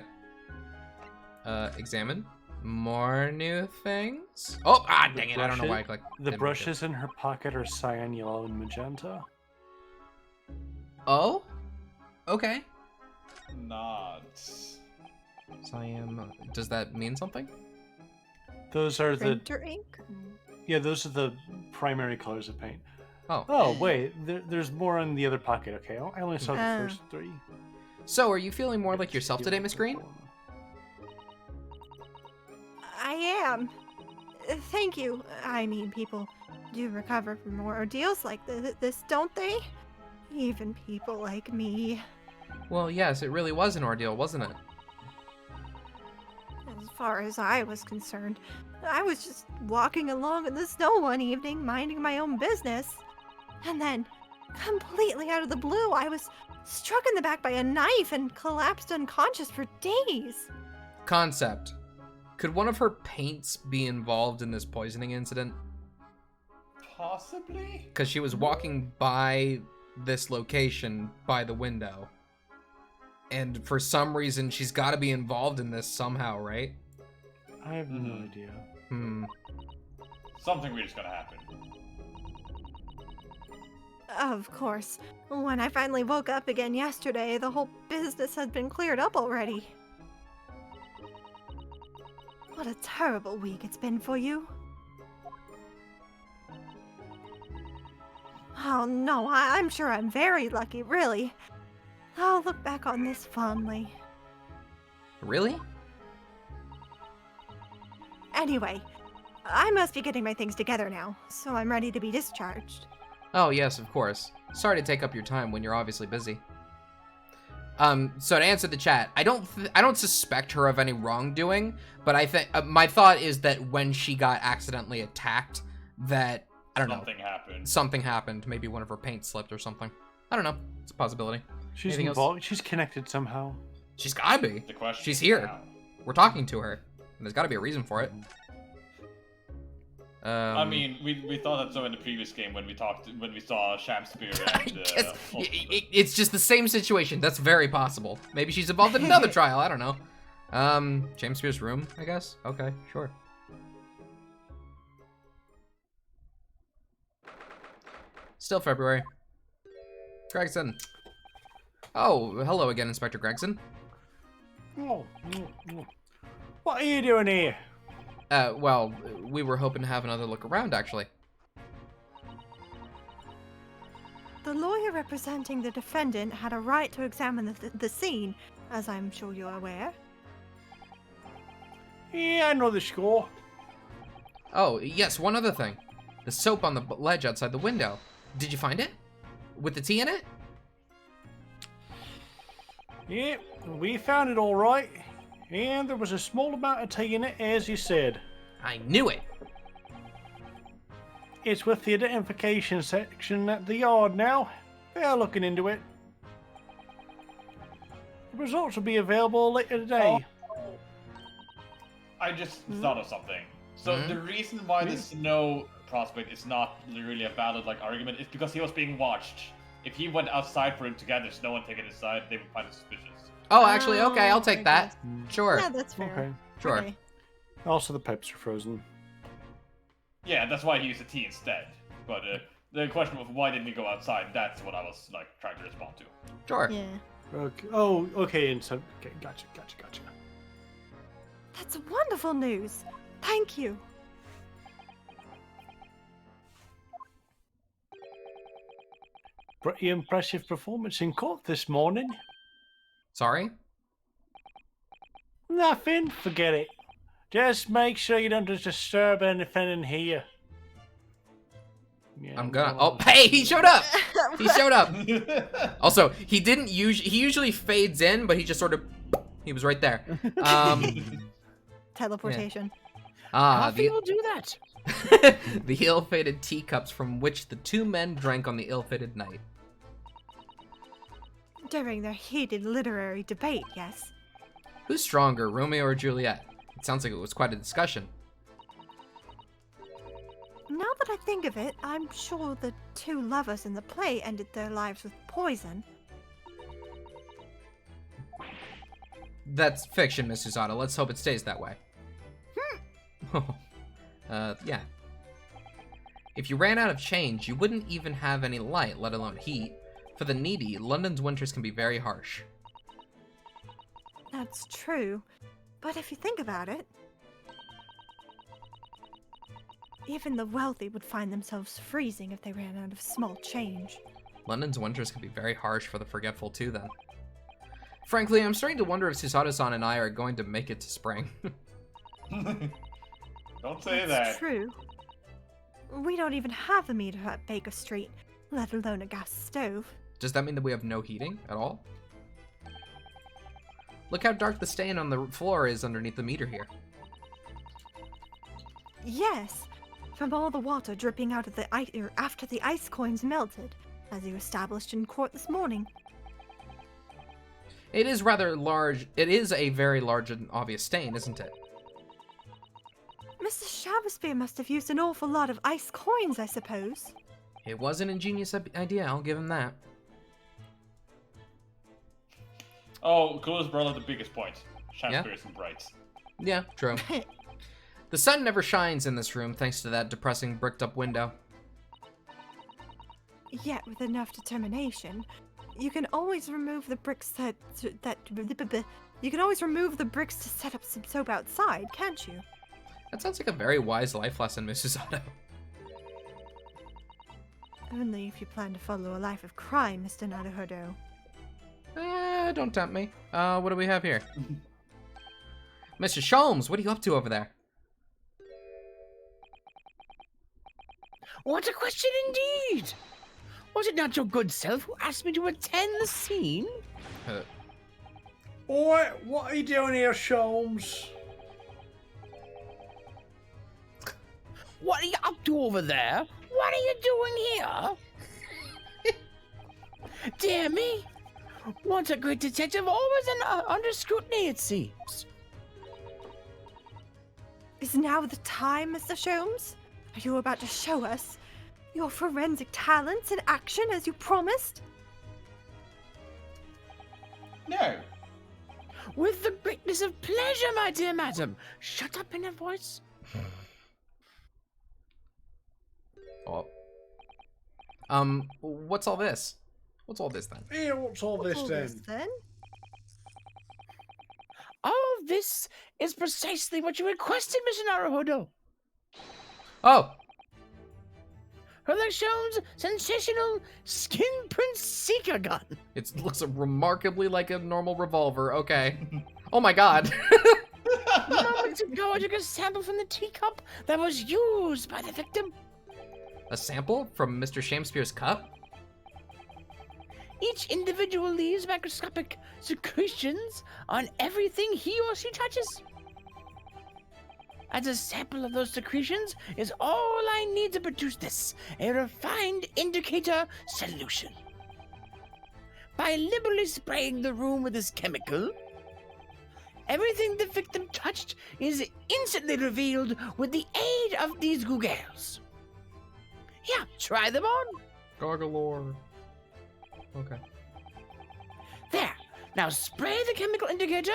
Examine. More new things? Oh, dang it, I don't know why I clicked. The M2. brushes in her pocket are cyan, yellow, and magenta. Oh? Okay. Not. Cyan. Does that mean something? Those are Printer ink? those are the primary colors of paint. Oh. Oh, wait, there's more in the other pocket. Okay, I only saw the Oh. first three. So, are you feeling more like yourself today, Miss Green? I am. Thank you. I mean, people do recover from more ordeals like this, don't they? Even people like me. Well, yes, it really was an ordeal, wasn't it? As far as I was concerned, I was just walking along in the snow one evening, minding my own business. And then, completely out of the blue, I was struck in the back by a knife and collapsed unconscious for days. Concept. Could one of her paints be involved in this poisoning incident? Possibly? Because she was walking by this location by the window. And for some reason, she's got to be involved in this somehow, right? I have no idea. Something weird's gonna happen. Of course. When I finally woke up again yesterday, the whole business had been cleared up already. What a terrible week it's been for you. Oh no, I'm sure I'm very lucky, really. I'll look back on this fondly. Really? Anyway, I must be getting my things together now, so I'm ready to be discharged. Oh, yes, of course. Sorry to take up your time when you're obviously busy. So to answer the chat, I don't suspect her of any wrongdoing, but I think my thought is that when she got accidentally attacked, that I don't know, something happened. Maybe one of her paint slipped or something. I don't know. It's a possibility. She's Anything involved. else? She's connected somehow. She's gotta be. The question She's is here. how. We're talking to her. And there's gotta be a reason for it. I mean, we thought that so in the previous game when we saw Shamspear and it's just the same situation. That's very possible. Maybe she's involved in another trial. I don't know. Shamspear's room, I guess. Okay, sure. Still February. Gregson. Oh, hello again, Inspector Gregson. What are you doing here? Well, we were hoping to have another look around, actually. The lawyer representing the defendant had a right to examine the scene, as I'm sure you're aware. Yeah, I know the score. Oh, yes, one other thing. The soap on the ledge outside the window. Did you find it? With the tea in it? Yeah, we found it all right. And there was a small amount of tea in it, as you said. I knew it! It's with the identification section at the yard now. They're looking into it. The results will be available later today. I just thought of something. So the reason why the snow prospect is not really a valid argument is because he was being watched. If he went outside for him to gather snow and take it inside, they would find it suspicious. Oh, actually, okay, I'll take I that. guess. Sure. Yeah, that's fair. Okay. Sure. Okay. Also, the pipes are frozen. Yeah, that's why he used the tea instead. But the question of why didn't he go outside, that's what I was trying to respond to. Sure. Yeah. Okay. Oh, okay. And so, okay, gotcha. That's wonderful news. Thank you. Pretty impressive performance in court this morning. Sorry? Nothing. Forget it. Just make sure you don't disturb anything in here. Yeah, I'm gonna. well, Oh, hey, he showed up! He showed up! Also, he didn't usually. He usually fades in, but he just sort of. He was right there. Teleportation. Coffee will do that. The ill-fated teacups from which the two men drank on the ill-fated night. During their heated literary debate, yes. Who's stronger, Romeo or Juliet? It sounds like it was quite a discussion. Now that I think of it, I'm sure the two lovers in the play ended their lives with poison. That's fiction, Miss Susato. Let's hope it stays that way. Yeah. If you ran out of change, you wouldn't even have any light, let alone heat. For the needy, London's winters can be very harsh. That's true. But if you think about it, even the wealthy would find themselves freezing if they ran out of small change. London's winters can be very harsh for the forgetful too, then. Frankly, I'm starting to wonder if Susato-san and I are going to make it to spring. Don't say That's that. true. We don't even have a meter at Baker Street, let alone a gas stove. Does that mean that we have no heating at all? Look how dark the stain on the floor is underneath the meter here. Yes, from all the water dripping out of the ice after the ice coins melted, as you established in court this morning. It is rather large. It is a very large and obvious stain, isn't it? Mr. Shabaspeare must have used an awful lot of ice coins, I suppose. It was an ingenious idea, I'll give him that. Oh, Clueless brought up the biggest point. Yeah? Shakespeare isn't bright. Yeah, true. The sun never shines in this room thanks to that depressing bricked up window. Yet, with enough determination, you can always remove the bricks you can always remove the bricks to set up some soap outside, can't you? That sounds like a very wise life lesson, Mrs. Otto. Only if you plan to follow a life of crime, Mr. Naruhodo. Don't tempt me. What do we have here? Mr. Sholmes, what are you up to over there? What a question indeed! Was it not your good self who asked me to attend the scene? Oi, what are you doing here, Sholmes? What are you up to over there? What are you doing here? Dear me! Once a great detective, always under scrutiny, it seems. Is now the time, Mr. Sholmes? Are you about to show us your forensic talents in action as you promised? No. With the greatness of pleasure, my dear madam. Shut up in a voice. Oh. What's all this? What's all this then? Here, what's all this All then? this, then? All this is precisely what you requested, Mr. Naruhodo. Oh, Herlock Sholmes' sensational skin print seeker gun. it looks remarkably like a normal revolver. Okay. Oh my god. Moments ago, I took a sample from the teacup that was used by the victim. A sample from Mr. Shamspeare's cup? Each individual leaves microscopic secretions on everything he or she touches. As a sample of those secretions is all I need to produce this, a refined indicator solution. By liberally spraying the room with this chemical, everything the victim touched is instantly revealed with the aid of these googles. Yeah, try them on. Gargalore. Okay. There. Now spray the chemical indicator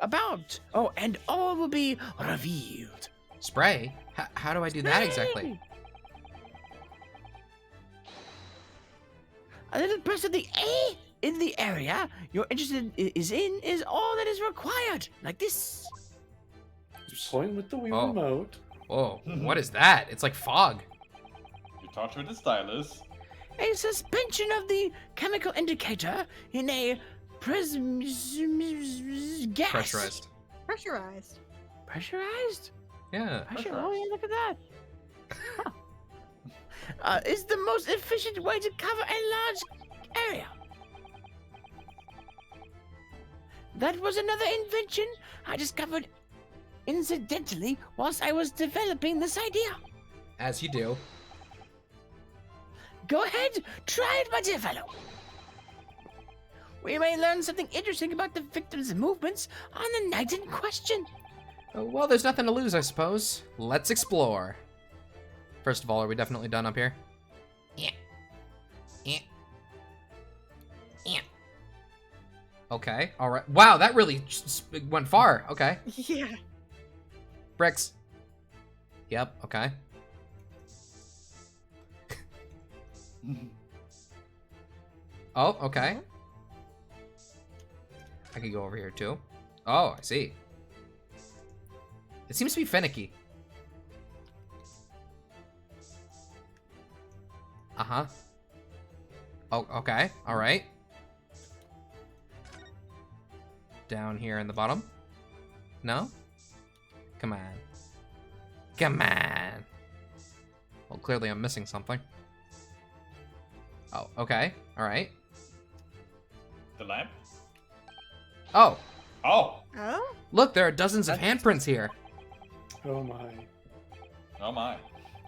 about. Oh, and all will be revealed. Spray? How do I do that exactly? A little press of the A in the area you're interested is all that is required. Like this. Just point with the Wii Oh. remote. Whoa, what is that? It's like fog. You touch with the stylus. A suspension of the chemical indicator in a prism gas. Pressurized. Pressurized. Pressurized? Yeah. Pressure. Oh yeah, look at that. Huh. Is the most efficient way to cover a large area. That was another invention I discovered incidentally whilst I was developing this idea. As you do. Go ahead, try it, my dear fellow. We may learn something interesting about the victim's movements on the night in question. Well, there's nothing to lose, I suppose. Let's explore. First of all, are we definitely done up here? Yeah. Yeah. Yeah. Okay, alright. Wow, that really went far. Okay. Yeah. Bricks. Yep, okay. Oh, okay. I could go over here too. Oh, I see. It seems to be finicky. Uh-huh. Oh, okay. All right. Down here in the bottom. No? Come on. Come on. Well, clearly I'm missing something. Oh, okay. All right. The lamp? Oh, Oh! Oh? look, there are dozens of handprints here. Oh my. Oh my.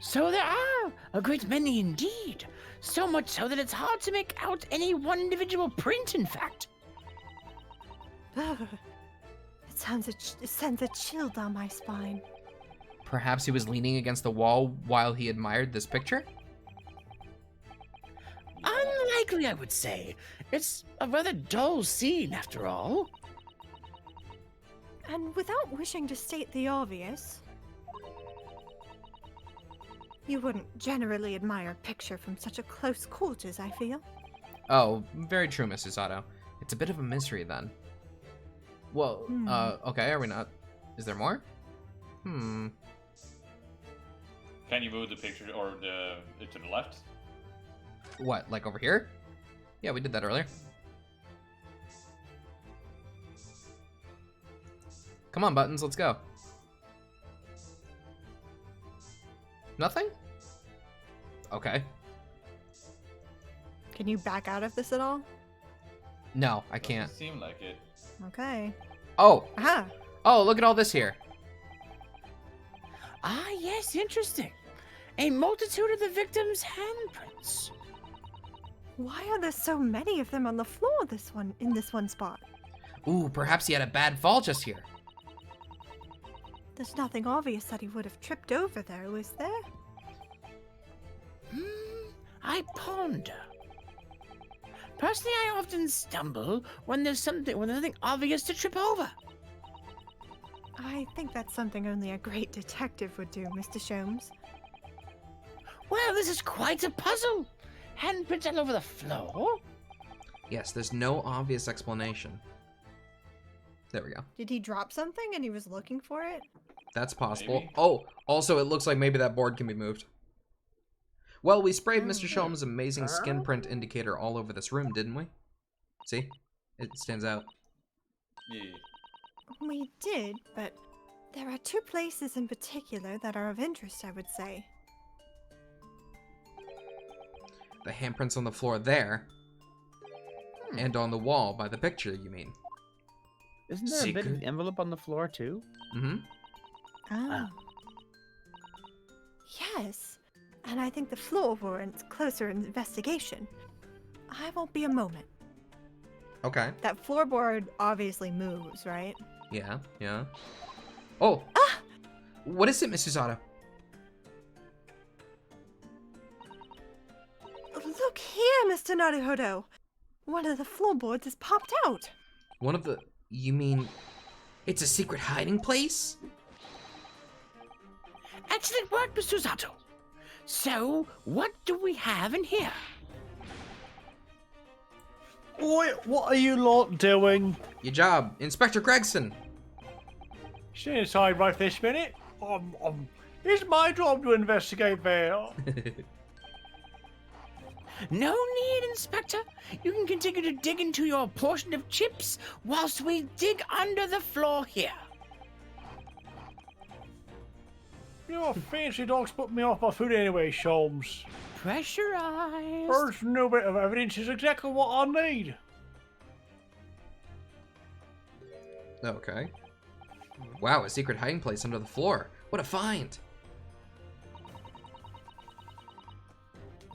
So there are a great many indeed. So much so that it's hard to make out any one individual print, in fact. It sends a chill down my spine. Perhaps he was leaning against the wall while he admired this picture? Unlikely, I would say. It's a rather dull scene, after all. And without wishing to state the obvious, you wouldn't generally admire a picture from such a close quarters, I feel. Oh, very true, Mrs. Otto. It's a bit of a mystery then. Well, okay, are we not? Is there more? Can you move the picture or it to the left? What, like over here? Yeah, we did that earlier. Come on, Buttons, let's go. Nothing? Okay. Can you back out of this at all? No, I can't. Doesn't seem like it. Okay. Oh! Aha! Oh, look at all this here. Ah, yes, interesting. A multitude of the victim's handprints. Why are there so many of them on the floor in this one spot? Ooh, perhaps he had a bad fall just here. There's nothing obvious that he would have tripped over there, is there? I ponder. Personally, I often stumble when there's nothing obvious to trip over. I think that's something only a great detective would do, Mr. Sholmes. Well, this is quite a puzzle. Handprints all over the floor. Yes, there's no obvious explanation. There we go. Did he drop something and he was looking for it? That's possible. Maybe. Oh, also, it looks like maybe that board can be moved. Well, we sprayed Mr. Oh. Sholmes' amazing skin print indicator all over this room, didn't we? See? It stands out. Yeah. We did, but there are two places in particular that are of interest, I would say. The handprints on the floor there, and on the wall by the picture, you mean? Isn't there a bit of Secret. envelope on the floor too? Mm-hmm. Oh. Yes, and I think the floor warrants closer investigation. I won't be a moment. Okay. That floorboard obviously moves, right? Yeah, yeah. Oh! What is it, Mrs. Otto? Look here, Mr. Naruhodo! One of the floorboards has popped out! One of the... You mean... It's a secret hiding place? Excellent work, Mr. Zato. So, what do we have in here? Oi, what are you lot doing? Your job, Inspector Gregson. Stay aside right this minute. It's my job to investigate there. No need, Inspector. You can continue to dig into your portion of chips whilst we dig under the floor here. Your fancy dogs put me off my food anyway, Sholmes. Pressurized. First new bit of evidence is exactly what I need. Okay. Wow, a secret hiding place under the floor. What a find.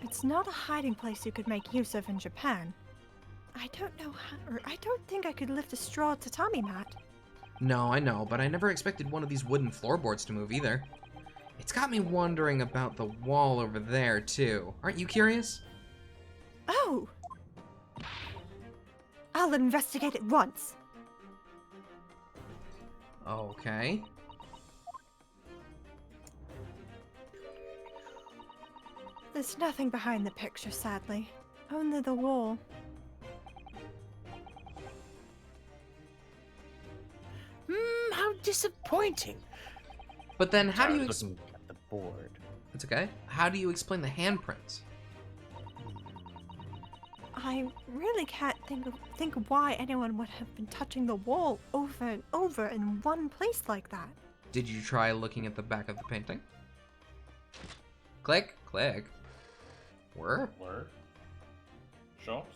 It's not a hiding place you could make use of in Japan. I don't know how, or I don't think I could lift a straw tatami mat. No, I know, but I never expected one of these wooden floorboards to move either. It's got me wondering about the wall over there, too. Aren't you curious? Oh! I'll investigate at once. Okay. There's nothing behind the picture, sadly. Only the wall. How disappointing. But then how do you... Looking at the board. It's okay. How do you explain the handprints? I really can't think why anyone would have been touching the wall over and over in one place like that. Did you try looking at the back of the painting? Click, click. Where? Where? Shops?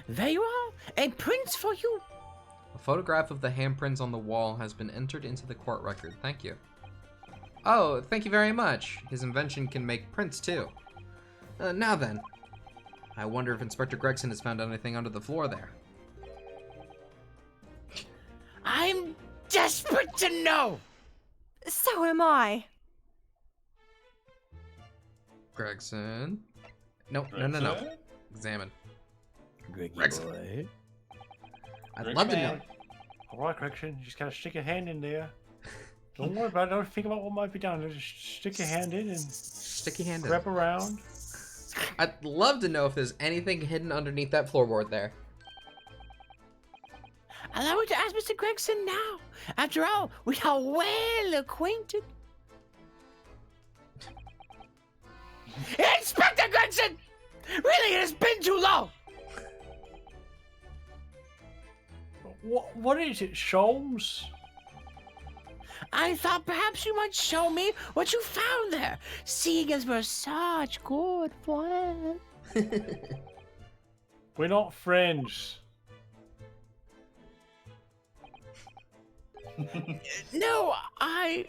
There you are. A prince for you. A photograph of the handprints on the wall has been entered into the court record. Thank you. Oh, thank you very much. His invention can make prints too. Now then. I wonder if Inspector Gregson has found anything under the floor there. I'm desperate to know. So am Gregson? No, no, no, no. Gregson? Examine. Greggy Gregson. boy. I'd love to know. Gregson? Alright, Gregson, you just gotta stick your hand in there. Don't worry about it, don't think about what might be down there. Just stick your hand in and Stick your hand in. grab around. I'd love to know if there's anything hidden underneath that floorboard there. Allow me to ask Mr. Gregson now. After all, we are well acquainted. Inspector Gregson! Really, it has been too long! What is it, Sholmes? I thought perhaps you might show me what you found there, seeing as we're such good friends. We're not friends. No, I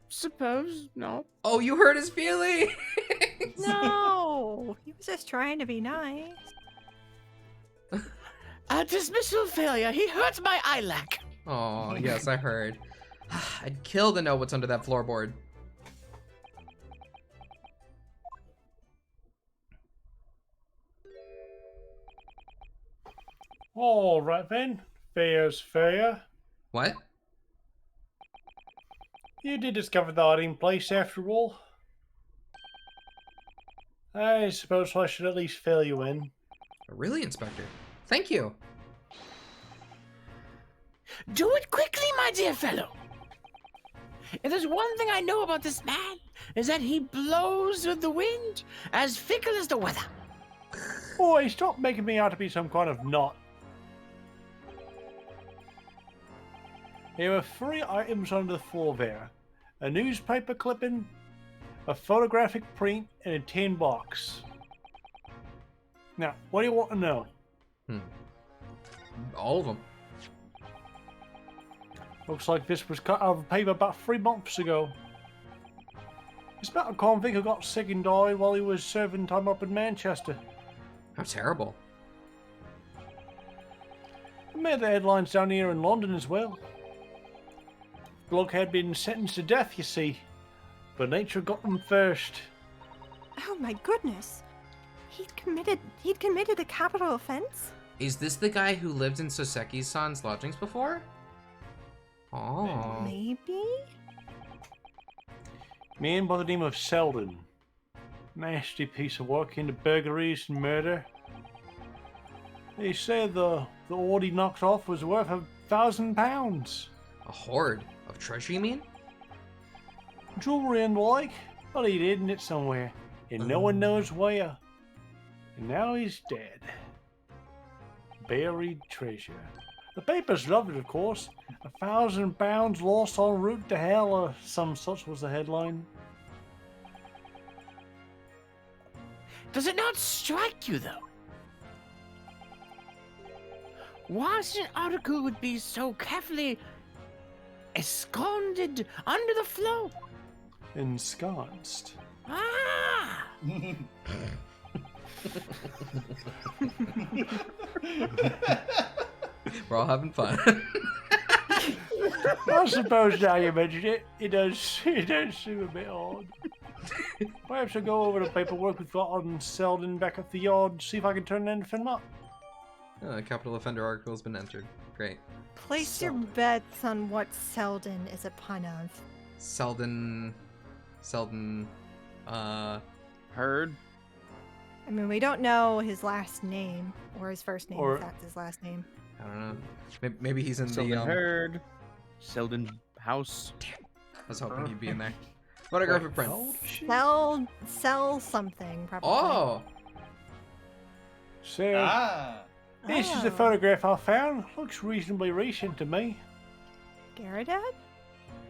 suppose not. Oh, you hurt his feelings! No! He was just trying to be nice. A dismissal failure. He hurts my eyelac. Oh, yes, I heard. I'd kill to know what's under that floorboard. Alright then, fair's fair. What? You did discover the hiding place after all. I suppose I should at least fill you in. Really, Inspector? Thank you. Do it quickly, my dear fellow. If there's one thing I know about this man, is that he blows with the wind, as fickle as the weather. Boy, stop making me out to be some kind of knot. There are 3 items under the floor there. A newspaper clipping, a photographic print, and a tin box. Now, what do you want to know? All of them. Looks like this was cut out of paper about 3 months ago. It's about a convict who got sick and died while he was serving time up in Manchester. How terrible. It made the headlines down here in London as well. Bloke had been sentenced to death, you see, but nature got him first. Oh my goodness. He'd committed a capital offense? Is this the guy who lived in Soseki-san's lodgings before? Oh. Maybe? Man by the name of Selden. Nasty piece of work into burglaries and murder. They say the hoard he knocked off was worth £1,000. A hoard of treasure, you mean? Jewelry and the like, but he'd hidden it somewhere, and no one knows where. And now he's dead. Buried treasure. The papers loved it, of course. £1,000 lost en route to hell, or some such was the headline. Does it not strike you, though? Why such an article would be so carefully esconded under the floor? Ensconced. Ah! We're all having fun. I suppose now you mention it, it does seem a bit odd. Perhaps I'll go over the paperwork we've got on Selden back at the yard, see if I can turn anything up. Capital offender article has been entered. Great. Place your bets on what Selden is a pun of. Selden, Heard. I mean, we don't know his last name, or his first name, Or- if that's his last name. I don't know. Maybe he's in Selden the, Heard. Selden House. I was hoping he'd be in there. Photographic print. Sell something, probably. Oh! So, Ah. this is the Oh. photograph I found. Looks reasonably recent to me. Garrideb?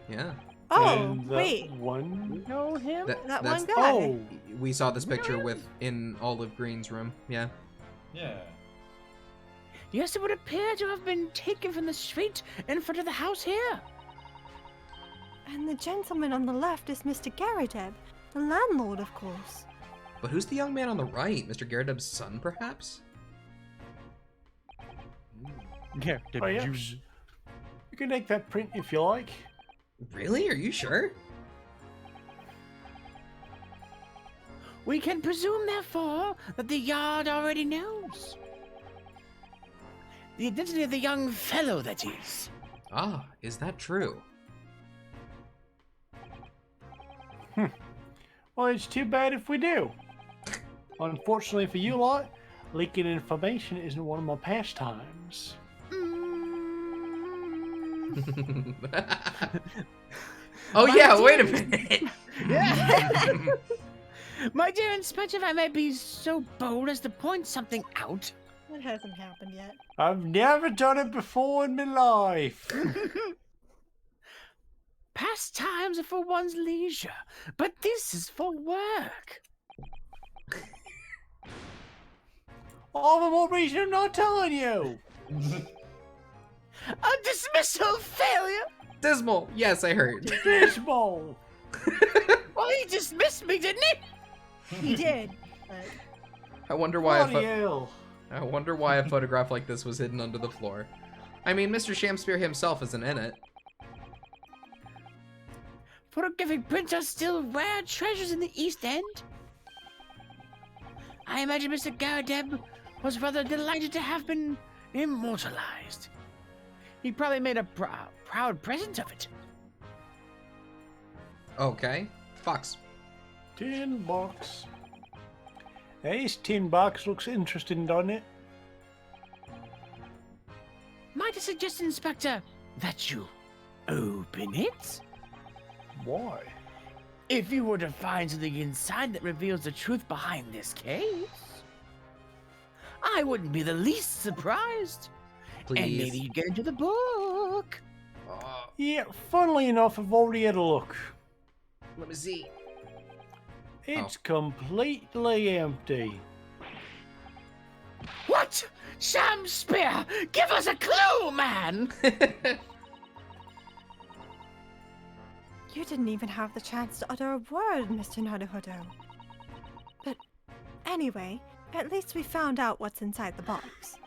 Yeah. Oh, And the wait. One... Know him? That that's- one guy. Oh! We saw this picture in Olive Green's room. Yeah. Yeah. Yes, it would appear to have been taken from the street in front of the house here. And the gentleman on the left is Mr. Garrideb, the landlord, of course. But who's the young man on the right? Mr. Garrideb's son, perhaps? Yeah. Oh, yes. You can take that print if you like. Really? Are you sure? We can presume, therefore, that the yard already knows. The identity of the young fellow, that is. Ah, is that true? Well, it's too bad if we do. Unfortunately for you lot, leaking information isn't one of my pastimes. Oh yeah, wait a minute. My dear Inspector, if I may be so bold as to point something out. That hasn't happened yet. I've never done it before in my life. Pastimes are for one's leisure, but this is for work. All the more reason I'm not telling you. A dismissal failure? Dismal. Yes, I heard. Dismal. Well, he dismissed me, didn't he? He did. But I wonder why. Bloody hell. I wonder why a photograph like this was hidden under the floor. I mean, Mr. Shamspeare himself isn't in it. Photographic prints are still rare treasures in the East End. I imagine Mr. Garrideb was rather delighted to have been immortalized. He probably made a proud present of it. Okay. Fox. Tin box. This tin box looks interesting, doesn't it? Might I suggest, Inspector, that you open it? Why? If you were to find something inside that reveals the truth behind this case, I wouldn't be the least surprised. Please. And maybe you'd get into the book. Yeah, funnily enough, I've already had a look. Let me see. It's completely empty. What? Shamspear, give us a clue, man! You didn't even have the chance to utter a word, Mr. Naruhodo. But anyway, at least we found out what's inside the box.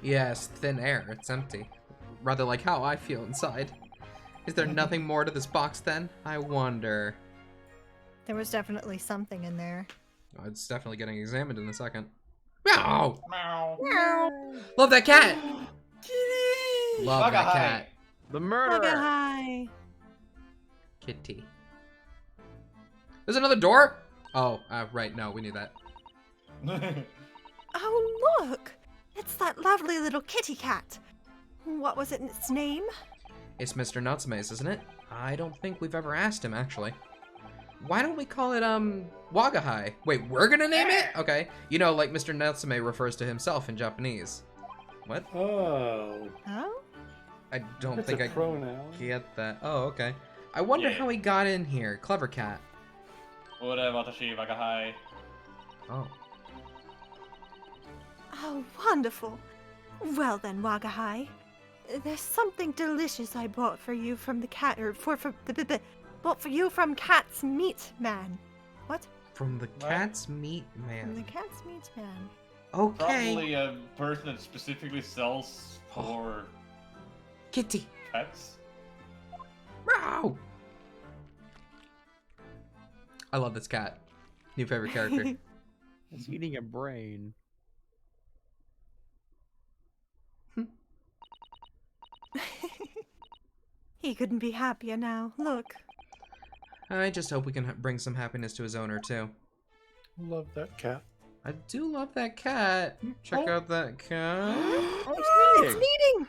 Yes, thin air. It's empty. Rather like how I feel inside. Is there nothing more to this box then? I wonder. There was definitely something in there. Oh, it's definitely getting examined in a second. Meow! Meow. Love that cat! Kitty! Love that cat. The Mega murderer. high. Kitty. There's another door? Oh, right, no, we need that. Oh, look! It's that lovely little kitty cat. What was its name? It's Mr. Natsume's, isn't it? I don't think we've ever asked him, actually. Why don't we call it, Wagahai? Wait, we're gonna name it? Okay. You know, like Mr. Natsume refers to himself in Japanese. What? Oh. Oh? I don't That's think a I pronoun. get that. Oh, okay. I wonder Yeah. how he got in here. Clever cat. Ore watashi wagahai. Oh. Oh, wonderful. Well then, Wagahai. There's something delicious I bought for you from the cat, or bought for you from Cat's Meat Man. What? From the cat's meat From man. the Cat's Meat Man. Okay. Probably a person that specifically sells for Kitty. pets. Meow. I love this cat. New favorite character. It's eating a brain. He couldn't be happier now. Look. I just hope we can bring some happiness to his owner, too. Love that cat. I do love that cat. Check out that cat. It's meeting!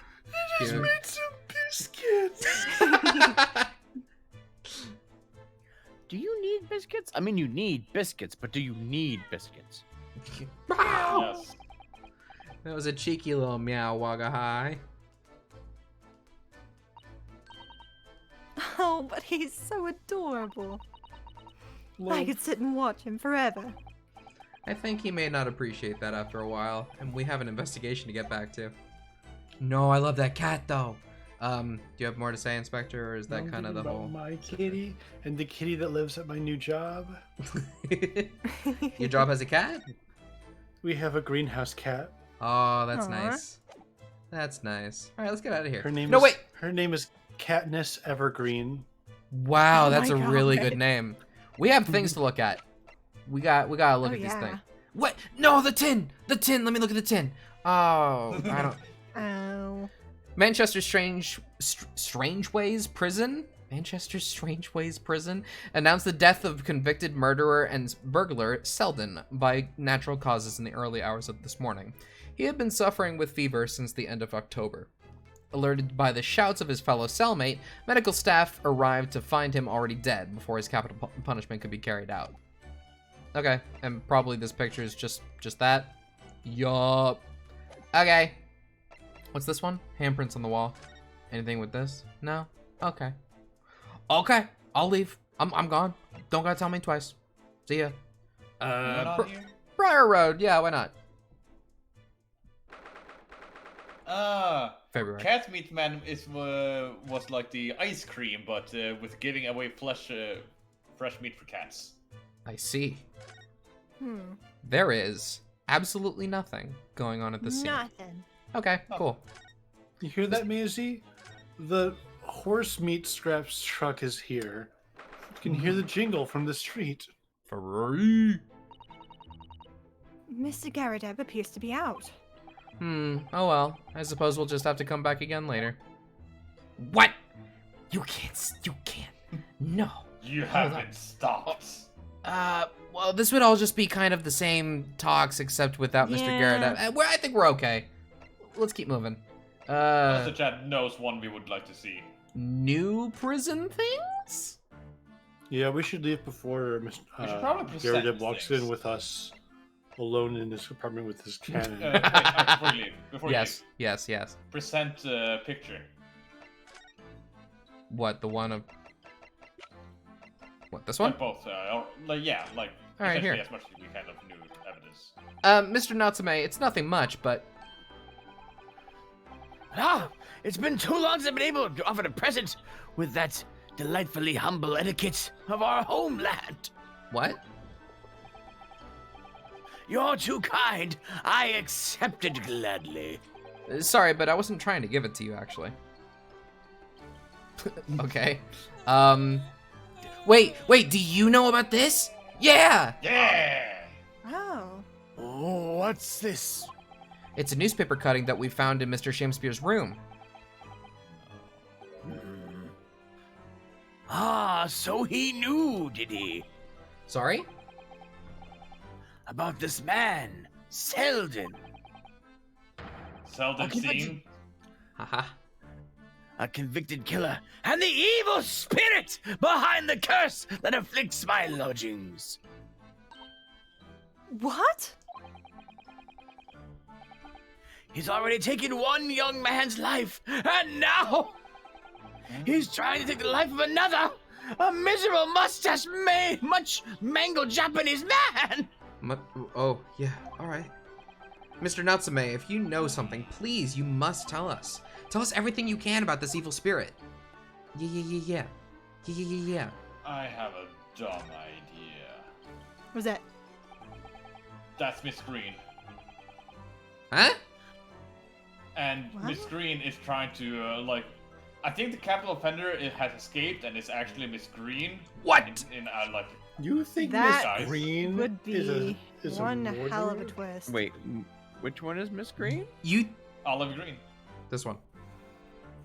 Cute. Some biscuits. Do you need biscuits? I mean, you need biscuits, but do you need biscuits? Meow. Yes. That was a cheeky little meow, Wagahai. Oh, but he's so adorable. I Love. could sit and watch him forever. I think he may not appreciate that after a while, and we have an investigation to get back to. No, I love that cat, though. Do you have more to say, Inspector, or is that I'm kind of the thinking whole... about my kitty and the kitty that lives at my new job. Your job has a cat? We have a greenhouse cat. Oh, that's Aw. nice. That's nice. All right, let's get out of here. Her name No, is wait! Her name is Katniss Evergreen. Wow, Oh that's my a really God. good name. We have things to look at. We gotta look Oh, at these yeah. things. What? No, the tin! The tin! Let me look at the tin. Oh, I don't... Oh. Manchester's Strange Ways Prison? Manchester's Strange Ways Prison announced the death of convicted murderer and burglar Selden by natural causes in the early hours of this morning. He had been suffering with fever since the end of October. Alerted by the shouts of his fellow cellmate, medical staff arrived to find him already dead before his capital punishment could be carried out. Okay, and probably this picture is just that. Yup. Okay. What's this one? Handprints on the wall. Anything with this? No? Okay. Okay, I'll leave. I'm gone. Don't gotta tell me twice. See ya. Anyone on here? Briar Road. Yeah, why not? February. Cat Meat Man was like the ice cream, but with giving away fresh meat for cats. I see. Hmm. There is absolutely nothing going on at the scene. Nothing. Okay, cool. You hear that, Maisie? The horse meat scraps truck is here. You can hear the jingle from the street. Ferrari. Mr. Garadeb appears to be out. Oh well. I suppose we'll just have to come back again later. What? You can't. No. You haven't stopped. Well, this would all just be kind of the same talks, except without Mr. Yeah. Garrett. I think we're okay. Let's keep moving. Unless the chat knows one we would like to see. New prison things? Yeah, we should leave before We should probably present Garrett walks things. in with us alone in his apartment with his cannon. Wait, before you Yes, leave, yes, yes. present a picture. What, the one of... What, this one? Like both, or, like, yeah, like, All right, essentially here. as much as we kind of knew evidence. Mr. Natsume, it's nothing much, but... Ah, it's been too long since I've been able to offer a present with that delightfully humble etiquette of our homeland. What? You're too kind. I accept it gladly. Sorry, but I wasn't trying to give it to you, actually. Okay. Wait, do you know about this? Yeah! Yeah! Oh. Oh, what's this? It's a newspaper cutting that we found in Mr. Shakespeare's room. Ah, so he knew, did he? Sorry? About this man, Selden. Seldom Okay, but seen. Haha. A convicted killer, and the evil spirit behind the curse that afflicts my lodgings. What? He's already taken one young man's life, and now he's trying to take the life of another, a miserable much mangled Japanese man. Oh, yeah, alright. Mr. Natsume, if you know something, please, you must tell us. Tell us everything you can about this evil spirit. Yeah. I have a dumb idea. Was that? That's Miss Green. Huh? And What? Miss Green is trying to, like... I think the capital offender has escaped and it's actually Miss Green. What? In like... You think That Miss Green Would be is one a hell of a murderer? twist. Wait, which one is Miss Green? You... Olive Green. This one.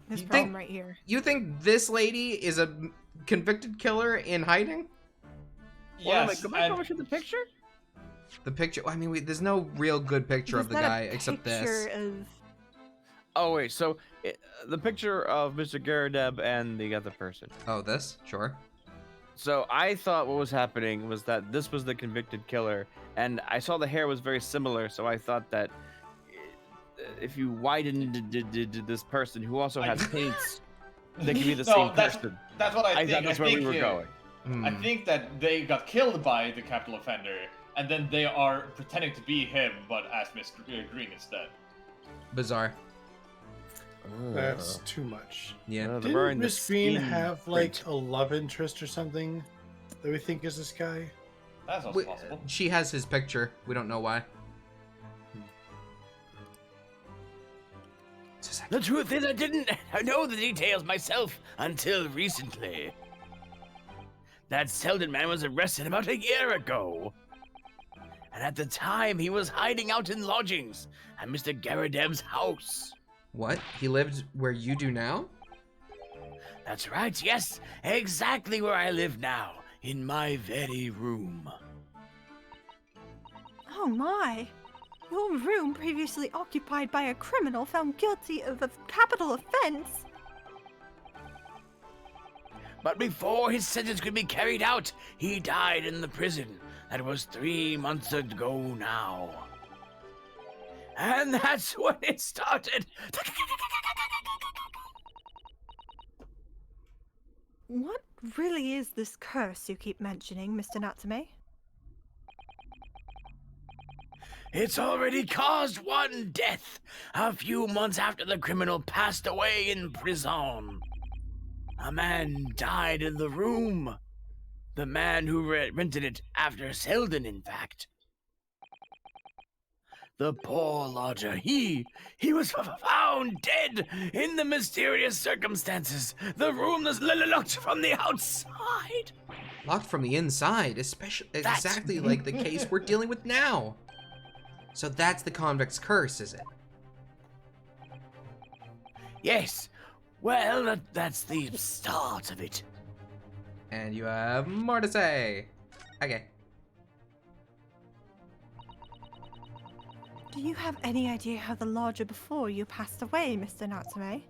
This You problem think- right here. You think this lady is a convicted killer in hiding? Yes, Go back and over to the picture? The picture... I mean, there's no real good picture of the There's not guy a except picture this. Of... Oh wait, so the picture of Mr. Garadeb and the other person. Oh, this? Sure. So I thought what was happening was that this was the convicted killer, and I saw the hair was very similar, so I thought that if you widened this person who also has paints, they could be the No, same that's- person. that's what I I think. thought that's I where we think, were going. Hmm. I think that they got killed by the capital offender, and then they are pretending to be him, but as Miss Green instead. Bizarre. That's too much. Yeah. they're Didn't wearing the Miss Green skin have print. like a love interest or something that we think is this guy? That's also possible. She has his picture. We don't know why. The truth is, I didn't know the details myself until recently. That Selden man was arrested about a year ago. And at the time, he was hiding out in lodgings at Mr. Garadeb's house. What? He lived where you do now? That's right, yes, exactly where I live now, in my very room. Oh my! Your room previously occupied by a criminal found guilty of a capital offense. But before his sentence could be carried out, he died in the prison. That was 3 months ago now. And that's when it started. What really is this curse you keep mentioning, Mr. Natsume? It's already caused one death a few months after the criminal passed away in prison. A man died in the room. The man who rented it after Selden, in fact. The poor lodger, he was found dead in the mysterious circumstances. The room was locked from the outside. Locked from the inside, especially exactly like the case we're dealing with now. So that's the convict's curse, is it? Yes. Well, that's the start of it. And you have more to say. Okay. Do you have any idea how the lodger before you passed away, Mr. Natsume?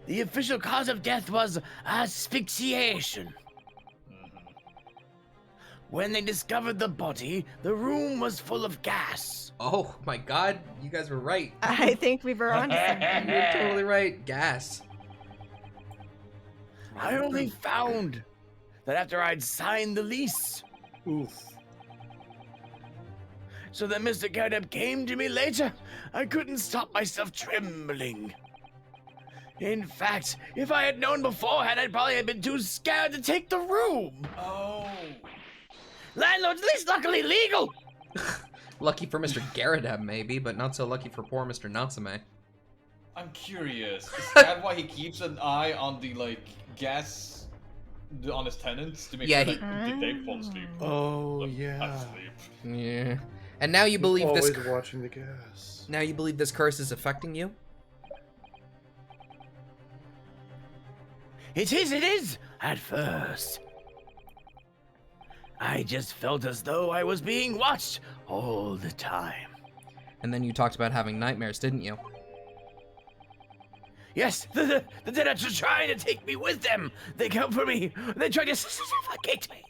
The official cause of death was asphyxiation. When they discovered the body, the room was full of gas. Oh my god, you guys were right. I think we were on something. You were totally right. Gas. I only found that after I'd signed the lease. Oof. So that Mr. Gareb came to me later, I couldn't stop myself trembling. In fact, if I had known beforehand, I'd probably have been too scared to take the room. Oh. Landlord's lease luckily legal. Lucky for Mr. Garadeb, maybe, but not so lucky for poor Mr. Natsume. I'm curious. Is that why he keeps an eye on the gas on his tenants to make Yeah, sure that they fall asleep? Oh, Look, yeah. asleep. Yeah. And now you believe Always this. watching the gas. Now you believe this curse is affecting you? It is, at first. I just felt as though I was being watched all the time. And then you talked about having nightmares, didn't you? Yes, the tenants are trying to take me with them. They come for me. They try to suffocate me.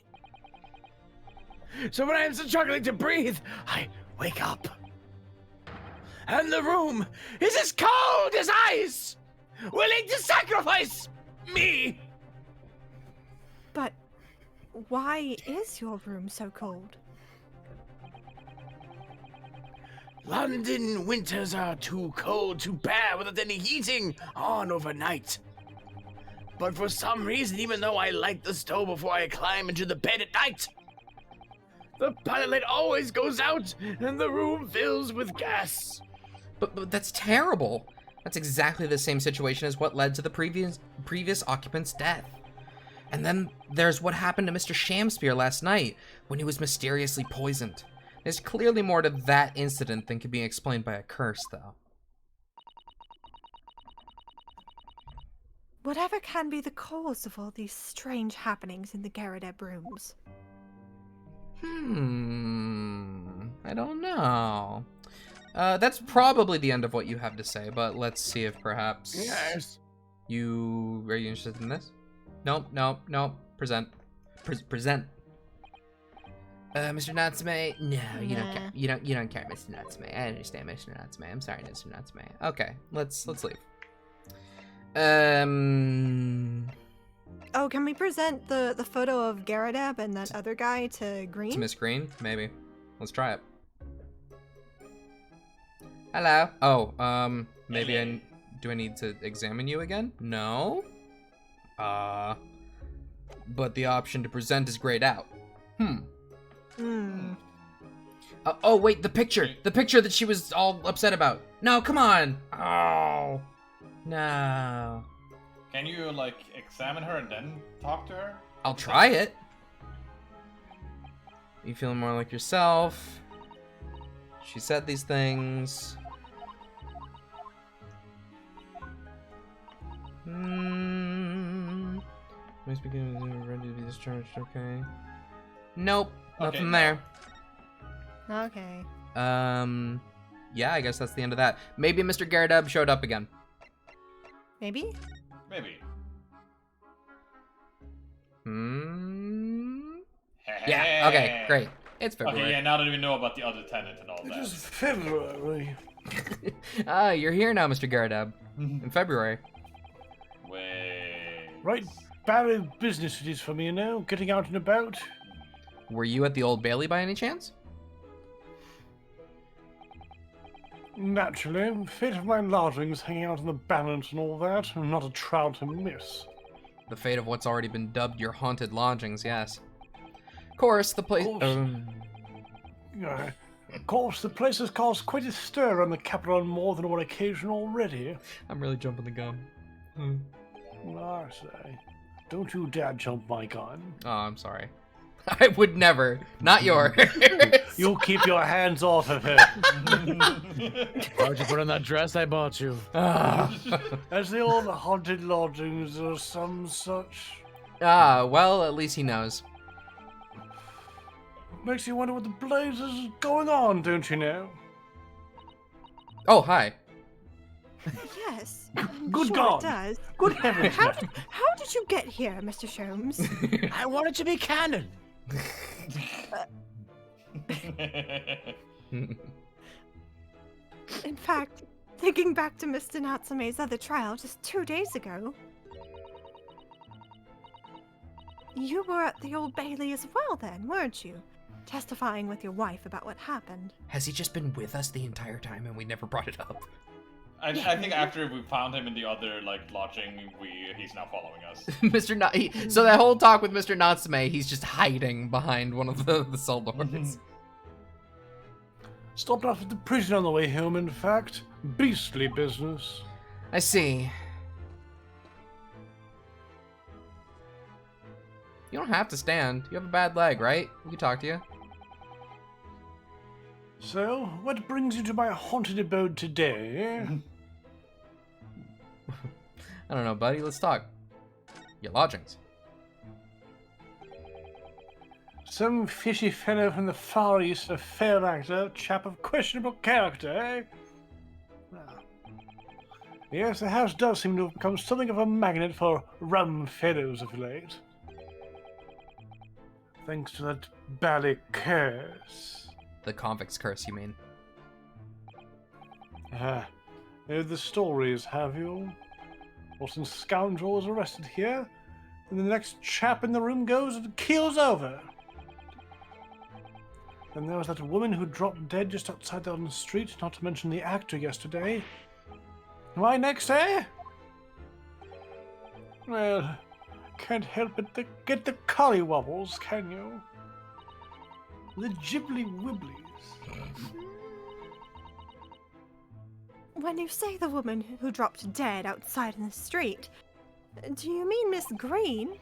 So when I am struggling to breathe, I wake up. And the room is as cold as ice, willing to sacrifice me. But why is your room so cold? London winters are too cold to bear without any heating on overnight. But for some reason, even though I light the stove before I climb into the bed at night, the pilot light always goes out and the room fills with gas. But that's terrible. That's exactly the same situation as what led to the previous occupant's death. And then there's what happened to Mr. Shamspear last night when he was mysteriously poisoned. There's clearly more to that incident than can be explained by a curse, though. Whatever can be the cause of all these strange happenings in the Garadeb rooms? I don't know. That's probably the end of what you have to say, but let's see if perhaps... Yes. Are you interested in this? Nope. Present. Present. Mr. Natsume, no, you don't care. You don't care, Mr. Natsume. I understand, Mr. Natsume. I'm sorry, Mr. Natsume. Okay, let's leave. Oh, can we present the photo of Garadeb and that other guy to Green? To Miss Green, maybe. Let's try it. Hello. Oh, maybe do I need to examine you again? No. But the option to present is grayed out. Oh, wait, the picture that she was all upset about. No, come on. Oh, no. Can you, like, examine her and then talk to her? I'll try it. You feeling more like yourself? She said these things. Must be ready to be discharged, okay. Nope, nothing there. Okay. Yeah, I guess that's the end of that. Maybe Mr. Garadeb showed up again. Maybe? Maybe. Yeah, okay, great. It's February. Okay, yeah, now that we know about the other tenant and all It that. is February. You're here now, Mr. Garadeb. In February. Wait. Right, bad business it is for me now, getting out and about. Were you at the Old Bailey by any chance? Naturally, fate of my lodgings hanging out in the balance and all that, and not a trial to miss. The fate of what's already been dubbed your haunted lodgings, yes. Of course, the place... Of course, the place has caused quite a stir on the capital on more than one occasion already. I'm really jumping the gun. I say, don't you dare jump my gun. Oh, I'm sorry. I would never. Not yours. You keep your hands off of her. Why'd you put on that dress I bought you? As the old haunted lodgings or some such. Well, at least he knows. makes you wonder what the blazes is going on, don't you know? Oh, hi. Yes, I'm Good sure God. it does. Good heavens! How did you get here, Mr. Sholmes? I want it to be canon. In fact, thinking back to Mr. Natsume's other trial just 2 days ago, you were at the Old Bailey as well then, weren't you? Testifying with your wife about what happened. Has he just been with us the entire time and we never brought it up? I think after we found him in the other lodging, he's now following us. So that whole talk with Mr. Natsume, he's just hiding behind one of the cell doors. Stopped off at the prison on the way home, in fact. Beastly business. I see. You don't have to stand. You have a bad leg, right? We can talk to you. So, what brings you to my haunted abode today? I don't know, buddy. Let's talk. Your lodgings. Some fishy fellow from the Far East, a fair actor, chap of questionable character, eh? Ah. Yes, the house does seem to have become something of a magnet for rum fellows of late. Thanks to that bally curse. The convict's curse, you mean? Heard the stories, have you? Well, some scoundrel was arrested here, and the next chap in the room goes and keels over. Then there was that woman who dropped dead just outside on the street, not to mention the actor yesterday. Why next, eh? Well, can't help but get the collywobbles, can you? The gibbly wibblies. When you say the woman who dropped dead outside in the street, do you mean Miss Green?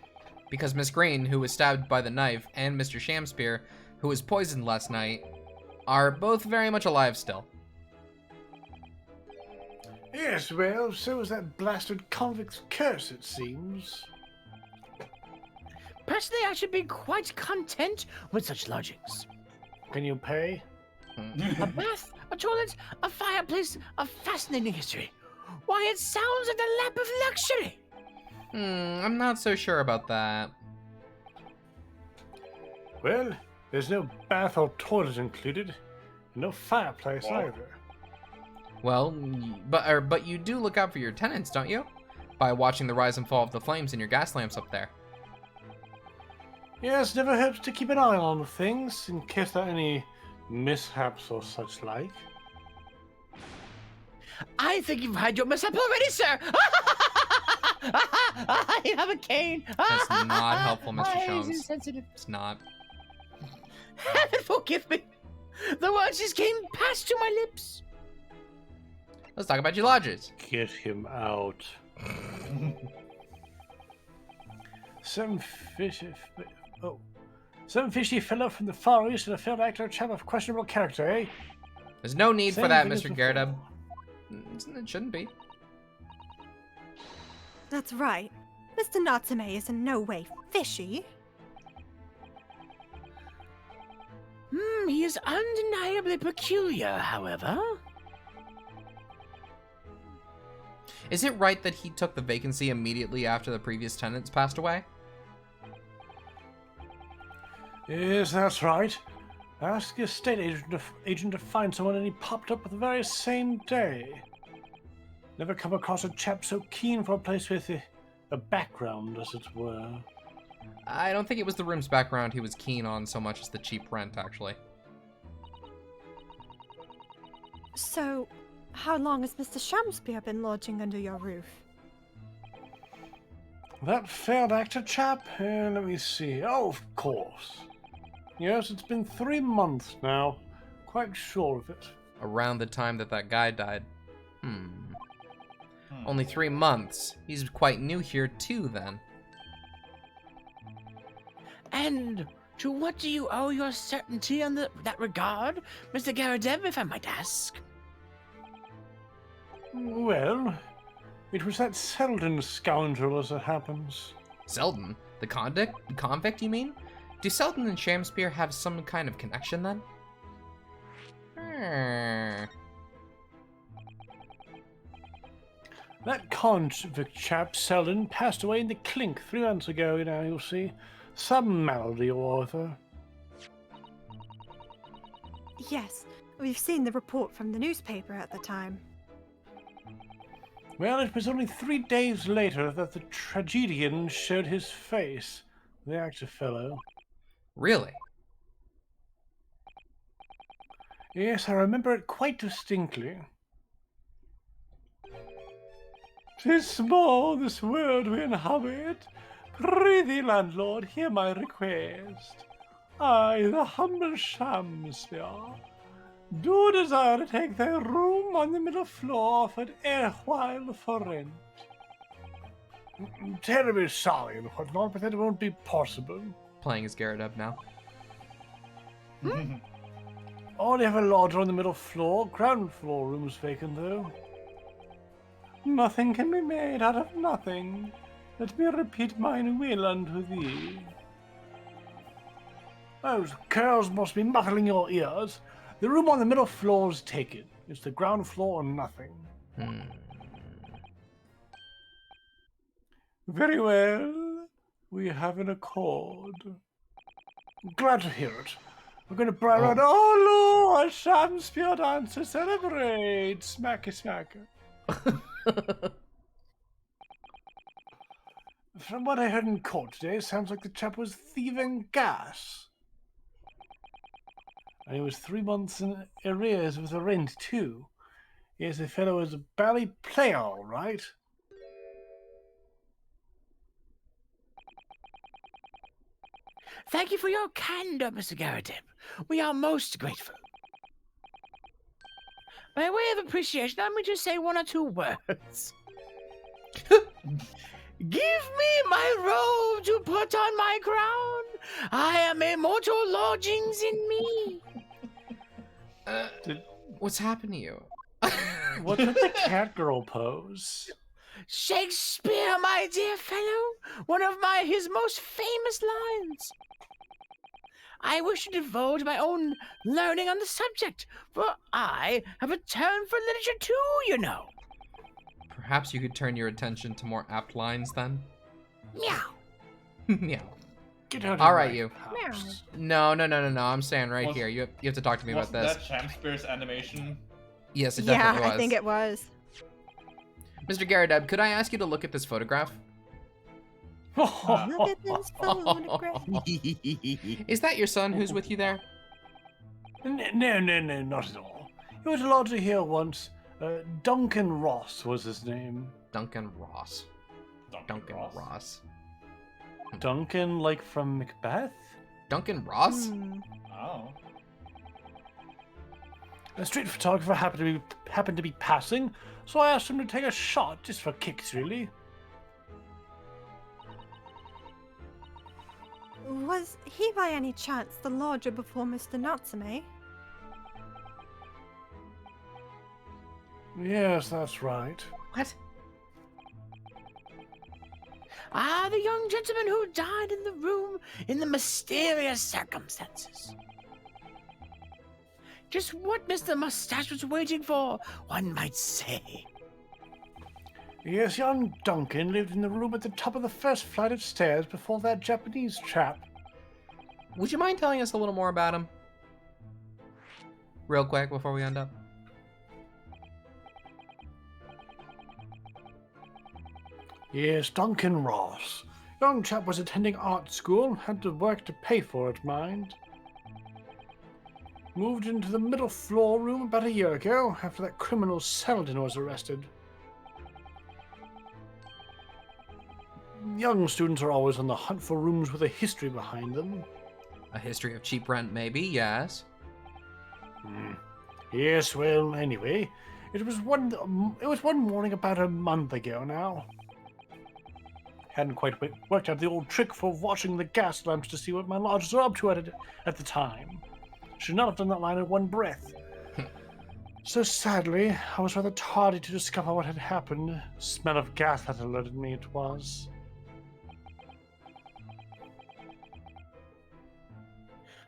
Because Miss Green, who was stabbed by the knife, and Mr. Shamspear, who was poisoned last night, are both very much alive still. Yes, well, so is that blasted convict's curse, it seems. Personally, I should be quite content with such lodgings. Can you pay? A bath, a toilet, a fireplace, a fascinating history. Why, it sounds like the lap of luxury. I'm not so sure about that. Well, there's no bath or toilet included. No fireplace either. Well, but you do look out for your tenants, don't you? By watching the rise and fall of the flames in your gas lamps up there. Yes, never hurts to keep an eye on things, in case there are any mishaps or such like. I think you've had your mishap already, sir. You have a cane. That's not helpful, Mr. He's Sholmes. insensitive. It's not. Heaven forgive me. The words just came past to my lips. Let's talk about your lodgers. Get him out. Some fishy fellow from the Far East and a failed actor, chap of questionable character, eh? There's no need for Same that, thing as Mr. before. Gerdub. It shouldn't be. That's right. Mr. Natsume is in no way fishy. He is undeniably peculiar, however. Is it right that he took the vacancy immediately after the previous tenants passed away? Yes, that's right. Ask the estate agent to find someone and he popped up the very same day. Never come across a chap so keen for a place with a background, as it were. I don't think it was the room's background he was keen on so much as the cheap rent, actually. So, how long has Mr. Shamspear been lodging under your roof? That failed actor chap? Let me see. Oh, of course. Yes, it's been 3 months now. Quite sure of it. Around the time that guy died. Only 3 months. He's quite new here too, then. And to what do you owe your certainty on that regard, Mr. Garadeb, if I might ask? Well, it was that Selden scoundrel, as it happens. Selden? The convict, you mean? Do Selden and Shamspear have some kind of connection then? That convict chap, Selden, passed away in the clink 3 months ago, you'll see. Some malady or other. Yes, we've seen the report from the newspaper at the time. Well, it was only 3 days later that the tragedian showed his face. The actor fellow. Really? Yes, I remember it quite distinctly. 'Tis small, this world we inhabit. Prithee, landlord, hear my request. I, the humble Shamspear, do desire to take thy room on the middle floor offered erewhile for rent. Terribly sorry and whatnot, but that won't be possible. Playing as Garrett now. Only have a lodger on the middle floor. Ground floor room's vacant, though. Nothing can be made out of nothing. Let me repeat mine will unto thee. Those curs must be muffling your ears. The room on the middle floor is taken. It's the ground floor or nothing. Very well. We have an accord. Glad to hear it. We're going to bring out, oh Lord, Shamspear dance to celebrate. Smacky smacker. From what I heard in court today, sounds like the chap was thieving gas. And he was 3 months in arrears with the rent, too. Yes, the fellow was a bally player, all right. Thank you for your candor, Mr. Garrideb. We are most grateful. By way of appreciation, let me just say 1 or 2 words. Give me my robe to put on my crown. I am immortal lodgings in me. What's happened to you? What did the cat girl pose? Shakespeare, my dear fellow, one of his most famous lines. I wish to divulge my own learning on the subject, for I have a turn for literature too, you know. Perhaps you could turn your attention to more apt lines then? Meow. Meow. Get out of All right, my you. house. No. I'm staying right here. You have to talk to me about this. Was that Shamspear's animation? Yes, it Yeah, definitely was. I think it was. Mr. Garrideb, could I ask you to look at this photograph? Look at this photograph. Is that your son who's with you there? No, not at all. He was a lodger here once. Duncan Ross was his name. Duncan Ross. Duncan Ross. Duncan, like from Macbeth? Duncan Ross? Oh. A street photographer happened to be passing, so I asked him to take a shot, just for kicks, really. Was he by any chance the lodger before Mr. Natsume? Yes, that's right. What? Ah, the young gentleman who died in the room in the mysterious circumstances. Just what Mr. Mustache was waiting for, one might say. Yes, young Duncan lived in the room at the top of the first flight of stairs before that Japanese chap. Would you mind telling us a little more about him? Real quick before we end up. Yes, Duncan Ross. Young chap was attending art school, had to work to pay for it, mind. Moved into the middle floor room about a year ago, after that criminal Selden was arrested. Young students are always on the hunt for rooms with a history behind them. A history of cheap rent, maybe, yes. Yes, well, anyway, it was one morning about a month ago now. Hadn't quite worked out the old trick for watching the gas lamps to see what my lodgers are up to at the time. Should not have done that line in one breath. So sadly, I was rather tardy to discover what had happened. Smell of gas that alerted me it was.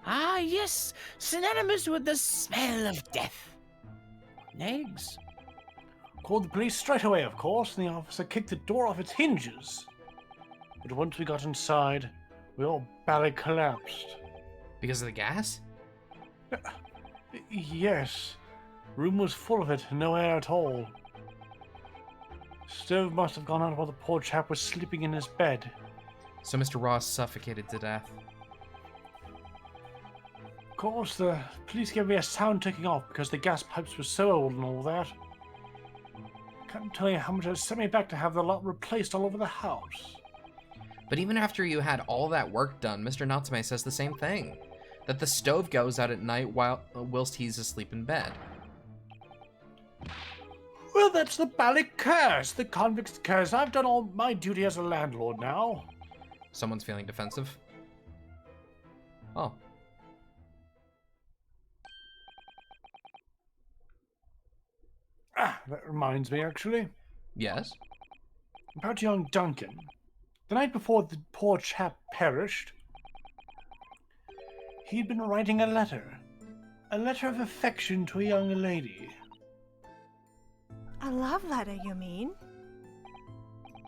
Ah, yes, synonymous with the smell of death. Eggs. Called the police straight away, of course, and the officer kicked the door off its hinges. But once we got inside, we all badly collapsed. Because of the gas? Yes. Room was full of it, no air at all. Stove must have gone out while the poor chap was sleeping in his bed. So Mr. Ross suffocated to death. Of course, the police gave me a sound taking off because the gas pipes were so old and all that. Can't tell you how much it sent me back to have the lot replaced all over the house. But even after you had all that work done, Mr. Natsume says the same thing. That the stove goes out at night whilst he's asleep in bed. Well, that's the bally curse, the convict's curse. I've done all my duty as a landlord now. Someone's feeling defensive. Oh. Ah, that reminds me, actually. Yes? About young Duncan. The night before the poor chap perished, he'd been writing a letter. A letter of affection to a young lady. A love letter, you mean?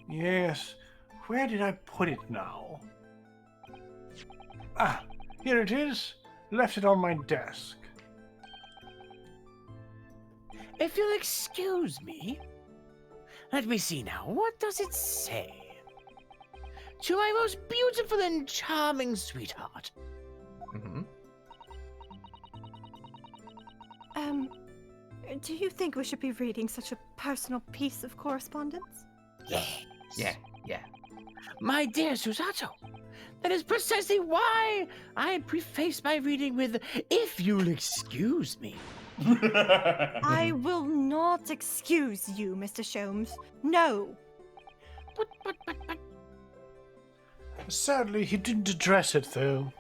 Yes. Where did I put it now? Ah, here it is. Left it on my desk. If you'll excuse me. Let me see now. What does it say? To my most beautiful and charming sweetheart. Mm-hmm. Do you think we should be reading such a personal piece of correspondence? Yes. Yeah. My dear Susato, that is precisely why I prefaced my reading with, if you'll excuse me. I will not excuse you, Mr. Sholmes. No. But. Sadly, he didn't address it, though.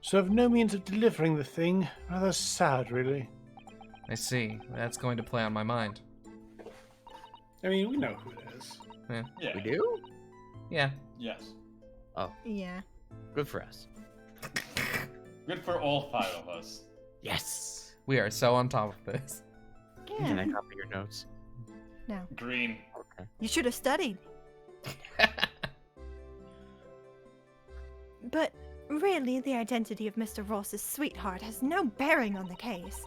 So I've no means of delivering the thing. Rather sad, really. I see. That's going to play on my mind. I mean, we know who it is. Yeah. Yeah. We do? Yeah. Yes. Yeah. Good for us. Good for all 5 of us. Yes. We are so on top of this. Can I Yeah. copy your notes? No. Green. Okay. You should have studied. But really, the identity of Mr. Ross's sweetheart has no bearing on the case.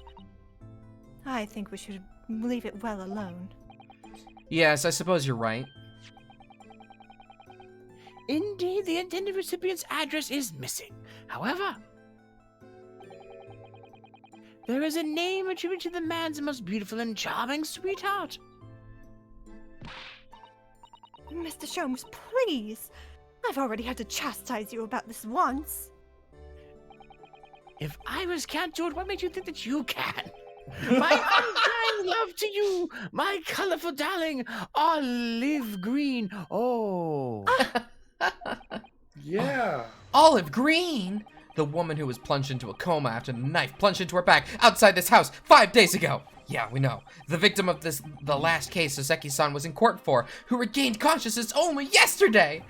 I think we should leave it well alone. Yes, I suppose you're right. Indeed, the intended recipient's address is missing. However, there is a name attributed to the man's most beautiful and charming sweetheart. Mr. Sholmes, please! I've already had to chastise you about this once. If I was Count George, what made you think that you can? My undying love to you, my colorful darling, olive green. Oh. Yeah. Olive Green! The woman who was plunged into a coma after the knife plunged into her back outside this house 5 days ago. Yeah, we know. The victim of the last case Soseki-san was in court for, who regained consciousness only yesterday.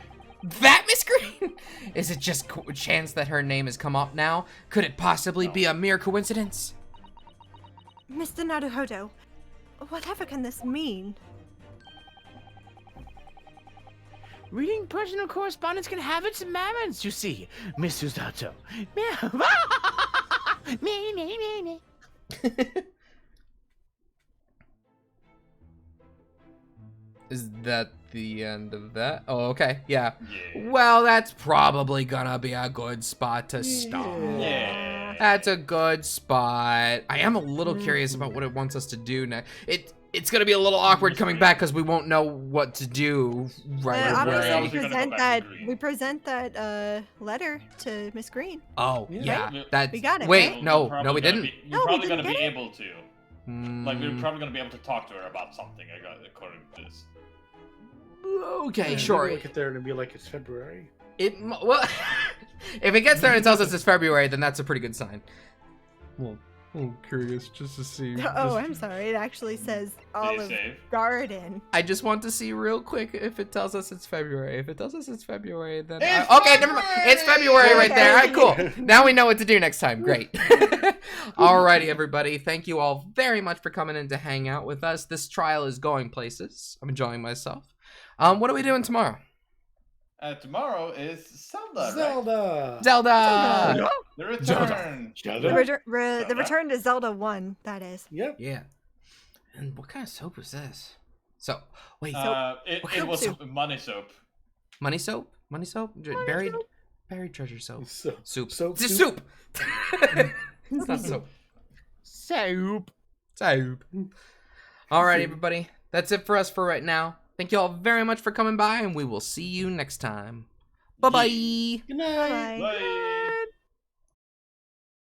That Miss Green? Is it just chance that her name has come up now? Could it possibly be a mere coincidence? Mr. Naruhodo, whatever can this mean? Reading personal correspondence can have its merits, you see, Miss Susato. Me. Is that the end of that? Oh, okay. Yeah. Yeah. Well, that's probably gonna be a good spot to stop. Yeah. That's a good spot. I am a little curious about what it wants us to do next. It's gonna be a little awkward coming back because we won't know what to do right Obviously, away. we We're gonna go present back that. to Green. We present that letter to Miss Green. Oh, Yeah. yeah. That. We got it, Wait, right? no, Probably no, we gonna didn't. Be, No, we're we probably didn't gonna be get it. able to. Like, we're probably gonna be able to talk to her about something, according to this. Okay, Yeah, sure. maybe look at there and it'd be like it's February. Well, if it gets there and it tells us it's February, then that's a pretty good sign. We'll I'm curious just to see. Oh, I'm sorry. It actually says Olive save? Garden. I just want to see real quick if it tells us it's February. If it tells us it's February, then It's okay, never mind. It's February right there. All right, cool. Now we know what to do next time. Great. Alrighty, everybody. Thank you all very much for coming in to hang out with us. This trial is going places. I'm enjoying myself. What are we doing tomorrow? Tomorrow is Zelda. Zelda. Zelda. The return. The return to Zelda 1, that is. Yep. Yeah. And what kind of soap was this? So, wait. It kind of was soup? money soap. Money soap? Money soap? Buried treasure soap. Soup. Soap. It's soup. It's not soap. Soup. Soup. All right, everybody. That's it for us for right now. Thank you all very much for coming by, and we will see you next time. Bye-bye. Good night. Bye. Bye.